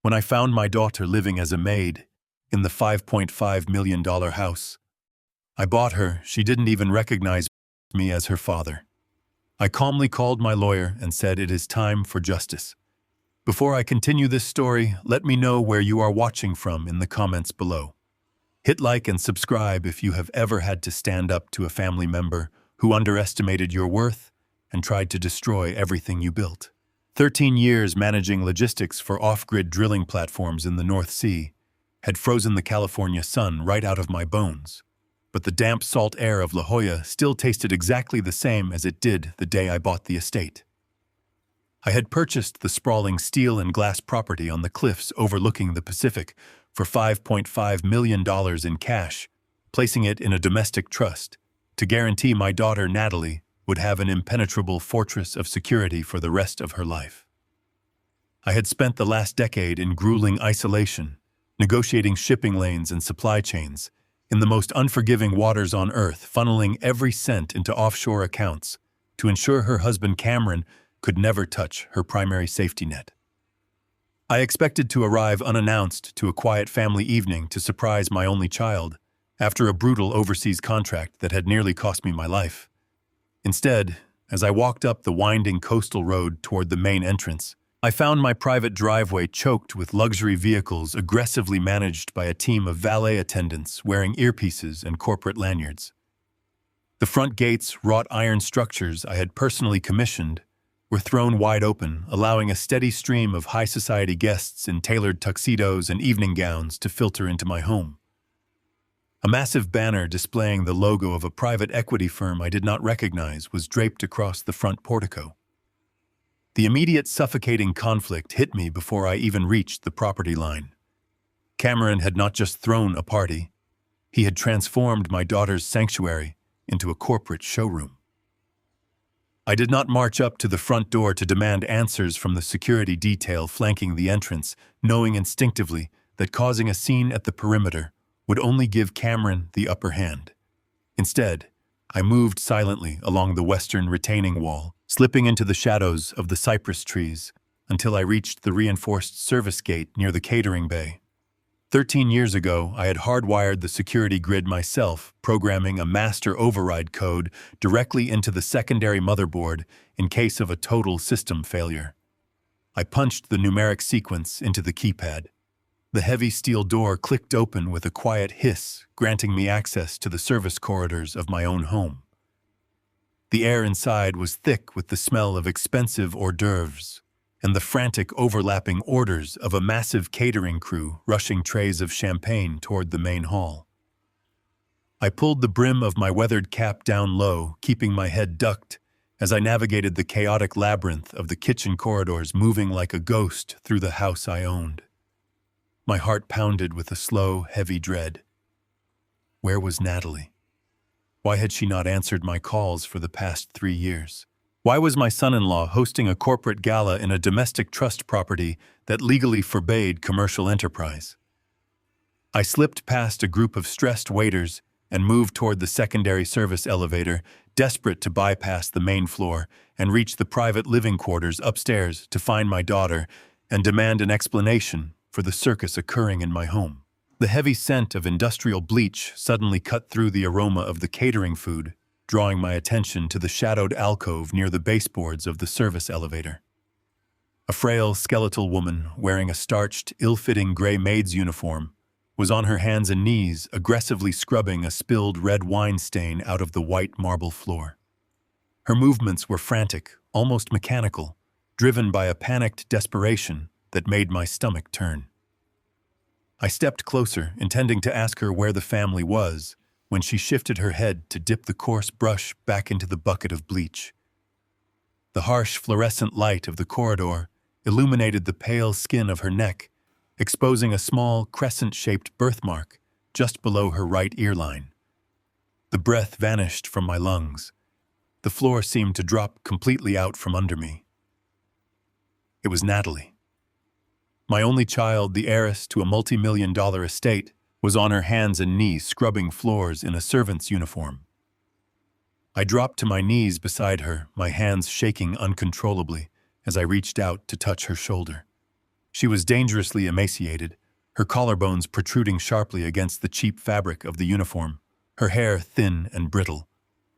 When I found my daughter living as a maid in the $5.5 million house, I bought her. She didn't even recognize me as her father. I calmly called my lawyer and said it is time for justice. Before I continue this story, let me know where you are watching from in the comments below. Hit like and subscribe if you have ever had to stand up to a family member who underestimated your worth and tried to destroy everything you built. 13 years managing logistics for off-grid drilling platforms in the North Sea had frozen the California sun right out of my bones. But the damp, salt air of La Jolla still tasted exactly the same as it did the day I bought the estate. I had purchased the sprawling steel and glass property on the cliffs overlooking the Pacific for $5.5 million in cash, placing it in a domestic trust to guarantee my daughter Natalie would have an impenetrable fortress of security for the rest of her life. I had spent the last decade in grueling isolation, negotiating shipping lanes and supply chains, in the most unforgiving waters on Earth, funneling every cent into offshore accounts to ensure her husband Cameron could never touch her primary safety net. I expected to arrive unannounced to a quiet family evening to surprise my only child after a brutal overseas contract that had nearly cost me my life. Instead, as I walked up the winding coastal road toward the main entrance, I found my private driveway choked with luxury vehicles aggressively managed by a team of valet attendants wearing earpieces and corporate lanyards. The front gate's wrought iron structures I had personally commissioned were thrown wide open, allowing a steady stream of high society guests in tailored tuxedos and evening gowns to filter into my home. A massive banner displaying the logo of a private equity firm I did not recognize was draped across the front portico. The immediate suffocating conflict hit me before I even reached the property line. Cameron had not just thrown a party, he had transformed my daughter's sanctuary into a corporate showroom. I did not march up to the front door to demand answers from the security detail flanking the entrance, knowing instinctively that causing a scene at the perimeter would only give Cameron the upper hand. Instead, I moved silently along the western retaining wall, slipping into the shadows of the cypress trees until I reached the reinforced service gate near the catering bay. 13 years ago, I had hardwired the security grid myself, programming a master override code directly into the secondary motherboard in case of a total system failure. I punched the numeric sequence into the keypad. The heavy steel door clicked open with a quiet hiss, granting me access to the service corridors of my own home. The air inside was thick with the smell of expensive hors d'oeuvres and the frantic overlapping orders of a massive catering crew rushing trays of champagne toward the main hall. I pulled the brim of my weathered cap down low, keeping my head ducked as I navigated the chaotic labyrinth of the kitchen corridors, moving like a ghost through the house I owned. My heart pounded with a slow, heavy dread. Where was Natalie? Why had she not answered my calls for the past 3 years? Why was my son-in-law hosting a corporate gala in a domestic trust property that legally forbade commercial enterprise? I slipped past a group of stressed waiters and moved toward the secondary service elevator, desperate to bypass the main floor and reach the private living quarters upstairs to find my daughter and demand an explanation for the circus occurring in my home. The heavy scent of industrial bleach suddenly cut through the aroma of the catering food, drawing my attention to the shadowed alcove near the baseboards of the service elevator. A frail, skeletal woman wearing a starched, ill-fitting gray maid's uniform was on her hands and knees aggressively scrubbing a spilled red wine stain out of the white marble floor. Her movements were frantic, almost mechanical, driven by a panicked desperation that made my stomach turn. I stepped closer, intending to ask her where the family was, when she shifted her head to dip the coarse brush back into the bucket of bleach. The harsh fluorescent light of the corridor illuminated the pale skin of her neck, exposing a small, crescent-shaped birthmark just below her right ear line. The breath vanished from my lungs. The floor seemed to drop completely out from under me. It was Natalie. My only child, the heiress to a multi-million-dollar estate, was on her hands and knees scrubbing floors in a servant's uniform. I dropped to my knees beside her, my hands shaking uncontrollably as I reached out to touch her shoulder. She was dangerously emaciated, her collarbones protruding sharply against the cheap fabric of the uniform, her hair thin and brittle.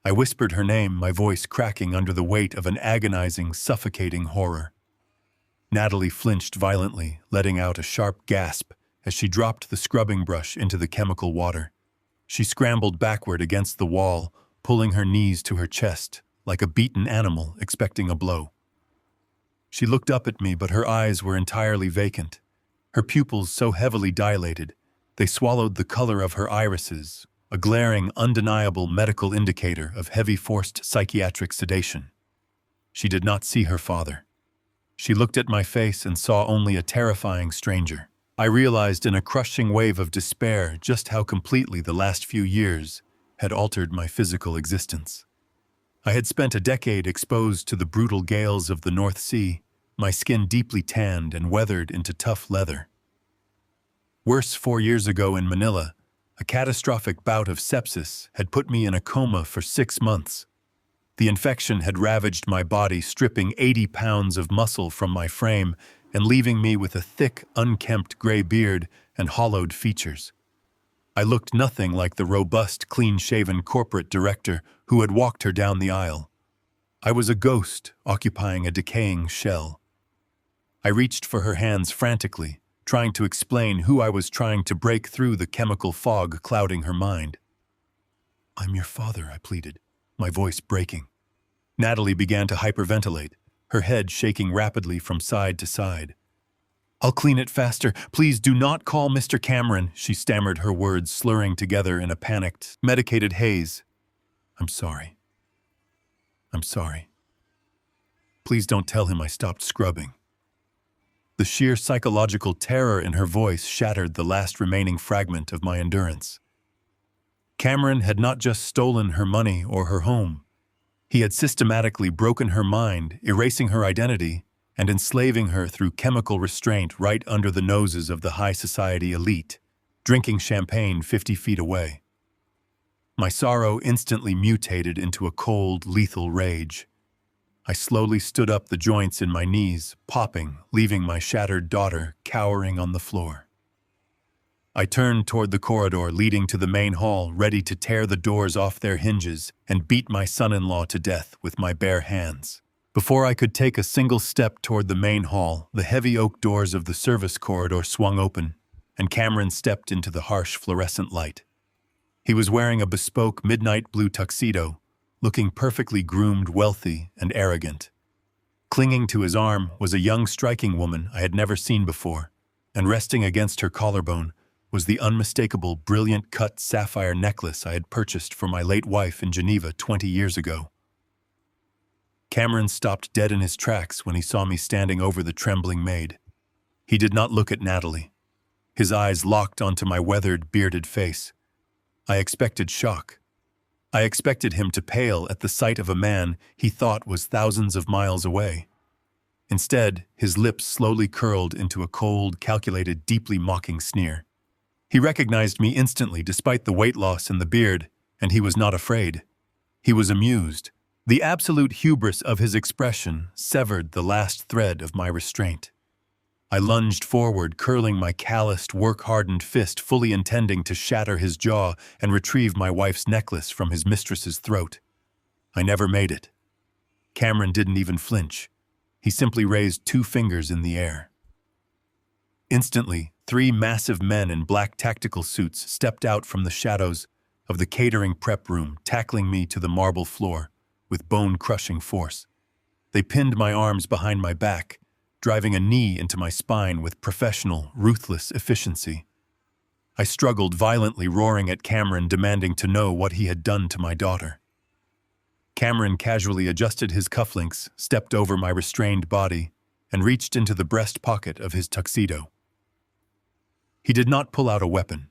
I whispered her name, my voice cracking under the weight of an agonizing, suffocating horror. Natalie flinched violently, letting out a sharp gasp as she dropped the scrubbing brush into the chemical water. She scrambled backward against the wall, pulling her knees to her chest, like a beaten animal expecting a blow. She looked up at me, but her eyes were entirely vacant, her pupils so heavily dilated, they swallowed the color of her irises, a glaring, undeniable medical indicator of heavy forced psychiatric sedation. She did not see her father. She looked at my face and saw only a terrifying stranger. I realized in a crushing wave of despair just how completely the last few years had altered my physical existence. I had spent a decade exposed to the brutal gales of the North Sea, my skin deeply tanned and weathered into tough leather. Worse, 4 years ago in Manila, a catastrophic bout of sepsis had put me in a coma for 6 months. The infection had ravaged my body, stripping 80 pounds of muscle from my frame and leaving me with a thick, unkempt gray beard and hollowed features. I looked nothing like the robust, clean-shaven corporate director who had walked her down the aisle. I was a ghost occupying a decaying shell. I reached for her hands frantically, trying to explain who I was trying to break through the chemical fog clouding her mind. "I'm your father," I pleaded, my voice breaking. Natalie began to hyperventilate, her head shaking rapidly from side to side. "I'll clean it faster. Please do not call Mr. Cameron," she stammered, her words slurring together in a panicked, medicated haze. I'm sorry. Please don't tell him I stopped scrubbing." The sheer psychological terror in her voice shattered the last remaining fragment of my endurance. Cameron had not just stolen her money or her home. He had systematically broken her mind, erasing her identity, and enslaving her through chemical restraint right under the noses of the high society elite, drinking champagne 50 feet away. My sorrow instantly mutated into a cold, lethal rage. I slowly stood up, the joints in my knees popping, leaving my shattered daughter cowering on the floor. I turned toward the corridor leading to the main hall, ready to tear the doors off their hinges and beat my son-in-law to death with my bare hands. Before I could take a single step toward the main hall, the heavy oak doors of the service corridor swung open, and Cameron stepped into the harsh fluorescent light. He was wearing a bespoke midnight blue tuxedo, looking perfectly groomed, wealthy, and arrogant. Clinging to his arm was a young, striking woman I had never seen before, and resting against her collarbone was the unmistakable, brilliant cut sapphire necklace I had purchased for my late wife in Geneva 20 years ago. Cameron stopped dead in his tracks when he saw me standing over the trembling Maid. He did not look at Natalie. His eyes locked onto my weathered, bearded face. I expected shock. I expected him to pale at the sight of a man he thought was thousands of miles away. Instead, his lips slowly curled into a cold, calculated, deeply mocking sneer. He recognized me instantly despite the weight loss and the beard, and he was not afraid. He was amused. The absolute hubris of his expression severed the last thread of my restraint. I lunged forward, curling my calloused, work-hardened fist, fully intending to shatter his jaw and retrieve my wife's necklace from his mistress's throat. I never made it. Cameron didn't even flinch. He simply raised 2 fingers in the air. Instantly, 3 massive men in black tactical suits stepped out from the shadows of the catering prep room, tackling me to the marble floor with bone-crushing force. They pinned my arms behind my back, driving a knee into my spine with professional, ruthless efficiency. I struggled violently, roaring at Cameron, demanding to know what he had done to my daughter. Cameron casually adjusted his cufflinks, stepped over my restrained body, and reached into the breast pocket of his tuxedo. He did not pull out a weapon.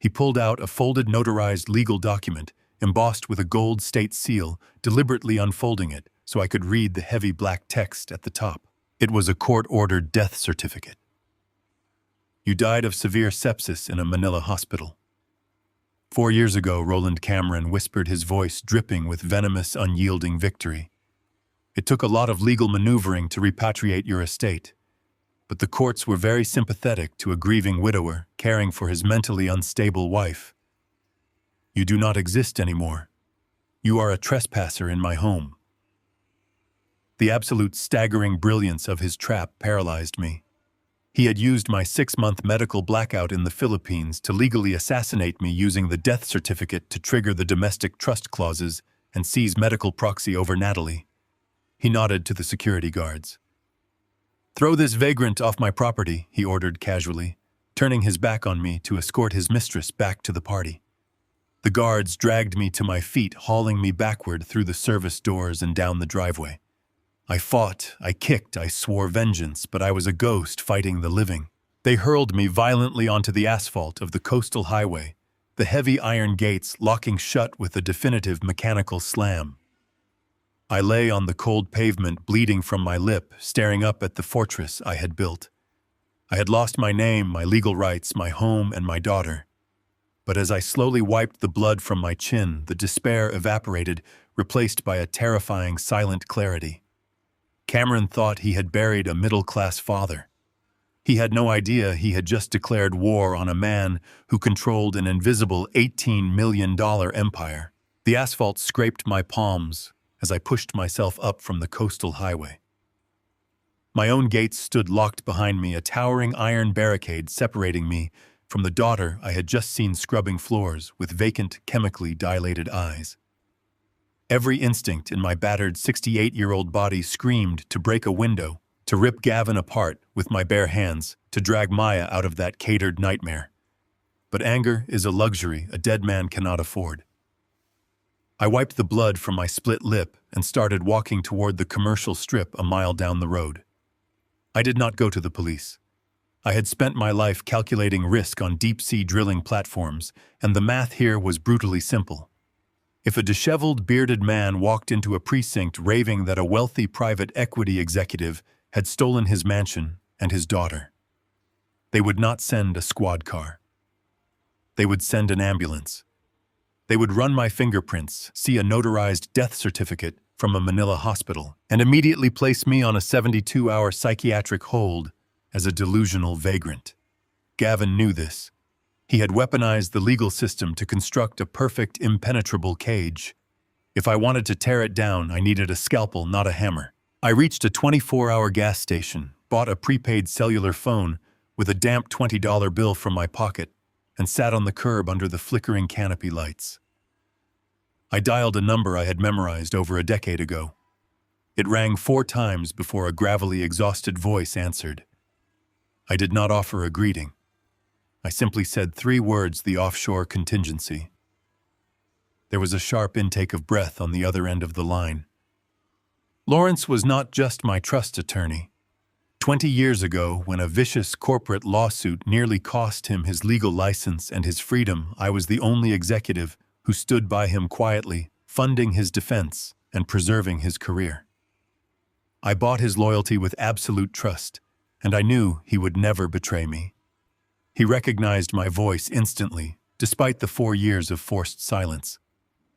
He pulled out a folded, notarized legal document, embossed with a gold state seal, deliberately unfolding it so I could read the heavy black text at the top. It was a court-ordered death certificate. "You died of severe sepsis in a Manila hospital." 4 years ago, Roland Cameron whispered, his voice dripping with venomous, unyielding victory. "It took a lot of legal maneuvering to repatriate your estate. but the courts were very sympathetic to a grieving widower caring for his mentally unstable wife. "You do not exist anymore. You are a trespasser in my home." The absolute staggering brilliance of his trap paralyzed me. He had used my 6-month medical blackout in the Philippines to legally assassinate me using the death certificate to trigger the domestic trust clauses and seize medical proxy over Natalie. He nodded to the security guards. "Throw this vagrant off my property," he ordered casually, turning his back on me to escort his mistress back to the party. The guards dragged me to my feet, hauling me backward through the service doors and down the driveway. I fought, I kicked, I swore vengeance, but I was a ghost fighting the living. They hurled me violently onto the asphalt of the coastal highway, the heavy iron gates locking shut with a definitive mechanical slam. I lay on the cold pavement, bleeding from my lip, staring up at the fortress I had built. I had lost my name, my legal rights, my home, and my daughter. But as I slowly wiped the blood from my chin, the despair evaporated, replaced by a terrifying, silent clarity. Cameron thought he had buried a middle-class father. He had no idea he had just declared war on a man who controlled an invisible $18 million empire. The asphalt scraped my palms as I pushed myself up from the coastal highway. My own gates stood locked behind me, a towering iron barricade separating me from the daughter I had just seen scrubbing floors with vacant, chemically dilated eyes. Every instinct in my battered 68-year-old body screamed to break a window, to rip Gavin apart with my bare hands, to drag Maya out of that catered nightmare. But anger is a luxury a dead man cannot afford. I wiped the blood from my split lip and started walking toward the commercial strip a mile down the road. I did not go to the police. I had spent my life calculating risk on deep-sea drilling platforms, and the math here was brutally simple. If a disheveled, bearded man walked into a precinct raving that a wealthy private equity executive had stolen his mansion and his daughter, they would not send a squad car. They would send an ambulance. They would run my fingerprints, see a notarized death certificate from a Manila hospital, and immediately place me on a 72-hour psychiatric hold as a delusional vagrant. Gavin knew this. He had weaponized the legal system to construct a perfect, impenetrable cage. If I wanted to tear it down, I needed a scalpel, not a hammer. I reached a 24-hour gas station, bought a prepaid cellular phone with a damp $20 bill from my pocket, and sat on the curb under the flickering canopy lights. I dialed a number I had memorized over a decade ago. It rang 4 times before a gravelly, exhausted voice answered. I did not offer a greeting. I simply said 3 words: the offshore contingency. There was a sharp intake of breath on the other end of the line. Lawrence was not just my trust attorney. 20 years ago, when a vicious corporate lawsuit nearly cost him his legal license and his freedom, I was the only executive who stood by him quietly, funding his defense and preserving his career. I bought his loyalty with absolute trust, and I knew he would never betray me. He recognized my voice instantly, despite the 4 years of forced silence.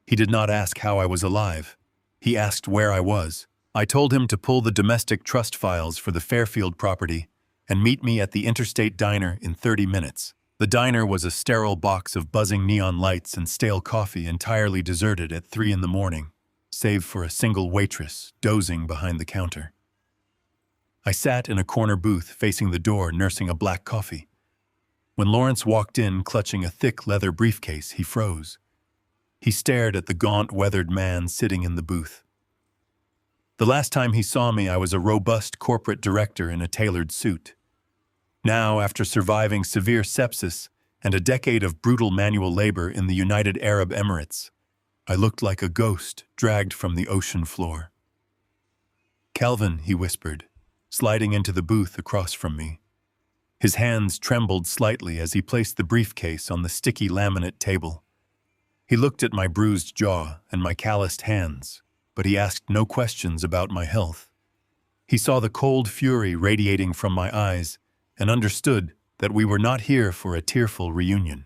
He did not ask how I was alive. He asked where I was. I told him to pull the domestic trust files for the Fairfield property and meet me at the Interstate Diner in 30 minutes. The diner was a sterile box of buzzing neon lights and stale coffee, entirely deserted at 3 in the morning, save for a single waitress dozing behind the counter. I sat in a corner booth facing the door, nursing a black coffee. When Lawrence walked in, clutching a thick leather briefcase, he froze. He stared at the gaunt, weathered man sitting in the booth. The last time he saw me, I was a robust corporate director in a tailored suit. Now, after surviving severe sepsis and a decade of brutal manual labor in the United Arab Emirates, I looked like a ghost dragged from the ocean floor. "Calvin," he whispered, sliding into the booth across from me. His hands trembled slightly as he placed the briefcase on the sticky laminate table. He looked at my bruised jaw and my calloused hands, but he asked no questions about my health. He saw the cold fury radiating from my eyes and understood that we were not here for a tearful reunion.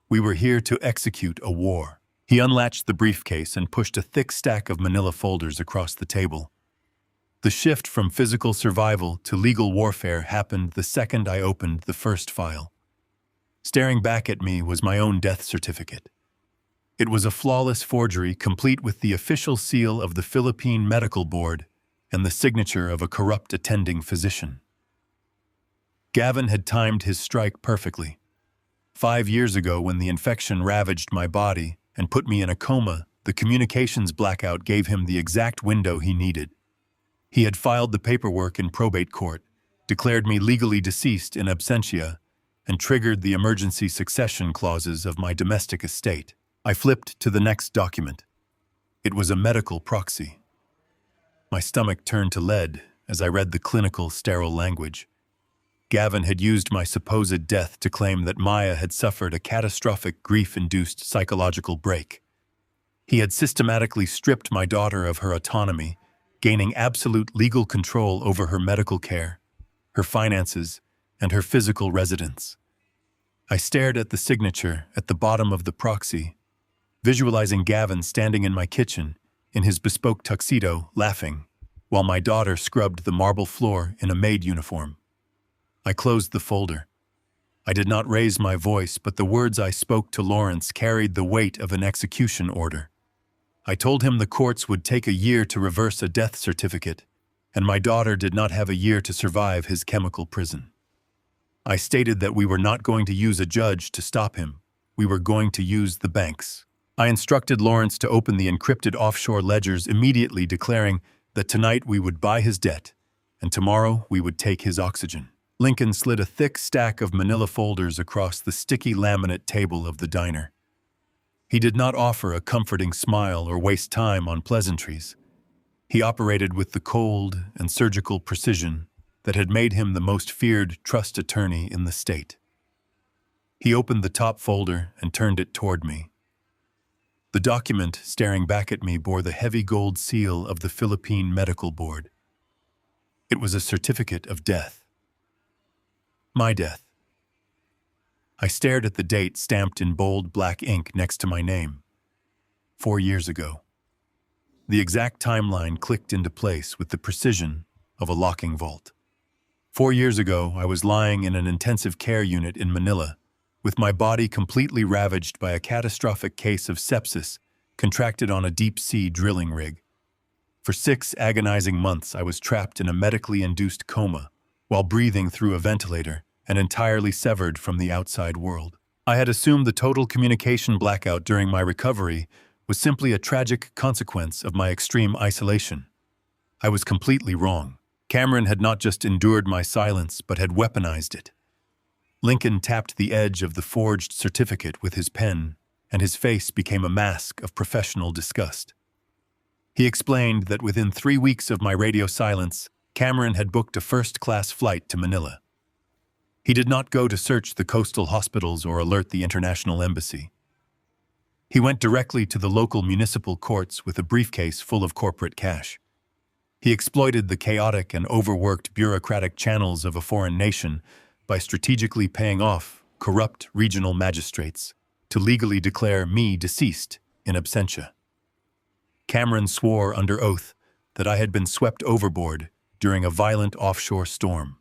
We were here to execute a war. He unlatched the briefcase and pushed a thick stack of manila folders across the table. The shift from physical survival to legal warfare happened the second I opened the first file. Staring back at me was my own death certificate. It was a flawless forgery, complete with the official seal of the Philippine Medical Board and the signature of a corrupt attending physician. Gavin had timed his strike perfectly. 5 years ago, when the infection ravaged my body and put me in a coma, the communications blackout gave him the exact window he needed. He had filed the paperwork in probate court, declared me legally deceased in absentia, and triggered the emergency succession clauses of my domestic estate. I flipped to the next document. It was a medical proxy. My stomach turned to lead as I read the clinical, sterile language. Gavin had used my supposed death to claim that Maya had suffered a catastrophic grief-induced psychological break. He had systematically stripped my daughter of her autonomy, gaining absolute legal control over her medical care, her finances, and her physical residence. I stared at the signature at the bottom of the proxy, visualizing Gavin standing in my kitchen, in his bespoke tuxedo, laughing, while my daughter scrubbed the marble floor in a maid uniform. I closed the folder. I did not raise my voice, but the words I spoke to Lawrence carried the weight of an execution order. I told him the courts would take a year to reverse a death certificate, and my daughter did not have a year to survive his chemical prison. I stated that we were not going to use a judge to stop him. We were going to use the banks. I instructed Lawrence to open the encrypted offshore ledgers immediately, declaring that tonight we would buy his debt, and tomorrow we would take his oxygen. Lincoln slid a thick stack of manila folders across the sticky laminate table of the diner. He did not offer a comforting smile or waste time on pleasantries. He operated with the cold and surgical precision that had made him the most feared trust attorney in the state. He opened the top folder and turned it toward me. The document, staring back at me, bore the heavy gold seal of the Philippine Medical Board. It was a certificate of death. My death. I stared at the date stamped in bold black ink next to my name. 4 years ago. The exact timeline clicked into place with the precision of a locking vault. 4 years ago, I was lying in an intensive care unit in Manila, with my body completely ravaged by a catastrophic case of sepsis contracted on a deep-sea drilling rig. For 6 agonizing months, I was trapped in a medically induced coma while breathing through a ventilator and entirely severed from the outside world. I had assumed the total communication blackout during my recovery was simply a tragic consequence of my extreme isolation. I was completely wrong. Cameron had not just endured my silence, but had weaponized it. Lincoln tapped the edge of the forged certificate with his pen, and his face became a mask of professional disgust. He explained that within 3 weeks of my radio silence, Cameron had booked a first-class flight to Manila. He did not go to search the coastal hospitals or alert the international embassy. He went directly to the local municipal courts with a briefcase full of corporate cash. He exploited the chaotic and overworked bureaucratic channels of a foreign nation by strategically paying off corrupt regional magistrates to legally declare me deceased in absentia. Cameron swore under oath that I had been swept overboard during a violent offshore storm.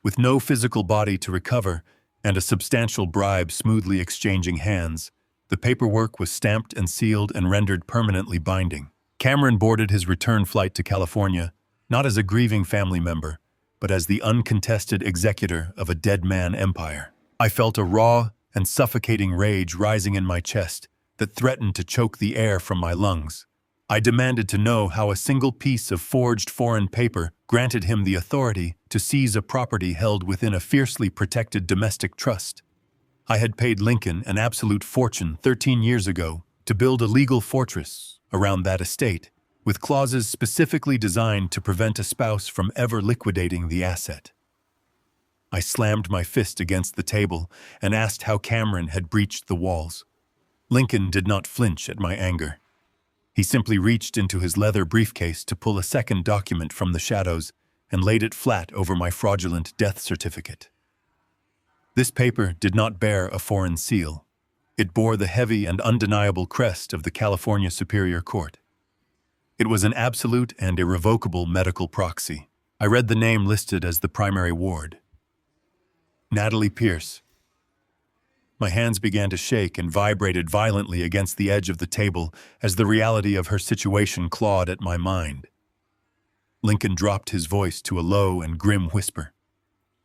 With no physical body to recover and a substantial bribe smoothly exchanging hands, the paperwork was stamped and sealed and rendered permanently binding. Cameron boarded his return flight to California, not as a grieving family member, but as the uncontested executor of a dead man empire. I felt a raw and suffocating rage rising in my chest that threatened to choke the air from my lungs. I demanded to know how a single piece of forged foreign paper granted him the authority to seize a property held within a fiercely protected domestic trust. I had paid Lincoln an absolute fortune 13 years ago to build a legal fortress around that estate, with clauses specifically designed to prevent a spouse from ever liquidating the asset. I slammed my fist against the table and asked how Cameron had breached the walls. Lincoln did not flinch at my anger. He simply reached into his leather briefcase to pull a second document from the shadows and laid it flat over my fraudulent death certificate. This paper did not bear a foreign seal. It bore the heavy and undeniable crest of the California Superior Court. It was an absolute and irrevocable medical proxy. I read the name listed as the primary ward. Natalie Pierce. My hands began to shake and vibrated violently against the edge of the table as the reality of her situation clawed at my mind. Lincoln dropped his voice to a low and grim whisper.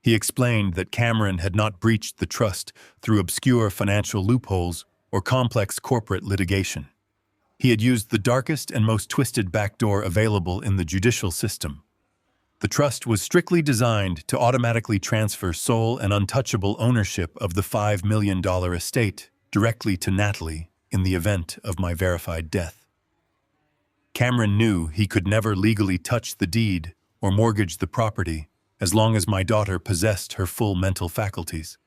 He explained that Cameron had not breached the trust through obscure financial loopholes or complex corporate litigation. He had used the darkest and most twisted backdoor available in the judicial system. The trust was strictly designed to automatically transfer sole and untouchable ownership of the $5 million estate directly to Natalie in the event of my verified death. Cameron knew he could never legally touch the deed or mortgage the property as long as my daughter possessed her full mental faculties.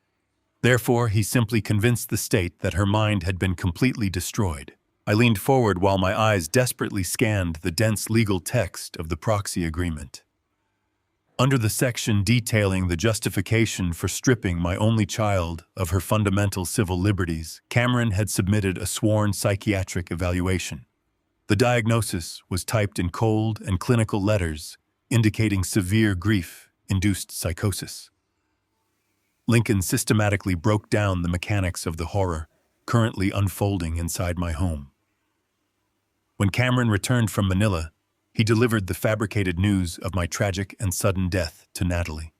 Therefore, he simply convinced the state that her mind had been completely destroyed. I leaned forward while my eyes desperately scanned the dense legal text of the proxy agreement. Under the section detailing the justification for stripping my only child of her fundamental civil liberties, Cameron had submitted a sworn psychiatric evaluation. The diagnosis was typed in cold and clinical letters, indicating severe grief-induced psychosis. Lincoln systematically broke down the mechanics of the horror currently unfolding inside my home. When Cameron returned from Manila, he delivered the fabricated news of my tragic and sudden death to Natalie.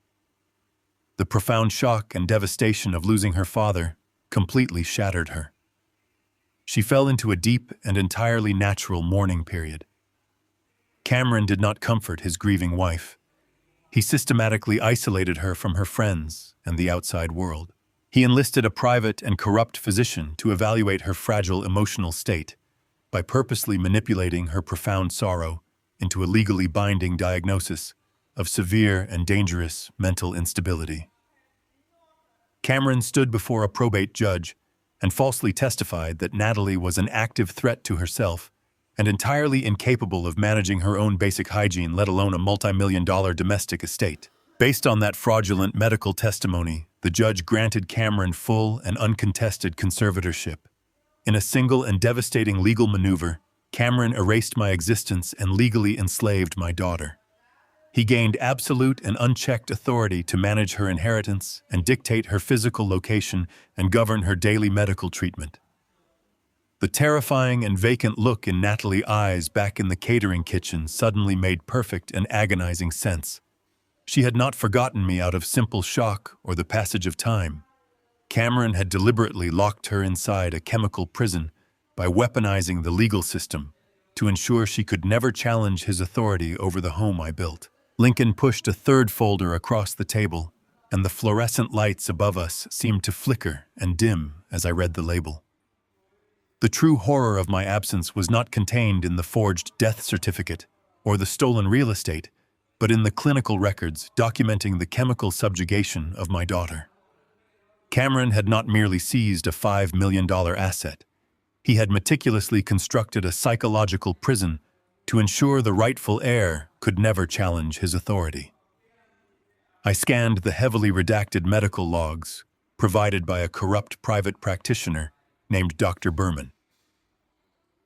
The profound shock and devastation of losing her father completely shattered her. She fell into a deep and entirely natural mourning period. Cameron did not comfort his grieving wife. He systematically isolated her from her friends and the outside world. He enlisted a private and corrupt physician to evaluate her fragile emotional state by purposely manipulating her profound sorrow into a legally binding diagnosis of severe and dangerous mental instability. Cameron stood before a probate judge and falsely testified that Natalie was an active threat to herself and entirely incapable of managing her own basic hygiene, let alone a multi-million-dollar domestic estate. Based on that fraudulent medical testimony, the judge granted Cameron full and uncontested conservatorship. In a single and devastating legal maneuver, Cameron erased my existence and legally enslaved my daughter. He gained absolute and unchecked authority to manage her inheritance and dictate her physical location and govern her daily medical treatment. The terrifying and vacant look in Natalie's eyes back in the catering kitchen suddenly made perfect and agonizing sense. She had not forgotten me out of simple shock or the passage of time. Cameron had deliberately locked her inside a chemical prison by weaponizing the legal system to ensure she could never challenge his authority over the home I built. Lincoln pushed a third folder across the table, and the fluorescent lights above us seemed to flicker and dim as I read the label. The true horror of my absence was not contained in the forged death certificate or the stolen real estate, but in the clinical records documenting the chemical subjugation of my daughter. Cameron had not merely seized a $5 million asset. He had meticulously constructed a psychological prison to ensure the rightful heir could never challenge his authority. I scanned the heavily redacted medical logs provided by a corrupt private practitioner named Dr. Berman.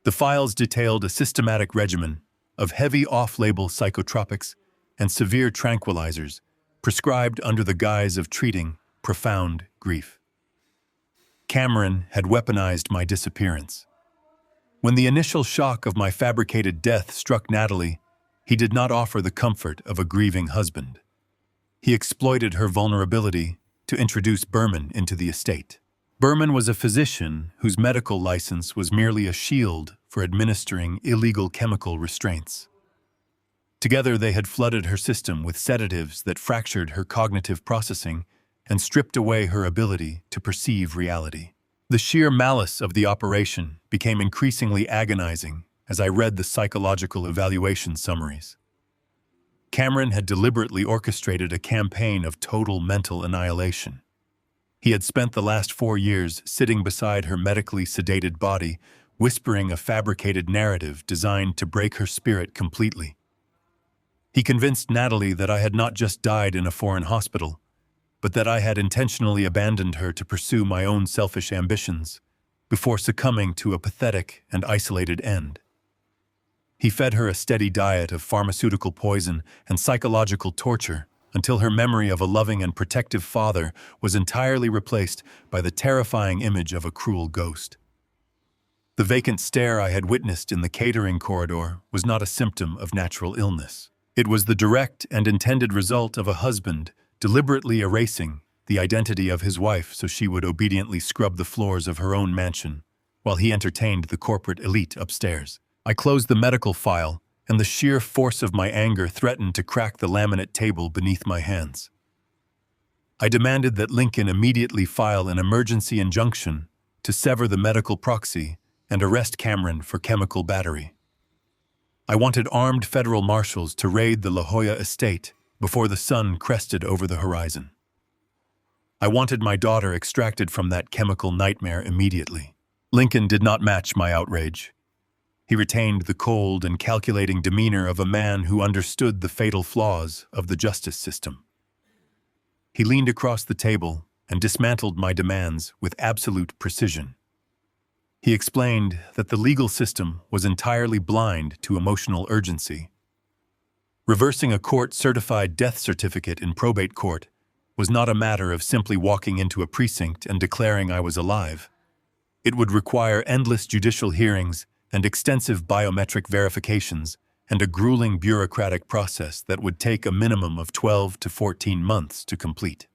The files detailed a systematic regimen of heavy off-label psychotropics and severe tranquilizers prescribed under the guise of treating profound grief. Cameron had weaponized my disappearance. When the initial shock of my fabricated death struck Natalie, he did not offer the comfort of a grieving husband. He exploited her vulnerability to introduce Berman into the estate. Berman was a physician whose medical license was merely a shield for administering illegal chemical restraints. Together they had flooded her system with sedatives that fractured her cognitive processing and stripped away her ability to perceive reality. The sheer malice of the operation became increasingly agonizing as I read the psychological evaluation summaries. Cameron had deliberately orchestrated a campaign of total mental annihilation. He had spent the last 4 years sitting beside her medically sedated body, whispering a fabricated narrative designed to break her spirit completely. He convinced Natalie that I had not just died in a foreign hospital, but that I had intentionally abandoned her to pursue my own selfish ambitions before succumbing to a pathetic and isolated end. He fed her a steady diet of pharmaceutical poison and psychological torture until her memory of a loving and protective father was entirely replaced by the terrifying image of a cruel ghost. The vacant stare I had witnessed in the catering corridor was not a symptom of natural illness. It was the direct and intended result of a husband deliberately erasing the identity of his wife so she would obediently scrub the floors of her own mansion while he entertained the corporate elite upstairs. I closed the medical file, and the sheer force of my anger threatened to crack the laminate table beneath my hands. I demanded that Lincoln immediately file an emergency injunction to sever the medical proxy and arrest Cameron for chemical battery. I wanted armed federal marshals to raid the La Jolla estate before the sun crested over the horizon. I wanted my daughter extracted from that chemical nightmare immediately. Lincoln did not match my outrage. He retained the cold and calculating demeanor of a man who understood the fatal flaws of the justice system. He leaned across the table and dismantled my demands with absolute precision. He explained that the legal system was entirely blind to emotional urgency. Reversing a court-certified death certificate in probate court was not a matter of simply walking into a precinct and declaring I was alive. It would require endless judicial hearings and extensive biometric verifications and a grueling bureaucratic process that would take a minimum of 12 to 14 months to complete.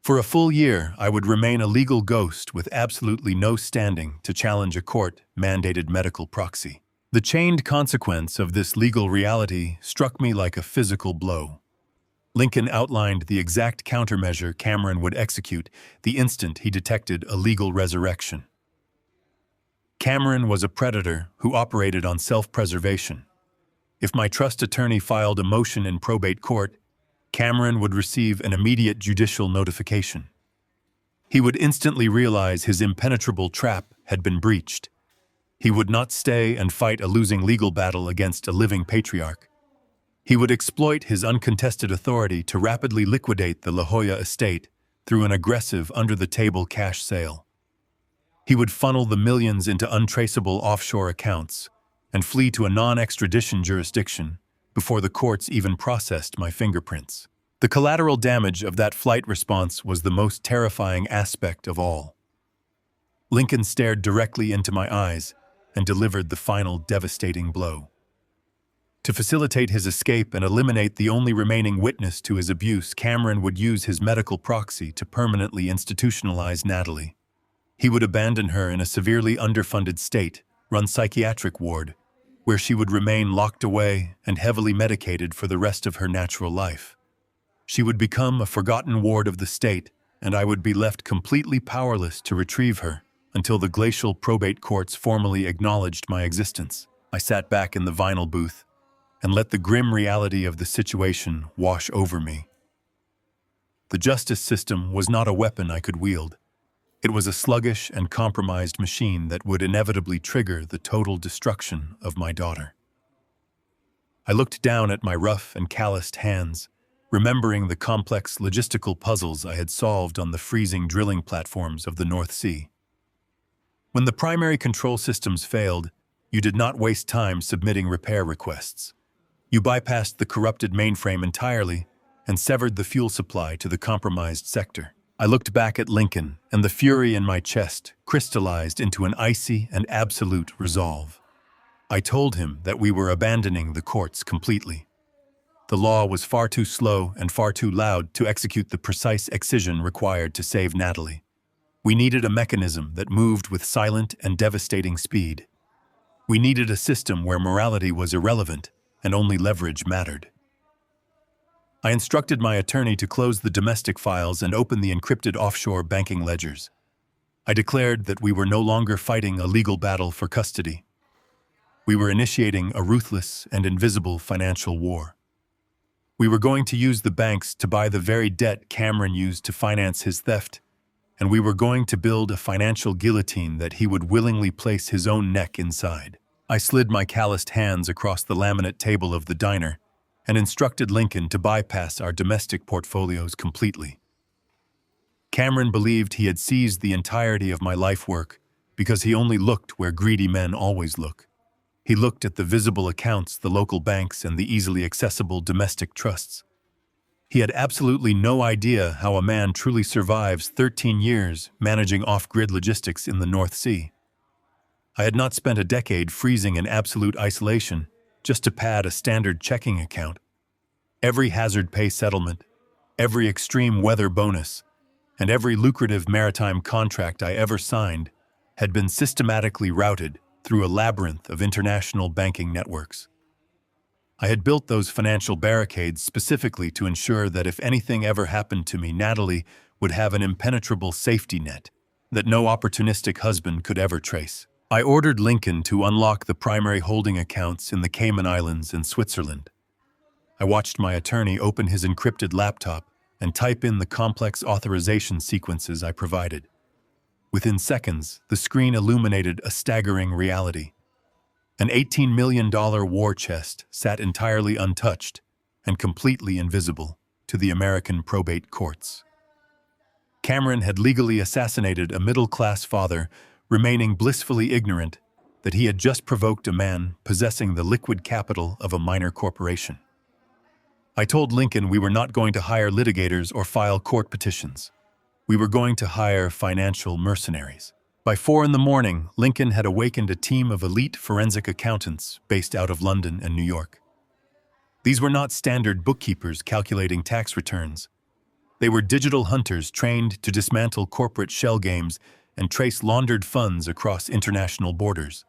For a full year, I would remain a legal ghost with absolutely no standing to challenge a court-mandated medical proxy. The chained consequence of this legal reality struck me like a physical blow. Lincoln outlined the exact countermeasure Cameron would execute the instant he detected a legal resurrection. Cameron was a predator who operated on self-preservation. If my trust attorney filed a motion in probate court, Cameron would receive an immediate judicial notification. He would instantly realize his impenetrable trap had been breached. He would not stay and fight a losing legal battle against a living patriarch. He would exploit his uncontested authority to rapidly liquidate the La Jolla estate through an aggressive under-the-table cash sale. He would funnel the millions into untraceable offshore accounts and flee to a non-extradition jurisdiction before the courts even processed my fingerprints. The collateral damage of that flight response was the most terrifying aspect of all. Lincoln stared directly into my eyes and delivered the final devastating blow. To facilitate his escape and eliminate the only remaining witness to his abuse, Cameron would use his medical proxy to permanently institutionalize Natalie. He would abandon her in a severely underfunded state-run psychiatric ward, where she would remain locked away and heavily medicated for the rest of her natural life. She would become a forgotten ward of the state, and I would be left completely powerless to retrieve her until the glacial probate courts formally acknowledged my existence. I sat back in the vinyl booth and let the grim reality of the situation wash over me. The justice system was not a weapon I could wield. It was a sluggish and compromised machine that would inevitably trigger the total destruction of my daughter. I looked down at my rough and calloused hands, remembering the complex logistical puzzles I had solved on the freezing drilling platforms of the North Sea. When the primary control systems failed, you did not waste time submitting repair requests. You bypassed the corrupted mainframe entirely and severed the fuel supply to the compromised sector. I looked back at Lincoln, and the fury in my chest crystallized into an icy and absolute resolve. I told him that we were abandoning the courts completely. The law was far too slow and far too loud to execute the precise excision required to save Natalie. We needed a mechanism that moved with silent and devastating speed. We needed a system where morality was irrelevant and only leverage mattered. I instructed my attorney to close the domestic files and open the encrypted offshore banking ledgers. I declared that we were no longer fighting a legal battle for custody. We were initiating a ruthless and invisible financial war. We were going to use the banks to buy the very debt Cameron used to finance his theft, and we were going to build a financial guillotine that he would willingly place his own neck inside. I slid my calloused hands across the laminate table of the diner and instructed Lincoln to bypass our domestic portfolios completely. Cameron believed he had seized the entirety of my life work because he only looked where greedy men always look. He looked at the visible accounts, the local banks, and the easily accessible domestic trusts. He had absolutely no idea how a man truly survives 13 years managing off-grid logistics in the North Sea. I had not spent a decade freezing in absolute isolation just to pad a standard checking account. Every hazard pay settlement, every extreme weather bonus, and every lucrative maritime contract I ever signed had been systematically routed through a labyrinth of international banking networks. I had built those financial barricades specifically to ensure that if anything ever happened to me, Natalie would have an impenetrable safety net that no opportunistic husband could ever trace. I ordered Lincoln to unlock the primary holding accounts in the Cayman Islands and Switzerland. I watched my attorney open his encrypted laptop and type in the complex authorization sequences I provided. Within seconds, the screen illuminated a staggering reality. An $18 million war chest sat entirely untouched and completely invisible to the American probate courts. Cameron had legally assassinated a middle-class father, remaining blissfully ignorant that he had just provoked a man possessing the liquid capital of a minor corporation. I told Lincoln we were not going to hire litigators or file court petitions. We were going to hire financial mercenaries. By 4 a.m, Lincoln had awakened a team of elite forensic accountants based out of London and New York. These were not standard bookkeepers calculating tax returns. They were digital hunters trained to dismantle corporate shell games and trace laundered funds across international borders.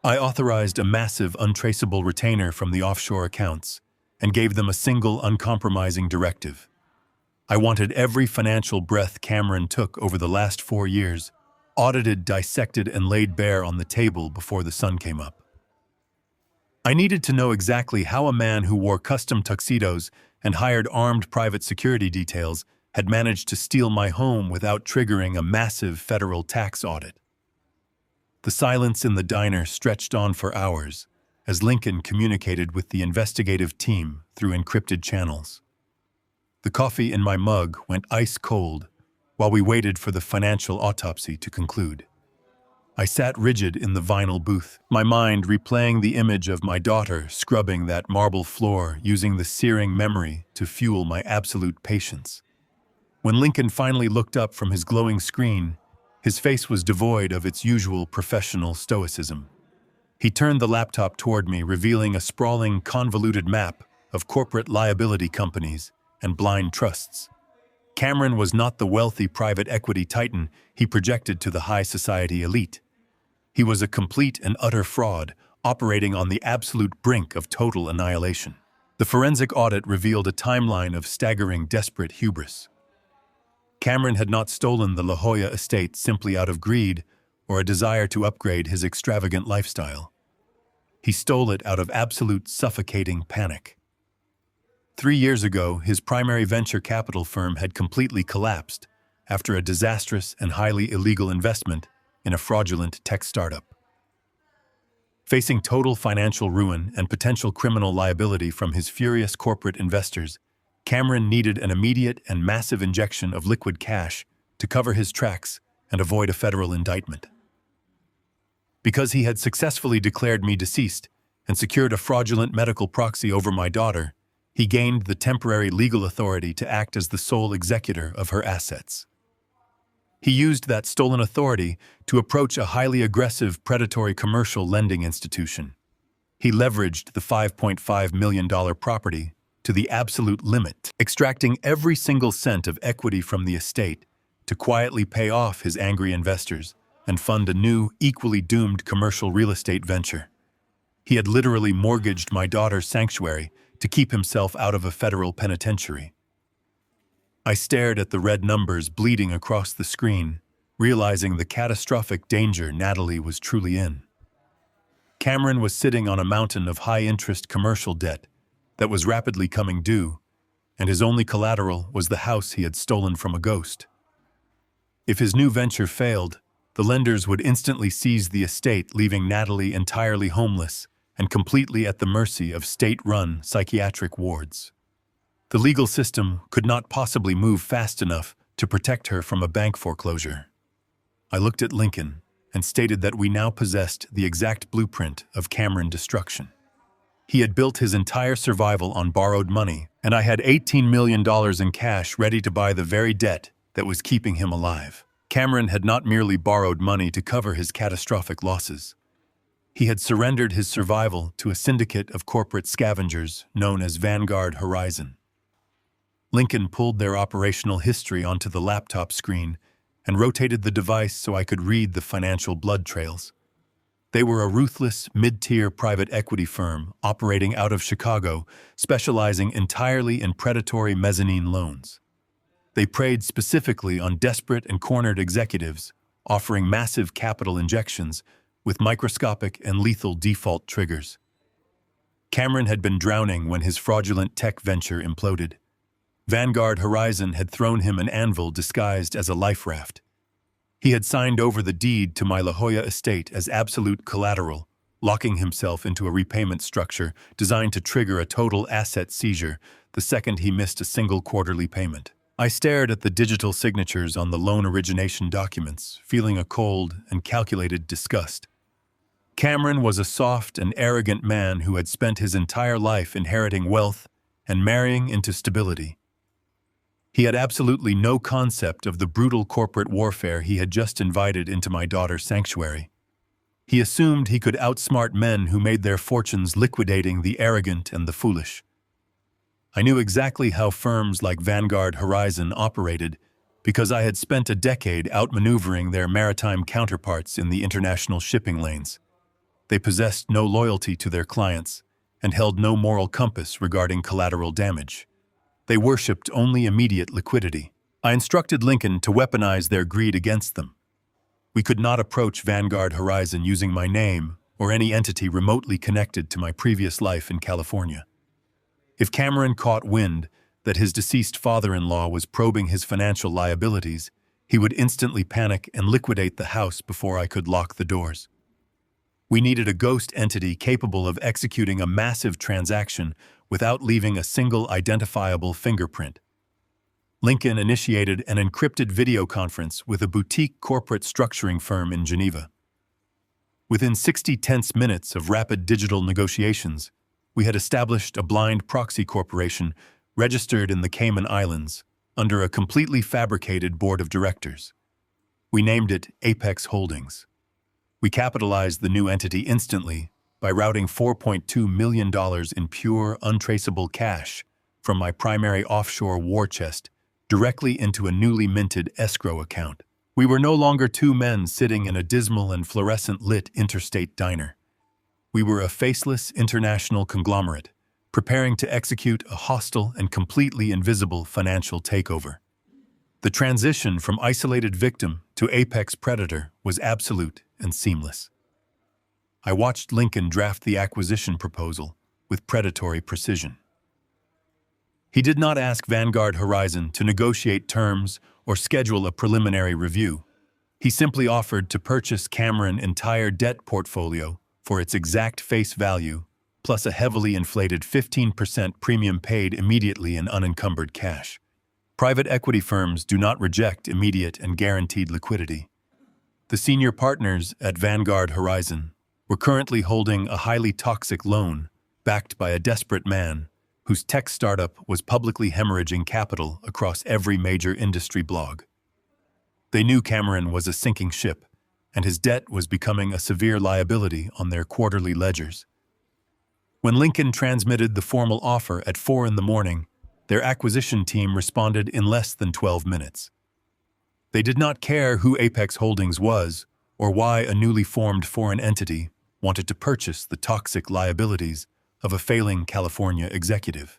I authorized a massive untraceable retainer from the offshore accounts and gave them a single uncompromising directive. I wanted every financial breath Cameron took over the last 4 years audited, dissected, and laid bare on the table before the sun came up. I needed to know exactly how a man who wore custom tuxedos and hired armed private security details had managed to steal my home without triggering a massive federal tax audit. The silence in the diner stretched on for hours as Lincoln communicated with the investigative team through encrypted channels. The coffee in my mug went ice cold while we waited for the financial autopsy to conclude. I sat rigid in the vinyl booth, my mind replaying the image of my daughter scrubbing that marble floor using the searing memory to fuel my absolute patience. When Lincoln finally looked up from his glowing screen, his face was devoid of its usual professional stoicism. He turned the laptop toward me, revealing a sprawling, convoluted map of corporate liability companies and blind trusts. Cameron was not the wealthy private equity titan he projected to the high society elite. He was a complete and utter fraud, operating on the absolute brink of total annihilation. The forensic audit revealed a timeline of staggering, desperate hubris. Cameron had not stolen the La Jolla estate simply out of greed or a desire to upgrade his extravagant lifestyle. He stole it out of absolute suffocating panic. 3 years ago, his primary venture capital firm had completely collapsed after a disastrous and highly illegal investment in a fraudulent tech startup. Facing total financial ruin and potential criminal liability from his furious corporate investors, Cameron needed an immediate and massive injection of liquid cash to cover his tracks and avoid a federal indictment. Because he had successfully declared me deceased and secured a fraudulent medical proxy over my daughter, he gained the temporary legal authority to act as the sole executor of her assets. He used that stolen authority to approach a highly aggressive, predatory commercial lending institution. He leveraged the $5.5 million property to the absolute limit, extracting every single cent of equity from the estate to quietly pay off his angry investors and fund a new, equally doomed commercial real estate venture. He had literally mortgaged my daughter's sanctuary to keep himself out of a federal penitentiary. I stared at the red numbers bleeding across the screen, realizing the catastrophic danger Natalie was truly in. Cameron was sitting on a mountain of high-interest commercial debt that was rapidly coming due, and his only collateral was the house he had stolen from a ghost. If his new venture failed, the lenders would instantly seize the estate, leaving Natalie entirely homeless and completely at the mercy of state-run psychiatric wards. The legal system could not possibly move fast enough to protect her from a bank foreclosure. I looked at Lincoln, and stated that we now possessed the exact blueprint of Cameron destruction. He had built his entire survival on borrowed money, and I had $18 million in cash ready to buy the very debt that was keeping him alive. Cameron had not merely borrowed money to cover his catastrophic losses. He had surrendered his survival to a syndicate of corporate scavengers known as Vanguard Horizon. Lincoln pulled their operational history onto the laptop screen and rotated the device so I could read the financial blood trails. They were a ruthless, mid-tier private equity firm operating out of Chicago, specializing entirely in predatory mezzanine loans. They preyed specifically on desperate and cornered executives, offering massive capital injections with microscopic and lethal default triggers. Cameron had been drowning when his fraudulent tech venture imploded. Vanguard Horizon had thrown him an anvil disguised as a life raft. He had signed over the deed to my La Jolla estate as absolute collateral, locking himself into a repayment structure designed to trigger a total asset seizure the second he missed a single quarterly payment. I stared at the digital signatures on the loan origination documents, feeling a cold and calculated disgust. Cameron was a soft and arrogant man who had spent his entire life inheriting wealth and marrying into stability. He had absolutely no concept of the brutal corporate warfare he had just invited into my daughter's sanctuary. He assumed he could outsmart men who made their fortunes liquidating the arrogant and the foolish. I knew exactly how firms like Vanguard Horizon operated because I had spent a decade outmaneuvering their maritime counterparts in the international shipping lanes. They possessed no loyalty to their clients and held no moral compass regarding collateral damage. They worshipped only immediate liquidity. I instructed Lincoln to weaponize their greed against them. We could not approach Vanguard Horizon using my name or any entity remotely connected to my previous life in California. If Cameron caught wind that his deceased father-in-law was probing his financial liabilities, he would instantly panic and liquidate the house before I could lock the doors. We needed a ghost entity capable of executing a massive transaction without leaving a single identifiable fingerprint. Lincoln initiated an encrypted video conference with a boutique corporate structuring firm in Geneva. Within 60 tense minutes of rapid digital negotiations, we had established a blind proxy corporation registered in the Cayman Islands under a completely fabricated board of directors. We named it Apex Holdings. We capitalized the new entity instantly by routing $4.2 million in pure, untraceable cash from my primary offshore war chest directly into a newly minted escrow account. We were no longer two men sitting in a dismal and fluorescent-lit interstate diner. We were a faceless international conglomerate, preparing to execute a hostile and completely invisible financial takeover. The transition from isolated victim to apex predator was absolute and seamless. I watched Lincoln draft the acquisition proposal with predatory precision. He did not ask Vanguard Horizon to negotiate terms or schedule a preliminary review. He simply offered to purchase Cameron's entire debt portfolio for its exact face value, plus a heavily inflated 15% premium paid immediately in unencumbered cash. Private equity firms do not reject immediate and guaranteed liquidity. The senior partners at Vanguard Horizon were currently holding a highly toxic loan backed by a desperate man whose tech startup was publicly hemorrhaging capital across every major industry blog. They knew Cameron was a sinking ship, and his debt was becoming a severe liability on their quarterly ledgers. When Lincoln transmitted the formal offer at 4 a.m, their acquisition team responded in less than 12 minutes. They did not care who Apex Holdings was or why a newly formed foreign entity wanted to purchase the toxic liabilities of a failing California executive.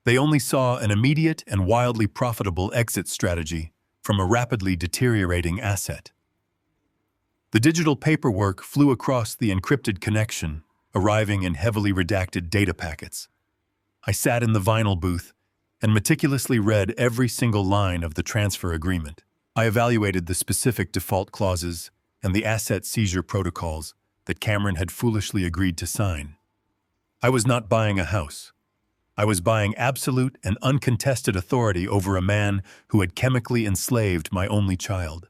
They only saw an immediate and wildly profitable exit strategy from a rapidly deteriorating asset. The digital paperwork flew across the encrypted connection, arriving in heavily redacted data packets. I sat in the vinyl booth and meticulously read every single line of the transfer agreement. I evaluated the specific default clauses and the asset seizure protocols that Cameron had foolishly agreed to sign. I was not buying a house. I was buying absolute and uncontested authority over a man who had chemically enslaved my only child.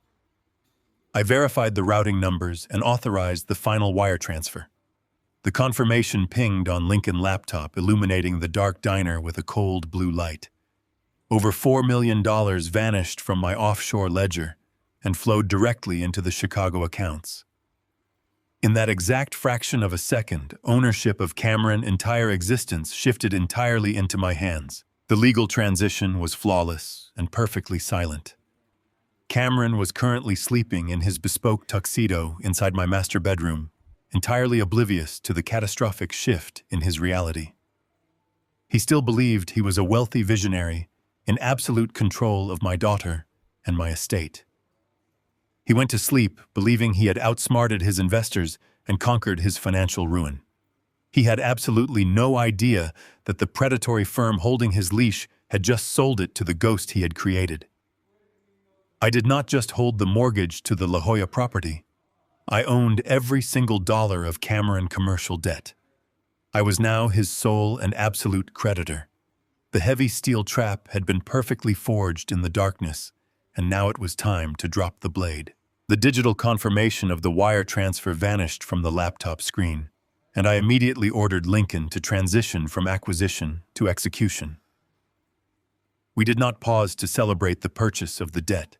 I verified the routing numbers and authorized the final wire transfer. The confirmation pinged on Lincoln's laptop, illuminating the dark diner with a cold blue light. Over $4 million vanished from my offshore ledger and flowed directly into the Chicago accounts. In that exact fraction of a second, ownership of Cameron's entire existence shifted entirely into my hands. The legal transition was flawless and perfectly silent. Cameron was currently sleeping in his bespoke tuxedo inside my master bedroom, entirely oblivious to the catastrophic shift in his reality. He still believed he was a wealthy visionary in absolute control of my daughter and my estate. He went to sleep believing he had outsmarted his investors and conquered his financial ruin. He had absolutely no idea that the predatory firm holding his leash had just sold it to the ghost he had created. I did not just hold the mortgage to the La Jolla property. I owned every single dollar of Cameron commercial debt. I was now his sole and absolute creditor. The heavy steel trap had been perfectly forged in the darkness, and now it was time to drop the blade. The digital confirmation of the wire transfer vanished from the laptop screen, and I immediately ordered Lincoln to transition from acquisition to execution. We did not pause to celebrate the purchase of the debt,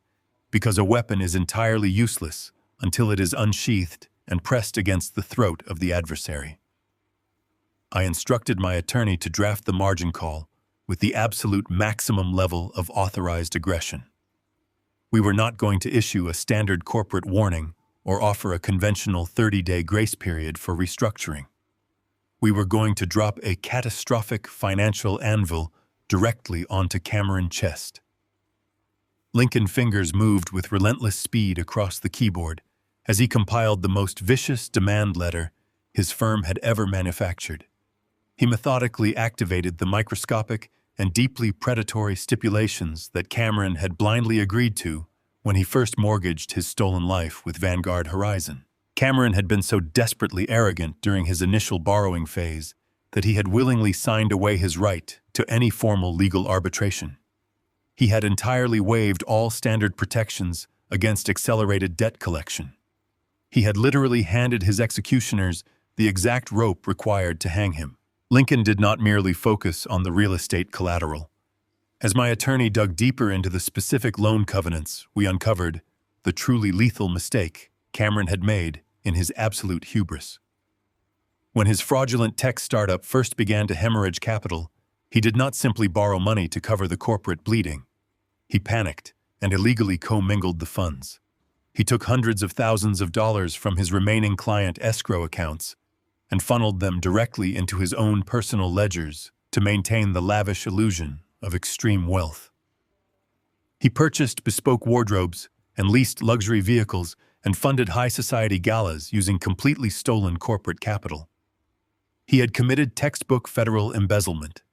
because a weapon is entirely useless until it is unsheathed and pressed against the throat of the adversary. I instructed my attorney to draft the margin call with the absolute maximum level of authorized aggression. We were not going to issue a standard corporate warning or offer a conventional 30-day grace period for restructuring. We were going to drop a catastrophic financial anvil directly onto Cameron's chest. Lincoln's fingers moved with relentless speed across the keyboard as he compiled the most vicious demand letter his firm had ever manufactured. He methodically activated the microscopic and deeply predatory stipulations that Cameron had blindly agreed to when he first mortgaged his stolen life with Vanguard Horizon. Cameron had been so desperately arrogant during his initial borrowing phase that he had willingly signed away his right to any formal legal arbitration. He had entirely waived all standard protections against accelerated debt collection. He had literally handed his executioners the exact rope required to hang him. Lincoln did not merely focus on the real estate collateral. As my attorney dug deeper into the specific loan covenants, we uncovered the truly lethal mistake Cameron had made in his absolute hubris. When his fraudulent tech startup first began to hemorrhage capital, he did not simply borrow money to cover the corporate bleeding. He panicked and illegally commingled the funds. He took hundreds of thousands of dollars from his remaining client escrow accounts and funneled them directly into his own personal ledgers to maintain the lavish illusion of extreme wealth. He purchased bespoke wardrobes and leased luxury vehicles and funded high society galas using completely stolen corporate capital. He had committed textbook federal embezzlement.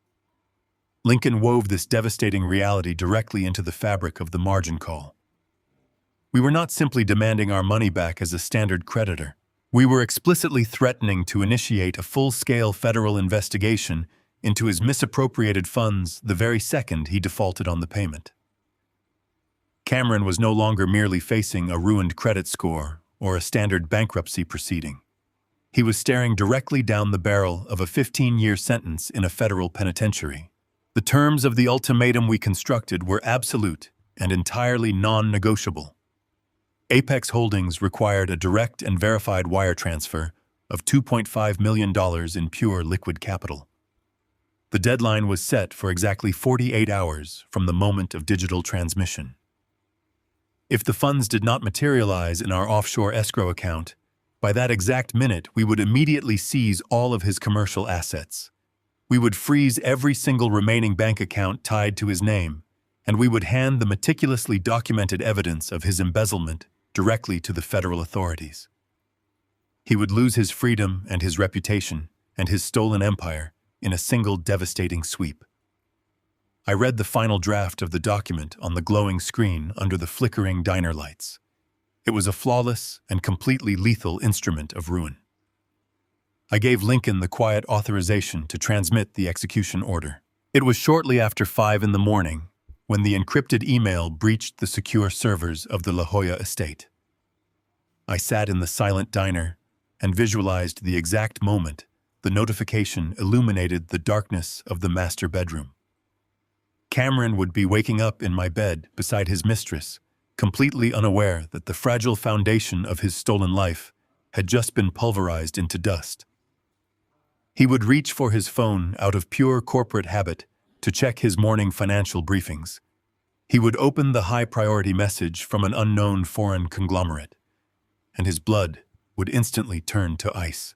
Lincoln wove this devastating reality directly into the fabric of the margin call. We were not simply demanding our money back as a standard creditor. We were explicitly threatening to initiate a full-scale federal investigation into his misappropriated funds the very second he defaulted on the payment. Cameron was no longer merely facing a ruined credit score or a standard bankruptcy proceeding. He was staring directly down the barrel of a 15-year sentence in a federal penitentiary. The terms of the ultimatum we constructed were absolute and entirely non-negotiable. Apex Holdings required a direct and verified wire transfer of $2.5 million in pure liquid capital. The deadline was set for exactly 48 hours from the moment of digital transmission. If the funds did not materialize in our offshore escrow account, by that exact minute we would immediately seize all of his commercial assets. We would freeze every single remaining bank account tied to his name, and we would hand the meticulously documented evidence of his embezzlement directly to the federal authorities. He would lose his freedom and his reputation and his stolen empire in a single devastating sweep. I read the final draft of the document on the glowing screen under the flickering diner lights. It was a flawless and completely lethal instrument of ruin. I gave Lincoln the quiet authorization to transmit the execution order. It was shortly after 5 a.m. when the encrypted email breached the secure servers of the La Jolla estate. I sat in the silent diner and visualized the exact moment the notification illuminated the darkness of the master bedroom. Cameron would be waking up in my bed beside his mistress, completely unaware that the fragile foundation of his stolen life had just been pulverized into dust. He would reach for his phone out of pure corporate habit to check his morning financial briefings. He would open the high-priority message from an unknown foreign conglomerate, and his blood would instantly turn to ice.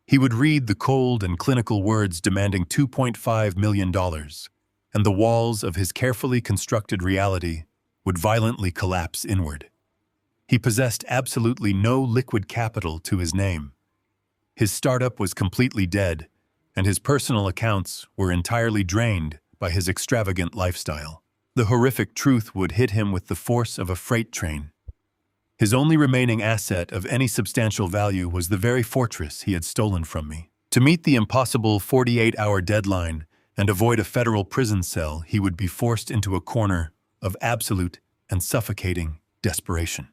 He would read the cold and clinical words demanding $2.5 million, and the walls of his carefully constructed reality would violently collapse inward. He possessed absolutely no liquid capital to his name. His startup was completely dead, and his personal accounts were entirely drained by his extravagant lifestyle. The horrific truth would hit him with the force of a freight train. His only remaining asset of any substantial value was the very fortress he had stolen from me. To meet the impossible 48-hour deadline and avoid a federal prison cell, he would be forced into a corner of absolute and suffocating desperation.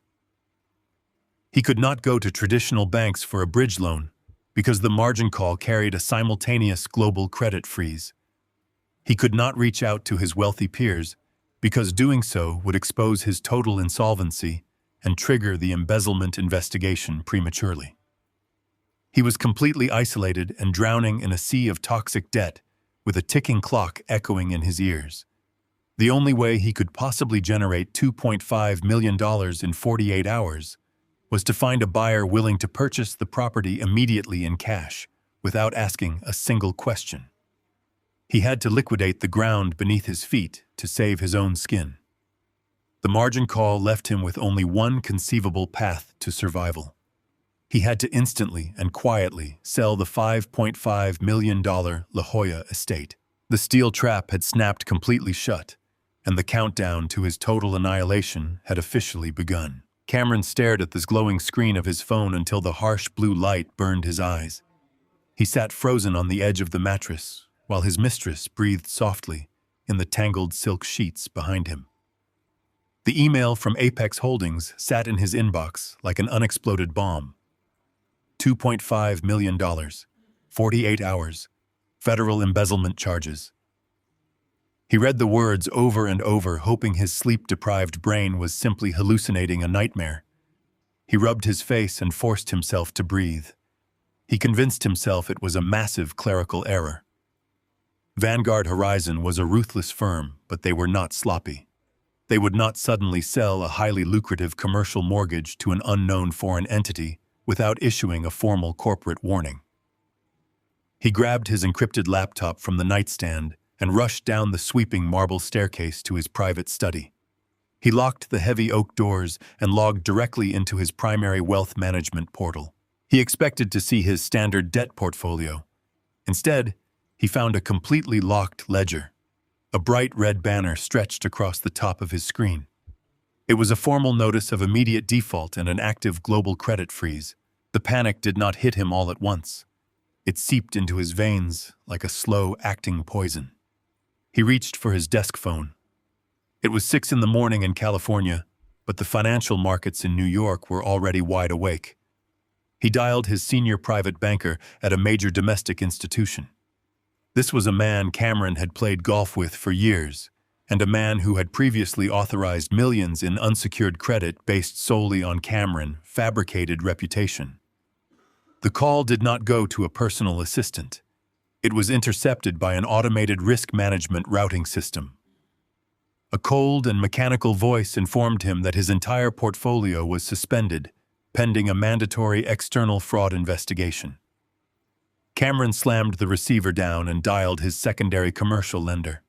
He could not go to traditional banks for a bridge loan because the margin call carried a simultaneous global credit freeze. He could not reach out to his wealthy peers because doing so would expose his total insolvency and trigger the embezzlement investigation prematurely. He was completely isolated and drowning in a sea of toxic debt, with a ticking clock echoing in his ears. The only way he could possibly generate $2.5 million in 48 hours was to find a buyer willing to purchase the property immediately in cash, without asking a single question. He had to liquidate the ground beneath his feet to save his own skin. The margin call left him with only one conceivable path to survival. He had to instantly and quietly sell the $5.5 million La Jolla estate. The steel trap had snapped completely shut, and the countdown to his total annihilation had officially begun. Cameron stared at this glowing screen of his phone until the harsh blue light burned his eyes. He sat frozen on the edge of the mattress, while his mistress breathed softly in the tangled silk sheets behind him. The email from Apex Holdings sat in his inbox like an unexploded bomb. $2.5 million, 48 hours, federal embezzlement charges. He read the words over and over, hoping his sleep-deprived brain was simply hallucinating a nightmare. He rubbed his face and forced himself to breathe. He convinced himself it was a massive clerical error. Vanguard Horizon was a ruthless firm, but they were not sloppy. They would not suddenly sell a highly lucrative commercial mortgage to an unknown foreign entity without issuing a formal corporate warning. He grabbed his encrypted laptop from the nightstand and rushed down the sweeping marble staircase to his private study. He locked the heavy oak doors and logged directly into his primary wealth management portal. He expected to see his standard debt portfolio. Instead, he found a completely locked ledger. A bright red banner stretched across the top of his screen. It was a formal notice of immediate default and an active global credit freeze. The panic did not hit him all at once. It seeped into his veins like a slow-acting poison. He reached for his desk phone. It was 6 a.m. in California, but the financial markets in New York were already wide awake. He dialed his senior private banker at a major domestic institution. This was a man Cameron had played golf with for years, and a man who had previously authorized millions in unsecured credit based solely on Cameron's fabricated reputation. The call did not go to a personal assistant. It was intercepted by an automated risk management routing system. A cold and mechanical voice informed him that his entire portfolio was suspended, pending a mandatory external fraud investigation. Cameron slammed the receiver down and dialed his secondary commercial lender.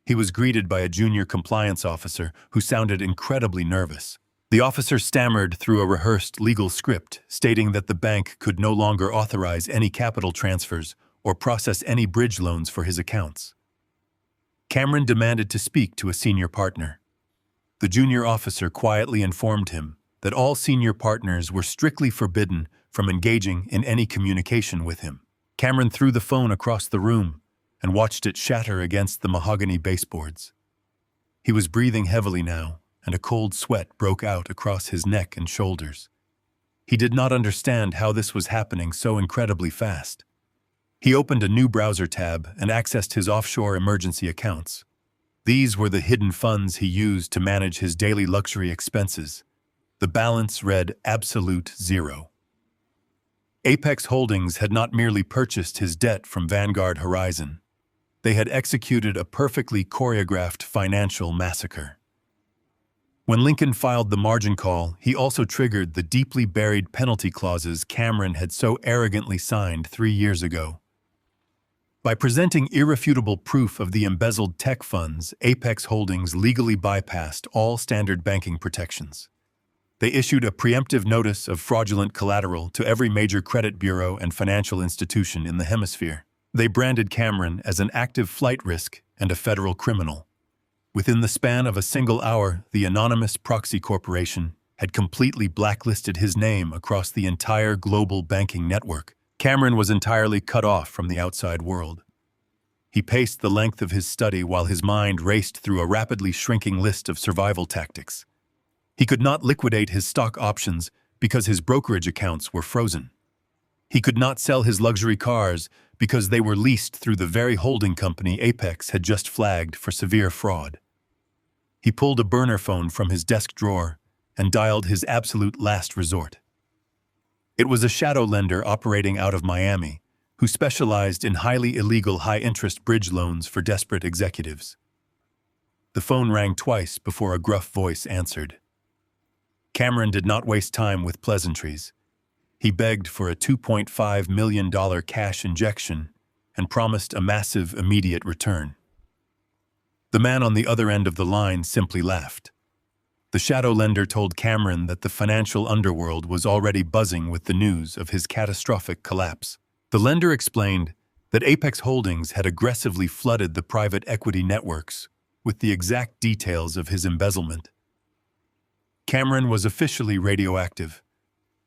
He was greeted by a junior compliance officer who sounded incredibly nervous. The officer stammered through a rehearsed legal script, stating that the bank could no longer authorize any capital transfers or process any bridge loans for his accounts. Cameron demanded to speak to a senior partner. The junior officer quietly informed him that all senior partners were strictly forbidden from engaging in any communication with him. Cameron threw the phone across the room and watched it shatter against the mahogany baseboards. He was breathing heavily now, and a cold sweat broke out across his neck and shoulders. He did not understand how this was happening so incredibly fast. He opened a new browser tab and accessed his offshore emergency accounts. These were the hidden funds he used to manage his daily luxury expenses. The balance read absolute zero. Apex Holdings had not merely purchased his debt from Vanguard Horizon. They had executed a perfectly choreographed financial massacre. When Lincoln filed the margin call, he also triggered the deeply buried penalty clauses Cameron had so arrogantly signed 3 years ago. By presenting irrefutable proof of the embezzled tech funds, Apex Holdings legally bypassed all standard banking protections. They issued a preemptive notice of fraudulent collateral to every major credit bureau and financial institution in the hemisphere. They branded Cameron as an active flight risk and a federal criminal. Within the span of a single hour, the anonymous proxy corporation had completely blacklisted his name across the entire global banking network. Cameron was entirely cut off from the outside world. He paced the length of his study while his mind raced through a rapidly shrinking list of survival tactics. He could not liquidate his stock options because his brokerage accounts were frozen. He could not sell his luxury cars because they were leased through the very holding company Apex had just flagged for severe fraud. He pulled a burner phone from his desk drawer and dialed his absolute last resort. It was a shadow lender operating out of Miami, who specialized in highly illegal high-interest bridge loans for desperate executives. The phone rang twice before a gruff voice answered. Cameron did not waste time with pleasantries. He begged for a $2.5 million cash injection and promised a massive immediate return. The man on the other end of the line simply laughed. The shadow lender told Cameron that the financial underworld was already buzzing with the news of his catastrophic collapse. The lender explained that Apex Holdings had aggressively flooded the private equity networks with the exact details of his embezzlement. Cameron was officially radioactive.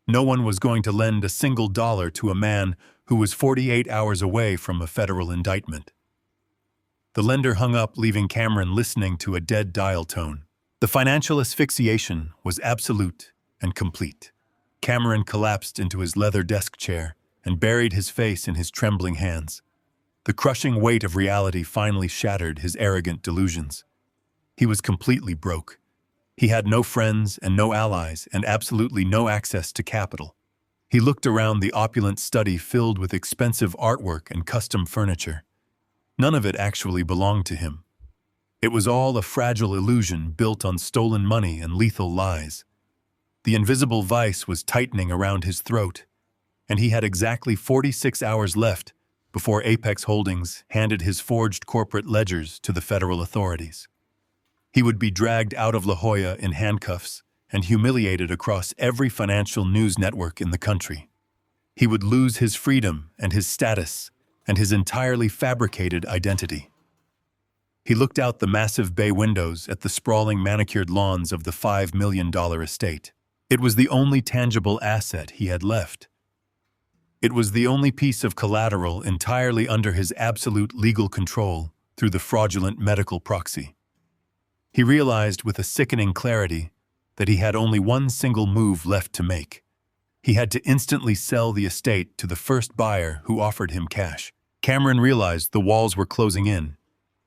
No one was going to lend a single dollar to a man who was 48 hours away from a federal indictment. The lender hung up, leaving Cameron listening to a dead dial tone. The financial asphyxiation was absolute and complete. Cameron collapsed into his leather desk chair and buried his face in his trembling hands. The crushing weight of reality finally shattered his arrogant delusions. He was completely broke. He had no friends and no allies and absolutely no access to capital. He looked around the opulent study filled with expensive artwork and custom furniture. None of it actually belonged to him. It was all a fragile illusion built on stolen money and lethal lies. The invisible vice was tightening around his throat, and he had exactly 46 hours left before Apex Holdings handed his forged corporate ledgers to the federal authorities. He would be dragged out of La Jolla in handcuffs and humiliated across every financial news network in the country. He would lose his freedom and his status and his entirely fabricated identity. He looked out the massive bay windows at the sprawling manicured lawns of the $5 million estate. It was the only tangible asset he had left. It was the only piece of collateral entirely under his absolute legal control through the fraudulent medical proxy. He realized with a sickening clarity that he had only one single move left to make. He had to instantly sell the estate to the first buyer who offered him cash. Cameron realized the walls were closing in,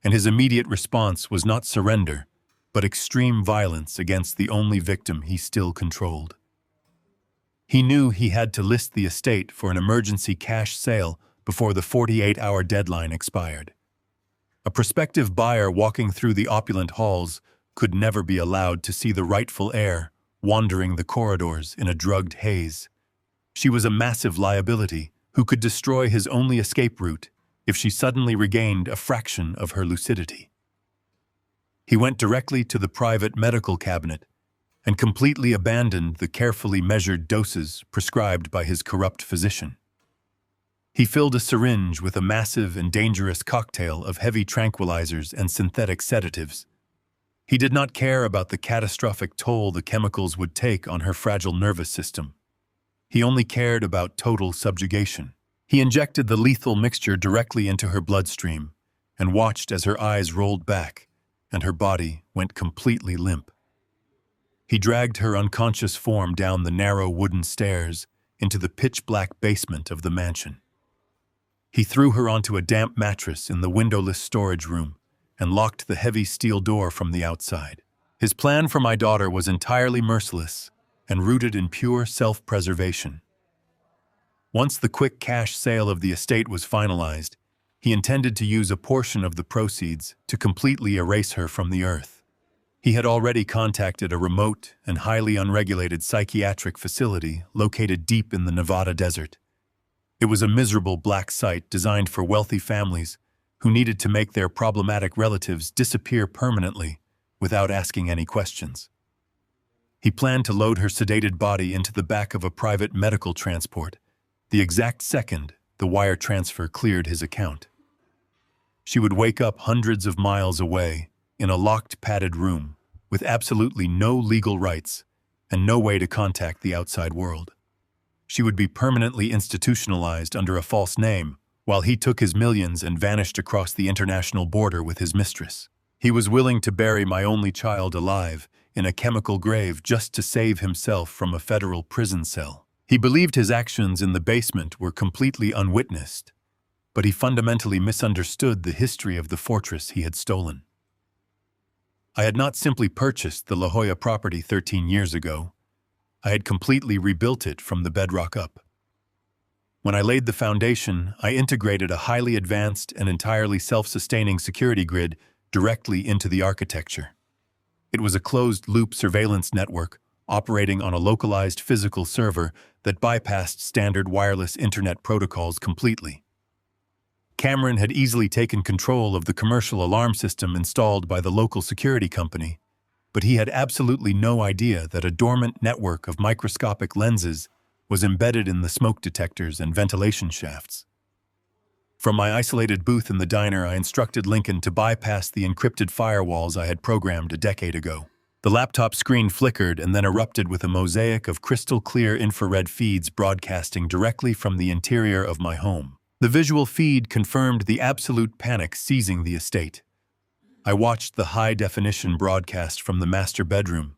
and his immediate response was not surrender, but extreme violence against the only victim he still controlled. He knew he had to list the estate for an emergency cash sale before the 48-hour deadline expired. A prospective buyer walking through the opulent halls could never be allowed to see the rightful heir wandering the corridors in a drugged haze. She was a massive liability who could destroy his only escape route if she suddenly regained a fraction of her lucidity. He went directly to the private medical cabinet and completely abandoned the carefully measured doses prescribed by his corrupt physician. He filled a syringe with a massive and dangerous cocktail of heavy tranquilizers and synthetic sedatives. He did not care about the catastrophic toll the chemicals would take on her fragile nervous system. He only cared about total subjugation. He injected the lethal mixture directly into her bloodstream and watched as her eyes rolled back and her body went completely limp. He dragged her unconscious form down the narrow wooden stairs into the pitch-black basement of the mansion. He threw her onto a damp mattress in the windowless storage room and locked the heavy steel door from the outside. His plan for my daughter was entirely merciless and rooted in pure self-preservation. Once the quick cash sale of the estate was finalized, he intended to use a portion of the proceeds to completely erase her from the earth. He had already contacted a remote and highly unregulated psychiatric facility located deep in the Nevada desert. It was a miserable black site designed for wealthy families who needed to make their problematic relatives disappear permanently without asking any questions. He planned to load her sedated body into the back of a private medical transport the exact second the wire transfer cleared his account. She would wake up hundreds of miles away in a locked, padded room with absolutely no legal rights and no way to contact the outside world. She would be permanently institutionalized under a false name while he took his millions and vanished across the international border with his mistress. He was willing to bury my only child alive in a chemical grave just to save himself from a federal prison cell. He believed his actions in the basement were completely unwitnessed, but he fundamentally misunderstood the history of the fortress he had stolen. I had not simply purchased the La Jolla property 13 years ago. I had completely rebuilt it from the bedrock up. When I laid the foundation, I integrated a highly advanced and entirely self-sustaining security grid directly into the architecture. It was a closed-loop surveillance network operating on a localized physical server that bypassed standard wireless internet protocols completely. Cameron had easily taken control of the commercial alarm system installed by the local security company, but he had absolutely no idea that a dormant network of microscopic lenses was embedded in the smoke detectors and ventilation shafts. From my isolated booth in the diner, I instructed Lincoln to bypass the encrypted firewalls I had programmed a decade ago. The laptop screen flickered and then erupted with a mosaic of crystal-clear infrared feeds broadcasting directly from the interior of my home. The visual feed confirmed the absolute panic seizing the estate. I watched the high-definition broadcast from the master bedroom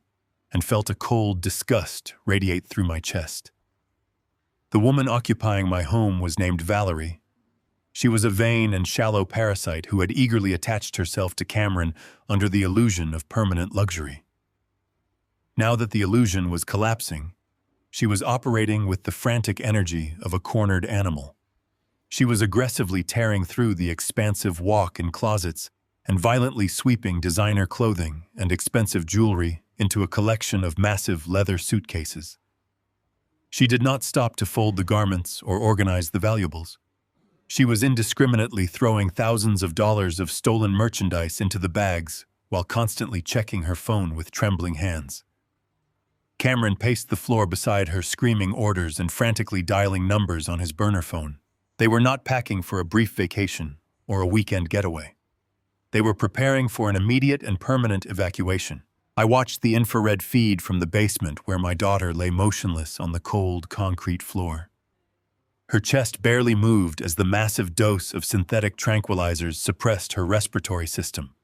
and felt a cold disgust radiate through my chest. The woman occupying my home was named Valerie. She was a vain and shallow parasite who had eagerly attached herself to Cameron under the illusion of permanent luxury. Now that the illusion was collapsing, she was operating with the frantic energy of a cornered animal. She was aggressively tearing through the expansive walk-in closets and violently sweeping designer clothing and expensive jewelry into a collection of massive leather suitcases. She did not stop to fold the garments or organize the valuables. She was indiscriminately throwing thousands of dollars of stolen merchandise into the bags while constantly checking her phone with trembling hands. Cameron paced the floor beside her, screaming orders and frantically dialing numbers on his burner phone. They were not packing for a brief vacation or a weekend getaway. They were preparing for an immediate and permanent evacuation. I watched the infrared feed from the basement where my daughter lay motionless on the cold concrete floor. Her chest barely moved as the massive dose of synthetic tranquilizers suppressed her respiratory system.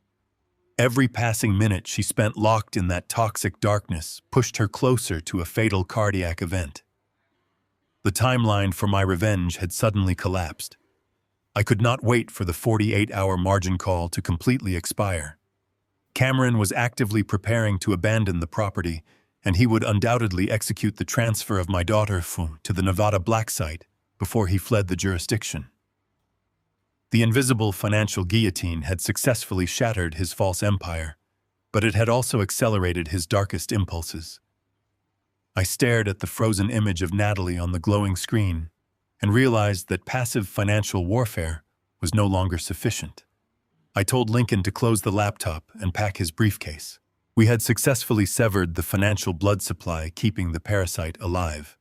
Every passing minute she spent locked in that toxic darkness pushed her closer to a fatal cardiac event. The timeline for my revenge had suddenly collapsed. I could not wait for the 48-hour margin call to completely expire. Cameron was actively preparing to abandon the property, and he would undoubtedly execute the transfer of my daughter to the Nevada black site before he fled the jurisdiction. The invisible financial guillotine had successfully shattered his false empire, but it had also accelerated his darkest impulses. I stared at the frozen image of Natalie on the glowing screen and realized that passive financial warfare was no longer sufficient. I told Lincoln to close the laptop and pack his briefcase. We had successfully severed the financial blood supply keeping the parasite alive.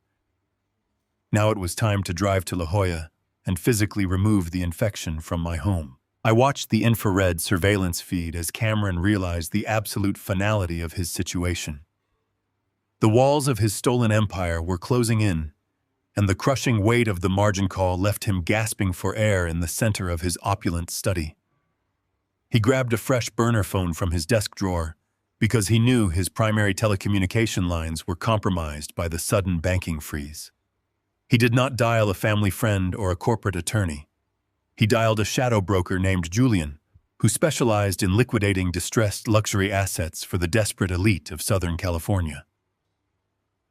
Now it was time to drive to La Jolla and physically remove the infection from my home. I watched the infrared surveillance feed as Cameron realized the absolute finality of his situation. The walls of his stolen empire were closing in, and the crushing weight of the margin call left him gasping for air in the center of his opulent study. He grabbed a fresh burner phone from his desk drawer because he knew his primary telecommunication lines were compromised by the sudden banking freeze. He did not dial a family friend or a corporate attorney. He dialed a shadow broker named Julian, who specialized in liquidating distressed luxury assets for the desperate elite of Southern California.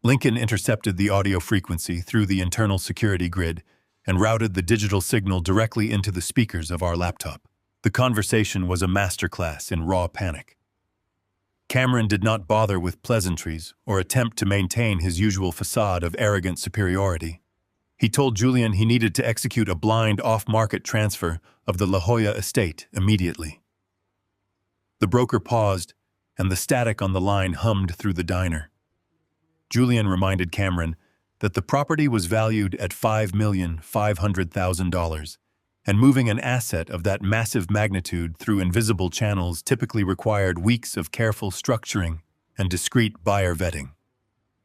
Lincoln intercepted the audio frequency through the internal security grid and routed the digital signal directly into the speakers of our laptop. The conversation was a masterclass in raw panic. Cameron did not bother with pleasantries or attempt to maintain his usual facade of arrogant superiority. He told Julian he needed to execute a blind off-market transfer of the La Jolla estate immediately. The broker paused, and the static on the line hummed through the diner. Julian reminded Cameron that the property was valued at $5,500,000, and moving an asset of that massive magnitude through invisible channels typically required weeks of careful structuring and discreet buyer vetting.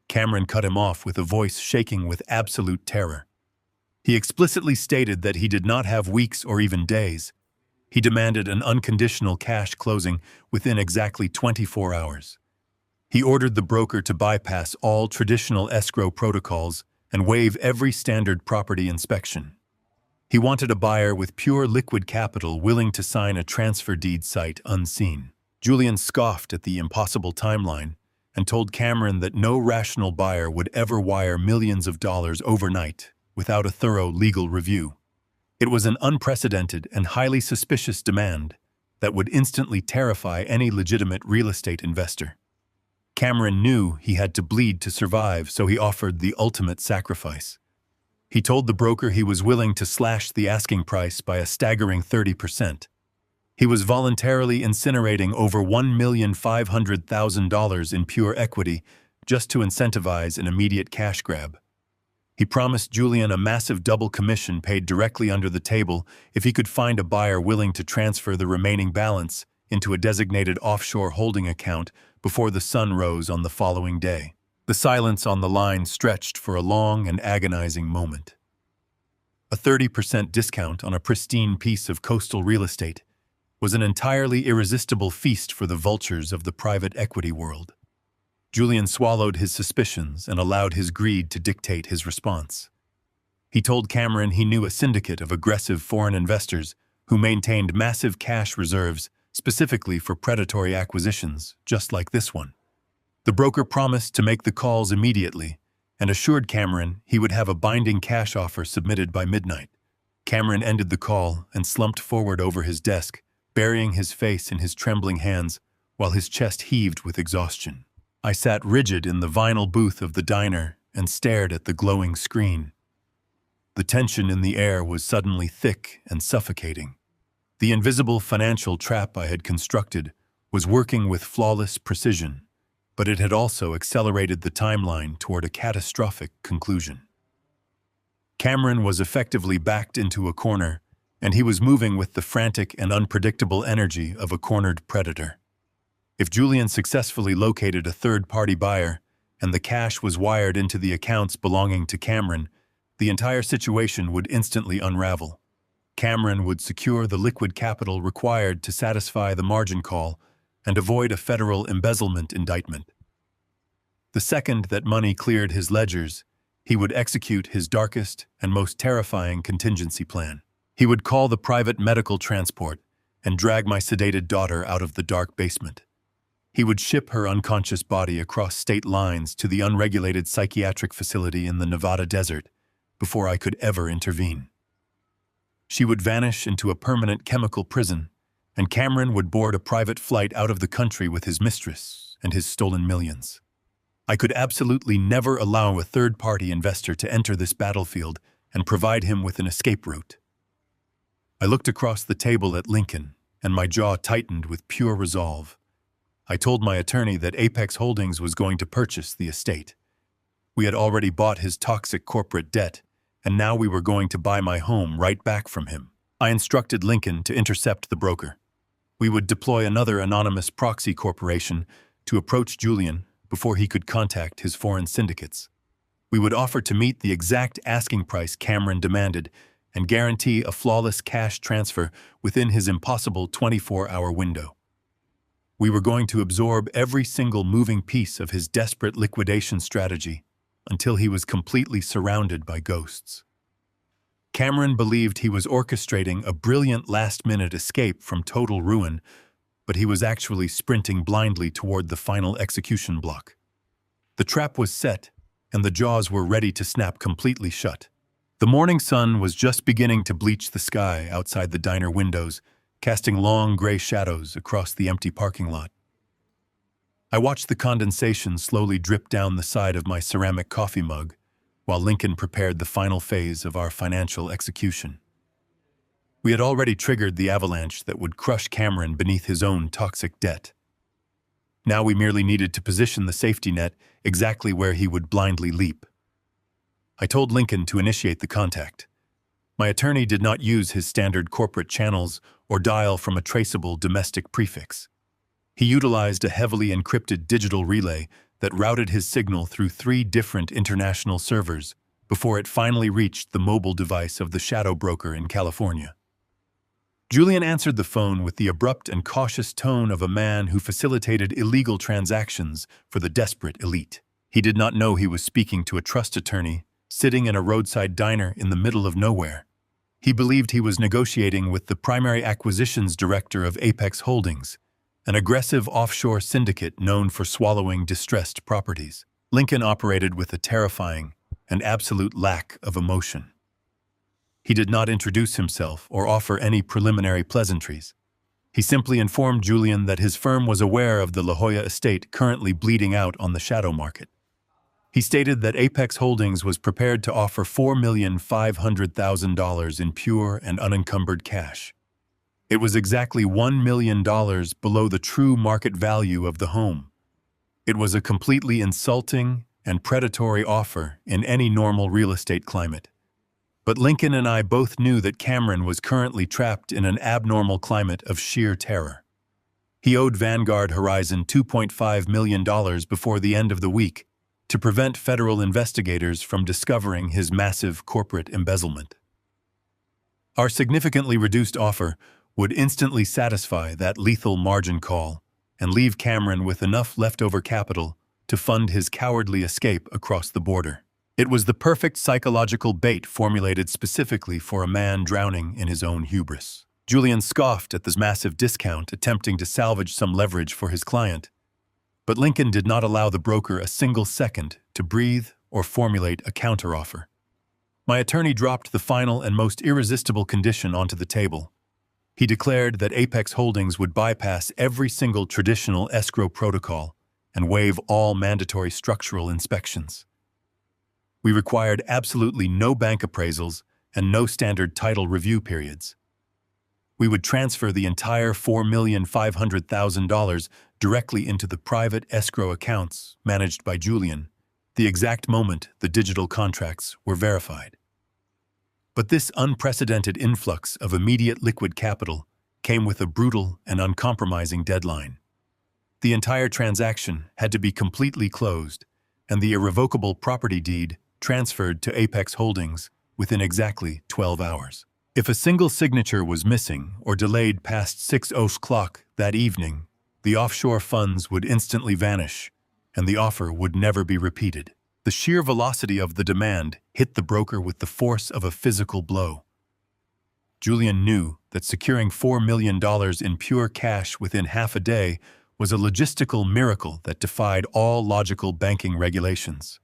Cameron cut him off with a voice shaking with absolute terror. He explicitly stated that he did not have weeks or even days. He demanded an unconditional cash closing within exactly 24 hours. He ordered the broker to bypass all traditional escrow protocols and waive every standard property inspection. He wanted a buyer with pure liquid capital willing to sign a transfer deed sight unseen. Julian scoffed at the impossible timeline and told Cameron that no rational buyer would ever wire millions of dollars overnight without a thorough legal review. It was an unprecedented and highly suspicious demand that would instantly terrify any legitimate real estate investor. Cameron knew he had to bleed to survive, so he offered the ultimate sacrifice. He told the broker he was willing to slash the asking price by a staggering 30%. He was voluntarily incinerating over $1,500,000 in pure equity just to incentivize an immediate cash grab. He promised Julian a massive double commission paid directly under the table if he could find a buyer willing to transfer the remaining balance into a designated offshore holding account before the sun rose on the following day. The silence on the line stretched for a long and agonizing moment. A 30% discount on a pristine piece of coastal real estate was an entirely irresistible feast for the vultures of the private equity world. Julian swallowed his suspicions and allowed his greed to dictate his response. He told Cameron he knew a syndicate of aggressive foreign investors who maintained massive cash reserves specifically for predatory acquisitions, just like this one. The broker promised to make the calls immediately and assured Cameron he would have a binding cash offer submitted by midnight. Cameron ended the call and slumped forward over his desk, burying his face in his trembling hands while his chest heaved with exhaustion. I sat rigid in the vinyl booth of the diner and stared at the glowing screen. The tension in the air was suddenly thick and suffocating. The invisible financial trap I had constructed was working with flawless precision, but it had also accelerated the timeline toward a catastrophic conclusion. Cameron was effectively backed into a corner, and he was moving with the frantic and unpredictable energy of a cornered predator. If Julian successfully located a third-party buyer and the cash was wired into the accounts belonging to Cameron, the entire situation would instantly unravel. Cameron would secure the liquid capital required to satisfy the margin call and avoid a federal embezzlement indictment. The second that money cleared his ledgers, he would execute his darkest and most terrifying contingency plan. He would call the private medical transport and drag my sedated daughter out of the dark basement. He would ship her unconscious body across state lines to the unregulated psychiatric facility in the Nevada desert before I could ever intervene. She would vanish into a permanent chemical prison, and Cameron would board a private flight out of the country with his mistress and his stolen millions. I could absolutely never allow a third-party investor to enter this battlefield and provide him with an escape route. I looked across the table at Lincoln, and my jaw tightened with pure resolve. I told my attorney that Apex Holdings was going to purchase the estate. We had already bought his toxic corporate debt, and now we were going to buy my home right back from him. I instructed Lincoln to intercept the broker. We would deploy another anonymous proxy corporation to approach Julian before he could contact his foreign syndicates. We would offer to meet the exact asking price Cameron demanded and guarantee a flawless cash transfer within his impossible 24-hour window. We were going to absorb every single moving piece of his desperate liquidation strategy until he was completely surrounded by ghosts. Cameron believed he was orchestrating a brilliant last-minute escape from total ruin, but he was actually sprinting blindly toward the final execution block. The trap was set, and the jaws were ready to snap completely shut. The morning sun was just beginning to bleach the sky outside the diner windows, casting long gray shadows across the empty parking lot. I watched the condensation slowly drip down the side of my ceramic coffee mug, while Lincoln prepared the final phase of our financial execution. We had already triggered the avalanche that would crush Cameron beneath his own toxic debt. Now we merely needed to position the safety net exactly where he would blindly leap. I told Lincoln to initiate the contact. My attorney did not use his standard corporate channels or dial from a traceable domestic prefix. He utilized a heavily encrypted digital relay that routed his signal through 3 different international servers before it finally reached the mobile device of the shadow broker in California. Julian answered the phone with the abrupt and cautious tone of a man who facilitated illegal transactions for the desperate elite. He did not know he was speaking to a trust attorney sitting in a roadside diner in the middle of nowhere. He believed he was negotiating with the primary acquisitions director of Apex Holdings, an aggressive offshore syndicate known for swallowing distressed properties. Lincoln operated with a terrifying and absolute lack of emotion. He did not introduce himself or offer any preliminary pleasantries. He simply informed Julian that his firm was aware of the La Jolla estate currently bleeding out on the shadow market. He stated that Apex Holdings was prepared to offer $4,500,000 in pure and unencumbered cash. It was exactly $1 million below the true market value of the home. It was a completely insulting and predatory offer in any normal real estate climate. But Lincoln and I both knew that Cameron was currently trapped in an abnormal climate of sheer terror. He owed Vanguard Horizon $2.5 million before the end of the week to prevent federal investigators from discovering his massive corporate embezzlement. Our significantly reduced offer would instantly satisfy that lethal margin call and leave Cameron with enough leftover capital to fund his cowardly escape across the border. It was the perfect psychological bait formulated specifically for a man drowning in his own hubris. Julian scoffed at this massive discount, attempting to salvage some leverage for his client. But Lincoln did not allow the broker a single second to breathe or formulate a counteroffer. My attorney dropped the final and most irresistible condition onto the table. He declared that Apex Holdings would bypass every single traditional escrow protocol and waive all mandatory structural inspections. We required absolutely no bank appraisals and no standard title review periods. We would transfer the entire $4,500,000 directly into the private escrow accounts managed by Julian, the exact moment the digital contracts were verified. But this unprecedented influx of immediate liquid capital came with a brutal and uncompromising deadline. The entire transaction had to be completely closed, and the irrevocable property deed transferred to Apex Holdings within exactly 12 hours. If a single signature was missing or delayed past 6 o'clock that evening, the offshore funds would instantly vanish, and the offer would never be repeated. The sheer velocity of the demand hit the broker with the force of a physical blow. Julian knew that securing $4 million in pure cash within half a day was a logistical miracle that defied all logical banking regulations.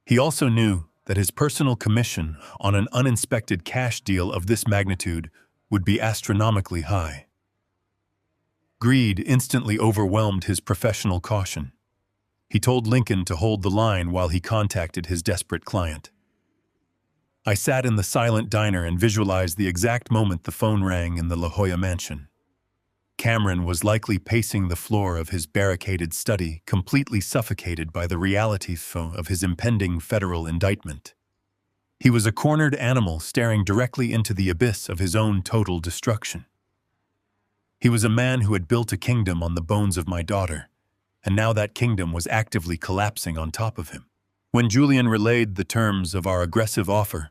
He also knew that his personal commission on an uninspected cash deal of this magnitude would be astronomically high. Greed instantly overwhelmed his professional caution. He told Lincoln to hold the line while he contacted his desperate client. I sat in the silent diner and visualized the exact moment the phone rang in the La Jolla mansion. Cameron was likely pacing the floor of his barricaded study, completely suffocated by the reality of his impending federal indictment. He was a cornered animal staring directly into the abyss of his own total destruction. He was a man who had built a kingdom on the bones of my daughter, and now that kingdom was actively collapsing on top of him. When Julian relayed the terms of our aggressive offer,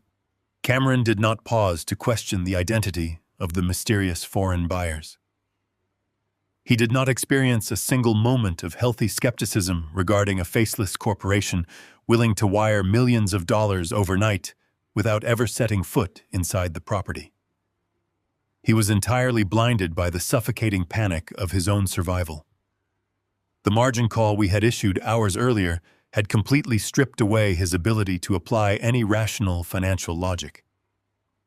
Cameron did not pause to question the identity of the mysterious foreign buyers. He did not experience a single moment of healthy skepticism regarding a faceless corporation willing to wire millions of dollars overnight without ever setting foot inside the property. He was entirely blinded by the suffocating panic of his own survival. The margin call we had issued hours earlier had completely stripped away his ability to apply any rational financial logic.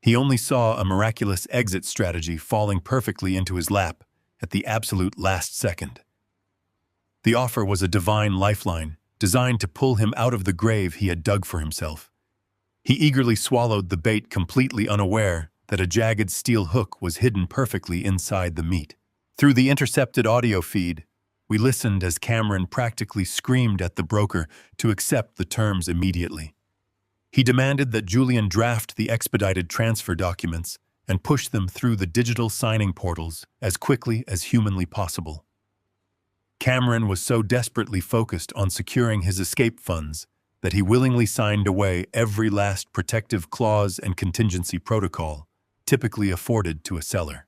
He only saw a miraculous exit strategy falling perfectly into his lap at the absolute last second. The offer was a divine lifeline designed to pull him out of the grave he had dug for himself. He eagerly swallowed the bait, completely unaware that a jagged steel hook was hidden perfectly inside the meat. Through the intercepted audio feed, we listened as Cameron practically screamed at the broker to accept the terms immediately. He demanded that Julian draft the expedited transfer documents and push them through the digital signing portals as quickly as humanly possible. Cameron was so desperately focused on securing his escape funds that he willingly signed away every last protective clause and contingency protocol typically afforded to a seller.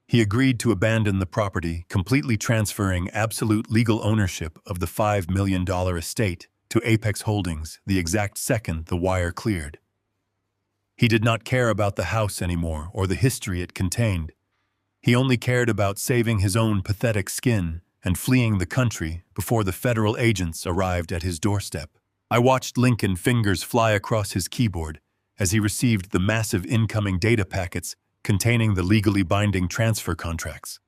He agreed to abandon the property, completely transferring absolute legal ownership of the $5 million estate to Apex Holdings the exact second the wire cleared. He did not care about the house anymore or the history it contained. He only cared about saving his own pathetic skin and fleeing the country before the federal agents arrived at his doorstep. I watched Lincoln fingers fly across his keyboard as he received the massive incoming data packets containing the legally binding transfer contracts.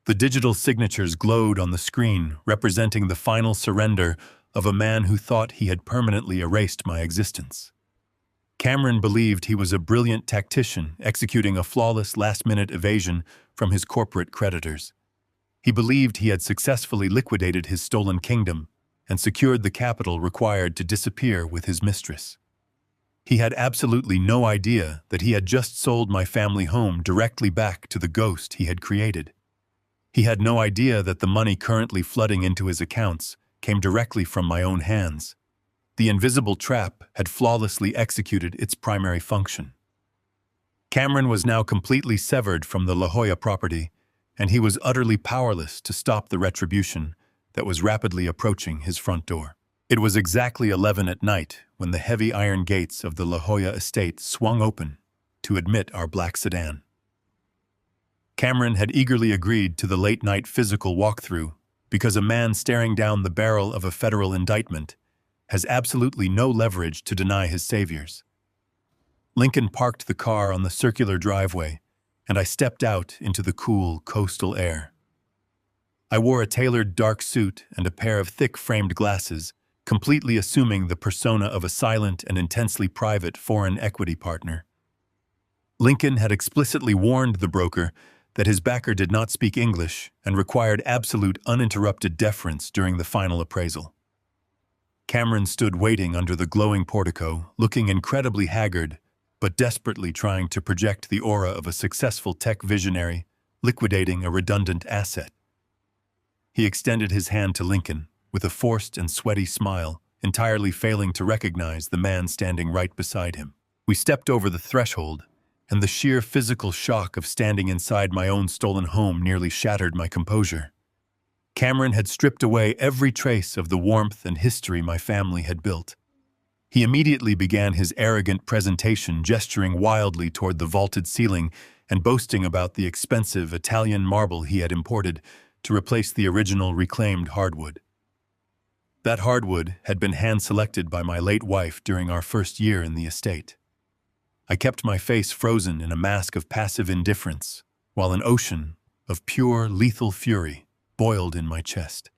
The digital signatures glowed on the screen, representing the final surrender of a man who thought he had permanently erased my existence. Cameron believed he was a brilliant tactician executing a flawless last-minute evasion from his corporate creditors. He believed he had successfully liquidated his stolen kingdom and secured the capital required to disappear with his mistress. He had absolutely no idea that he had just sold my family home directly back to the ghost he had created. He had no idea that the money currently flooding into his accounts came directly from my own hands. The invisible trap had flawlessly executed its primary function. Cameron was now completely severed from the La Jolla property, and he was utterly powerless to stop the retribution that was rapidly approaching his front door. It was exactly 11 at night when the heavy iron gates of the La Jolla estate swung open to admit our black sedan. Cameron had eagerly agreed to the late-night physical walkthrough because a man staring down the barrel of a federal indictment has absolutely no leverage to deny his saviors. Lincoln parked the car on the circular driveway, and I stepped out into the cool coastal air. I wore a tailored dark suit and a pair of thick-framed glasses, completely assuming the persona of a silent and intensely private foreign equity partner. Lincoln had explicitly warned the broker that his backer did not speak English and required absolute uninterrupted deference during the final appraisal. Cameron stood waiting under the glowing portico, looking incredibly haggard, but desperately trying to project the aura of a successful tech visionary, liquidating a redundant asset. He extended his hand to Lincoln, with a forced and sweaty smile, entirely failing to recognize the man standing right beside him. We stepped over the threshold, and the sheer physical shock of standing inside my own stolen home nearly shattered my composure. Cameron had stripped away every trace of the warmth and history my family had built. He immediately began his arrogant presentation, gesturing wildly toward the vaulted ceiling and boasting about the expensive Italian marble he had imported to replace the original reclaimed hardwood. That hardwood had been hand-selected by my late wife during our first year in the estate. I kept my face frozen in a mask of passive indifference, while an ocean of pure, lethal fury boiled in my chest.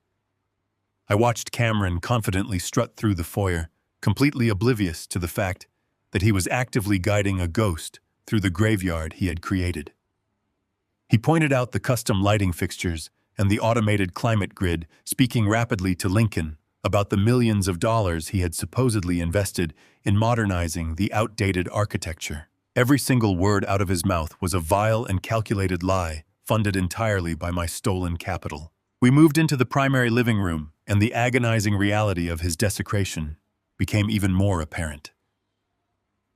I watched Cameron confidently strut through the foyer, completely oblivious to the fact that he was actively guiding a ghost through the graveyard he had created. He pointed out the custom lighting fixtures and the automated climate grid, speaking rapidly to Lincoln about the millions of dollars he had supposedly invested in modernizing the outdated architecture. Every single word out of his mouth was a vile and calculated lie, funded entirely by my stolen capital. We moved into the primary living room, and the agonizing reality of his desecration became even more apparent.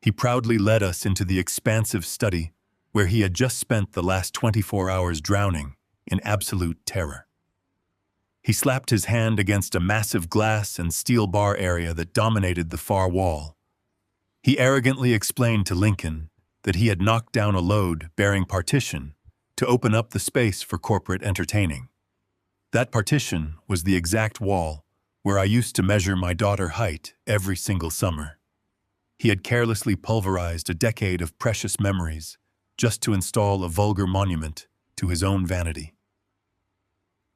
He proudly led us into the expansive study where he had just spent the last 24 hours drowning in absolute terror. He slapped his hand against a massive glass and steel bar area that dominated the far wall. He arrogantly explained to Lincoln that he had knocked down a load-bearing partition to open up the space for corporate entertaining. That partition was the exact wall where I used to measure my daughter's height every single summer. He had carelessly pulverized a decade of precious memories just to install a vulgar monument to his own vanity.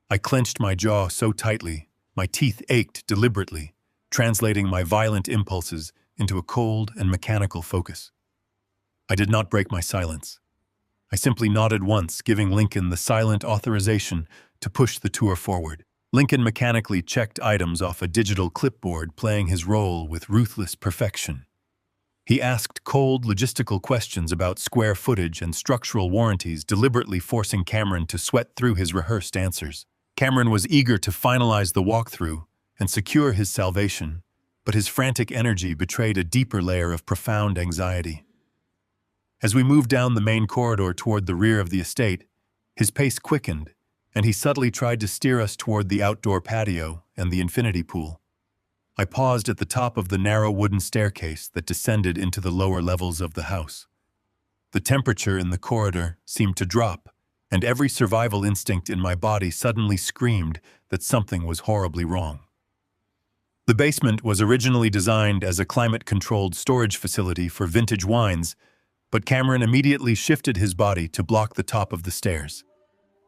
I clenched my jaw so tightly, my teeth ached deliberately, translating my violent impulses into a cold and mechanical focus. I did not break my silence. I simply nodded once, giving Lincoln the silent authorization to push the tour forward. Lincoln mechanically checked items off a digital clipboard, playing his role with ruthless perfection. He asked cold, logistical questions about square footage and structural warranties, deliberately forcing Cameron to sweat through his rehearsed answers. Cameron was eager to finalize the walkthrough and secure his salvation, but his frantic energy betrayed a deeper layer of profound anxiety. As we moved down the main corridor toward the rear of the estate, his pace quickened, and he subtly tried to steer us toward the outdoor patio and the infinity pool. I paused at the top of the narrow wooden staircase that descended into the lower levels of the house. The temperature in the corridor seemed to drop, and every survival instinct in my body suddenly screamed that something was horribly wrong. The basement was originally designed as a climate-controlled storage facility for vintage wines, but Cameron immediately shifted his body to block the top of the stairs.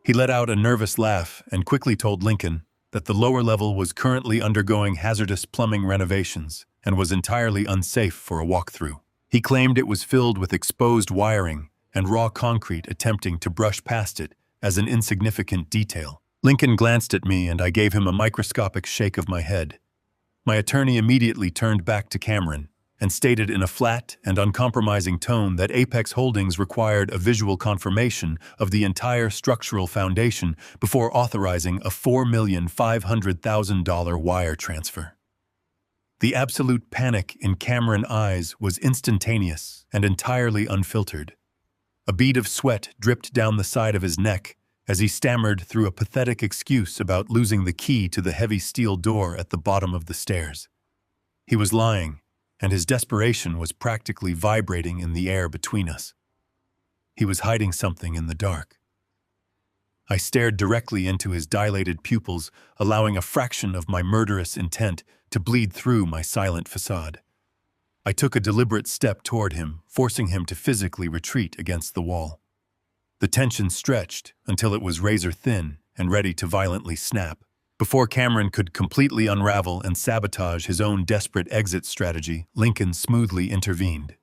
He let out a nervous laugh and quickly told Lincoln that the lower level was currently undergoing hazardous plumbing renovations and was entirely unsafe for a walkthrough. He claimed it was filled with exposed wiring and raw concrete, attempting to brush past it as an insignificant detail. Lincoln glanced at me and I gave him a microscopic shake of my head. My attorney immediately turned back to Cameron and stated in a flat and uncompromising tone that Apex Holdings required a visual confirmation of the entire structural foundation before authorizing a $4,500,000 wire transfer. The absolute panic in Cameron's eyes was instantaneous and entirely unfiltered. A bead of sweat dripped down the side of his neck as he stammered through a pathetic excuse about losing the key to the heavy steel door at the bottom of the stairs. He was lying, and his desperation was practically vibrating in the air between us. He was hiding something in the dark. I stared directly into his dilated pupils, allowing a fraction of my murderous intent to bleed through my silent facade. I took a deliberate step toward him, forcing him to physically retreat against the wall. The tension stretched until it was razor-thin and ready to violently snap. Before Cameron could completely unravel and sabotage his own desperate exit strategy, Lincoln smoothly intervened.